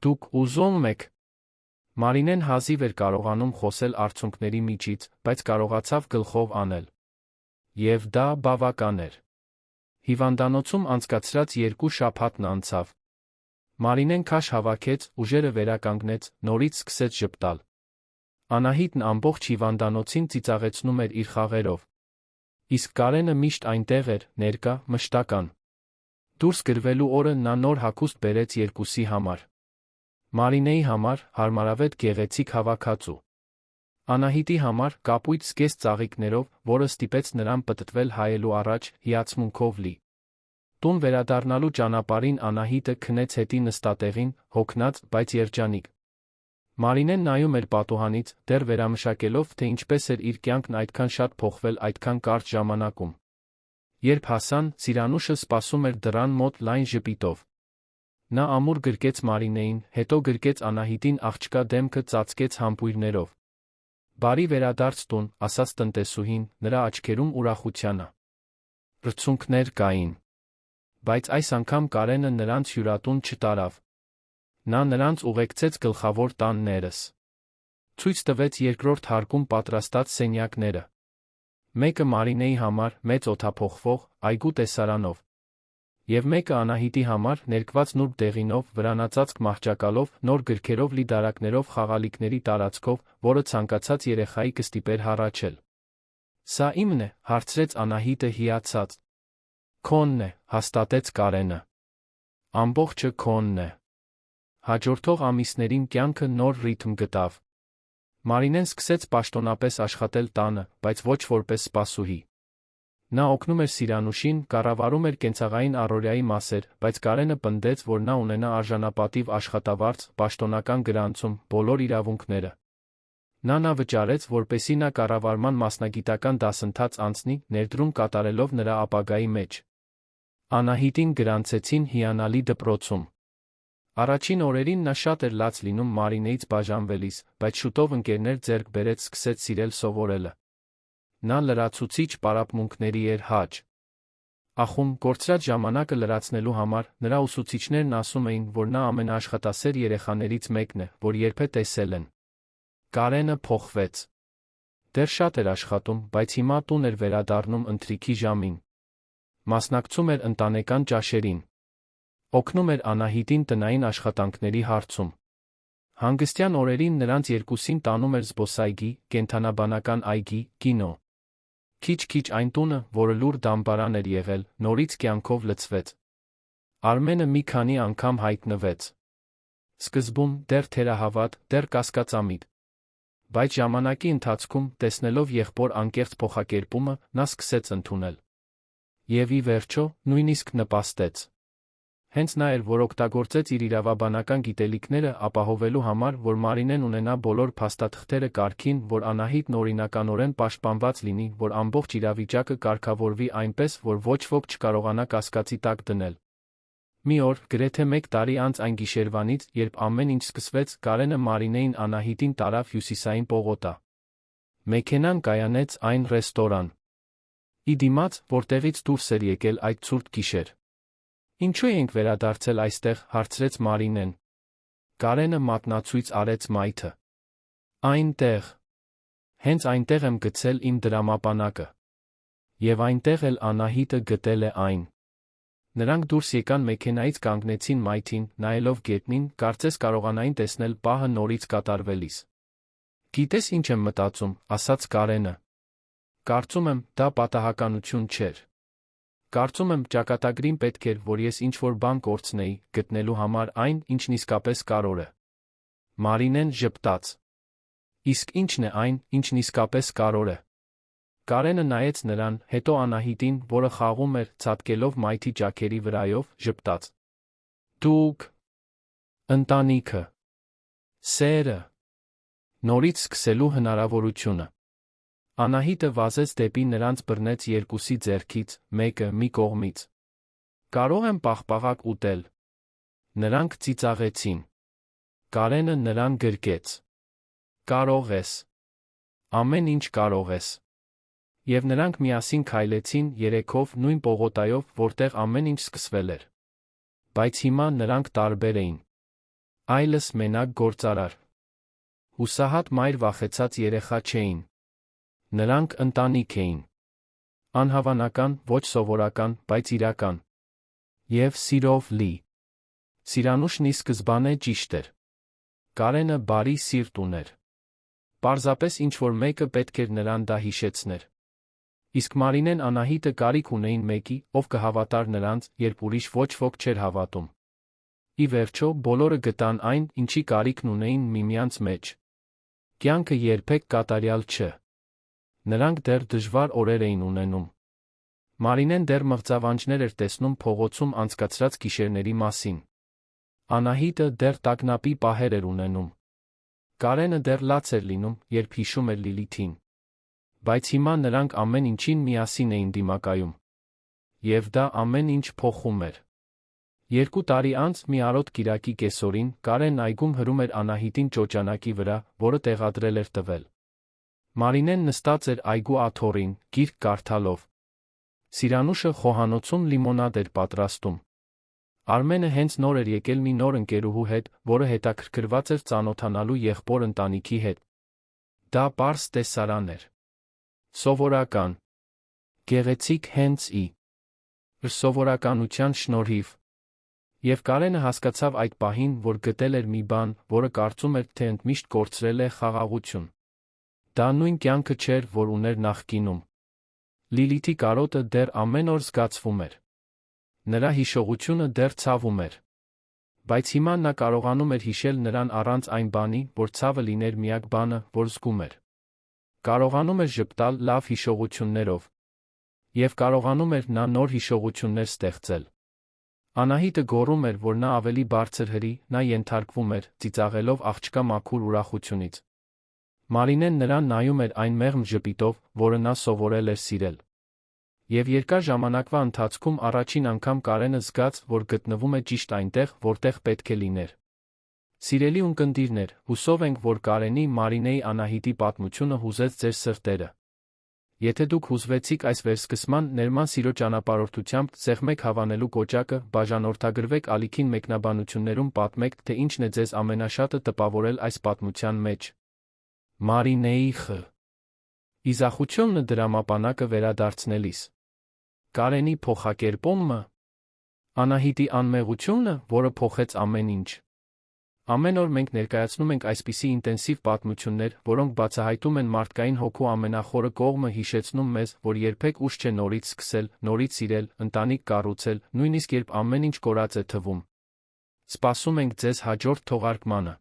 Դուք ուզում եք»։ Մարինեն հազիվ էր կարողանում խոսել արցունքների միջից, բայց կարողացավ գլխով անել։ Եվ դա բավական էր։ Հիվանդանոցում անցկացրած 2 շաբաթն անցավ։ Մարինեն քաշ հավաքեց, ուժերը վերականգնեց, նորից սկսեց ժպտալ։ Անահիտն ամբողջ հիվանդանոցին ծիծաղեցնում էր իր խաղերով։ Իսկ Կարենը միշտ այնտեղ էր, ներկա, մշտական։ Դուրս գրվելու օրը նա նոր հագուստ բերեց երկուսի համար։ Մարինեի համար հարմարավետ գեղեցիկ հավաքածու։ Անահիտի համար կապույտ զգեստ ծաղիկներով, որը ստիպեց նրան պտտվել հայելու առաջ, հիացմունքով լի։ Տուն վերադառնալու ճանապարհին Անահիտը քնեց հետի նստատեղին, հոգնած, բայց երջանիկ։ Մարինեն նայում էր պատուհանից, դեռ վերամշակելով, թե ինչպես էր իր կյանքն այդքան շատ փոխվել այդքան կարճ ժամանակում։ Երբ հասան, Սիրանուշը սպասում էր դռան մոտ լայն ժպիտով։ Նա ամուր գրկեց Մարինեին, հետո գրկեց Անահիտին, աղջկա դեմքը ծածկեց համբույրներով։ «Բարի վերադարձ տուն», ասաց տնտեսուհին, նրա աչքերում ուրախությանը բրցունքներ կային։ Բայց այս անգամ Կարենը նրանց հյուրատուն չտարավ։ Նա նրանց ուղեկցեց գլխավոր տան ներս։ Ցույց տվեց երկրորդ հարկում պատրաստած սենյակները։ Մեկը Մարինեի համար, մեծ օդափոխվող, այգու տեսարանով, և մեկը Անահիտի համար, ներկված նուրբ դեղինով, վրանածածկ մահճակալով, նոր գրքերով լի դարակներով խաղալիքների տարածքով, որը ցանկացած երեխայի կստիպեր հառաչել։ «Սա իմն է», հարցրեց Անահիտը հիացած։ «Քոնն է», հաստատեց Կարենը։ «Ամբողջը քոնն է»։ Հաջորդող ամիսներին կյանքը նոր ռիթմ գտավ։ Մարինեն սկսեց պաշտոնապես աշխատել տանը, բայց ոչ որպես սպասուհի։ Նա օգնում էր Սիրանուշին, կառավարում էր կենցաղային առօրյայի մասեր, բայց Կարենը պնդեց, որ նա ունենա արժանապատիվ աշխատավարձ, պաշտոնական գրանցում, բոլոր իրավունքները։ Նա վճարեց, որպեսզի նա կառավարման մասնագիտական դասընթաց անցնի, ներդրում կատարելով նրա ապագայի մեջ։ Անահիտին գրանցեցին հիանալի դպրոցում։ Առաջին օրերին նա շատ էր լաց լինում Մարինեից բաժանվելիս, բայց շուտով ընկերներ ձեռք բերեց, սկսեց սիրել սովորելը։ Նա լրացուցիչ պարապմունքների էր հաճ։ Ախում, կորցրած ժամանակը լրացնելու համար, նրա ուսուցիչներն ասում էին, որ նա ամենաաշխատասեր երեխաներից մեկն է, որ երբե տեսել են։ Կարենը փոխվեց։ Դեռ շատ էր աշխատում, բայց հիմա տուն էր վերադառնում ընթրիքի ժամին։ Մասնակցում էր ընտանեկան ճաշերին։ Օգնում էր Անահիտին տնային աշխատանքների հարցում։ Հանգստյան օրերին նրանց երկուսին տանում էր զբոսայգի, կենդանաբանական այգի, կինո։ Քիչ-քիչ այն տունը, որը լուր դամբարան էր եղել, նորից կյանքով լցվեց։ Արմենը մի քանի անգամ հայտնվեց։ Սկզբում դեռ թերահավատ, դեռ կասկածամիտ։ Բայց ժամանակի ընթացքում, տեսնելով եղբոր անկեղծ փոխակերպումը, նա սկսեց ընդունել։ Եվ ի վերջո, նույնիսկ նպաստեց։ Հենց նա էր, որ օգտագործեց իր իրավաբանական գիտելիքները ապահովելու համար, որ Մարինեն ունենա բոլոր փաստաթղթերը կարգին, որ Անահիտն օրինականորեն պաշտպանված լինի, որ ամբողջ իրավիճակը կարգավորվի այնպես, որ ոչ ոք չկարողանա կասկածի տակ դնել։ Մի օր, գրեթե 1 տարի անց այն գիշերվանից, երբ ամեն ինչ սկսվեց, Կարենը Մարինեին Անահիտին տարավ հյուսիսային պողոտա։ Մեքենան կայանեց այն ռեստորան։ Ի դիմաց, որտեղից դուրս էր եկել այդ ցուրտ գիշեր։ «Ինչու ենք վերադարձել այստեղ», հարցրեց Մարինեն։ Կարենը մատնացույց արեց մայթը։ «Այնտեղ։ Հենց այնտեղ եմ գցել իմ դրամապանակը։ Եվ այնտեղ էլ Անահիտը գտել է այն»։ Նրանք դուրս եկան մեքենայից, կանգնեցին մայթին, նայելով գետնին, կարծես կարողանային տեսնել պահը նորից կատարվելիս։ «Գիտես ինչ եմ մտածում», ասաց Կարենը։ «Կարծում եմ, դա պատահականություն չէր։ Կարծում եմ, ճակատագրին պետք էր, որ ես ինչ-որ բան կորցնեի, գտնելու համար այն, ինչն իսկապես կարևոր է»։ Մարինեն ժպտաց։ «Իսկ ի՞նչն է այն, ինչն իսկապես կարևոր է»։ Կարենը նայեց նրան, հետո Անահիտին, որը խաղում էր, ցատկելով մայթի ճաքերի վրայով, ժպտաց։ «Դուք… ընտանիքը… սերը… նորից սկսելու հնարավորությունը»։ Անահիտը վազեց դեպի նրանց, բռնեց երկուսի ձեռքից, մեկը մի կողմից։ «Կարող եմ պաղպաղակ ուտել»։ Նրանք ծիծաղեցին։ Կարենը նրան գրկեց։ «Կարող ես։ Ամեն ինչ կարող ես»։ Եվ նրանք միասին քայլեցին, երեքով, նույն պողոտայով, որտեղ ամեն ինչ սկսվել էր։ Բայց հիմա նրանք տարբեր էին։ Այլս մենակ գործարար։ Հուսահատ մայր, վախեցած երեխա չէին։ Նրանք ընտանիք էին։ Անհավանական, ոչ սովորական, բայց իրական։ Եվ սիրով լի։ Սիրանուշն ի սկզբանե ճիշտ էր։ Կարենը բարի սիրտ ուներ։ Պարզապես ինչ-որ մեկը պետք էր նրան դա հիշեցներ։ Իսկ Մարինեն, Անահիտը կարիք ունեին մեկի, ով կհավատար նրանց, երբ ուրիշ ոչ ոք չէր հավատում։ Ի վերջո, բոլորը գտան այն, ինչի կարիքն ունեին միմյանց մեջ։ Կյանքը երբեք կատարյալ չէ։ Նրանք դեռ դժվար օրեր էին ունենում։ Մարինեն դեռ մղձավանջներ էր տեսնում փողոցում անցկացրած գիշերների մասին։ Անահիտը դեռ տագնապի պահեր էր ունենում։ Կարենը դեռ լաց էր լինում, երբ հիշում էր Լիլիթին։ Բայց հիմա նրանք ամեն ինչին միասին էին դիմակայում։ Եվ դա ամեն ինչ փոխում էր։ 2 տարի անց մի արոտ կիրակի կեսօրին Կարեն այգում հրում էր Անահիտին ճոճանակի վրա, որը տեղադրել էր տվել։ Մարինեն նստած էր այգու աթոռին, գիրք կարդալով։ Սիրանուշը խոհանոցում լիմոնադ էր պատրաստում։ Արմենը հենց նոր էր եկել մի նոր ընկերուհու հետ, որը հետաքրքրված էր ծանոթանալու եղբոր ընտանիքի հետ։ Դա պարզ տեսարան էր։ Սովորական։ Գեղեցիկ հենց սովորականության շնորհիվ։ Եվ Կարենը հասկացավ այդ պահին, որ գտել էր մի բան, որը կարծում էր, թե ընդմիշտ կորցրել է խաղաղություն։ Դա նույն կյանքը չէր, որ ուներ նախկինում։ Լիլիթի կարոտը դեռ ամեն օր զգացվում էր։ Նրա հիշողությունը դեռ ցավում էր։ Բայց հիմա նա կարողանում էր հիշել նրան առանց այն բանի, որ ցավը լիներ միակ բանը, որ զգում էր։ Կարողանում էր ժպտալ լավ հիշողություններով։ Եվ կարողանում էր նա նոր հիշողություններ ստեղծել։ Անահիտը գոռում էր, որ նա ավելի բարձր հրի, նա ենթարկվում էր, ծիծաղելով աղջկա մաքուր ուրախությունից։ Մարինեն նրան նայում էր այն մեղմ ժպիտով, որը նա սովորել էր սիրել։ Եվ երկար ժամանակվա ընթացքում առաջին անգամ Կարենը զգաց, որ գտնվում է ճիշտ այնտեղ, որտեղ պետք է լիներ։ Սիրելի ունկնդիրներ, հուսով ենք, որ Կարենի, Մարինեի, Անահիտի պատմությունը հուզեց ձեր սրտերը։ Եթե դուք հուզվեցիք այս վերսկսման ներման սիրո ճանապարհորդությամբ, սեղմեք հավանելու կոճակը, բաժանորդագրվեք ալիքին մեկնաբանություններում պատմեք, թե ինչն է ձեզ ամենաշատը տպավորել այս պատմության մեջ։ Մարինեի իզախությունն դրամապանակը վերադարձնելիս։ Կարենի փոխակերպումը։ Անահիտի անմեղությունը, որը փոխեց ամեն ինչ։ Ամեն օր մենք ներկայացնում ենք այսպիսի ինտենսիվ պատմություններ, որոնք բացահայտում են մարդկային հոգու ամենախորը կողմը, հիշեցնում մեզ, որ երբեք ուշ չէ նորից սկսել, նորից սիրել, ընտանիք կառուցել, նույնիսկ երբ ամեն ինչ կորած է թվում։ Սպասում ենք ձեզ հաջորդ թողարկմանը։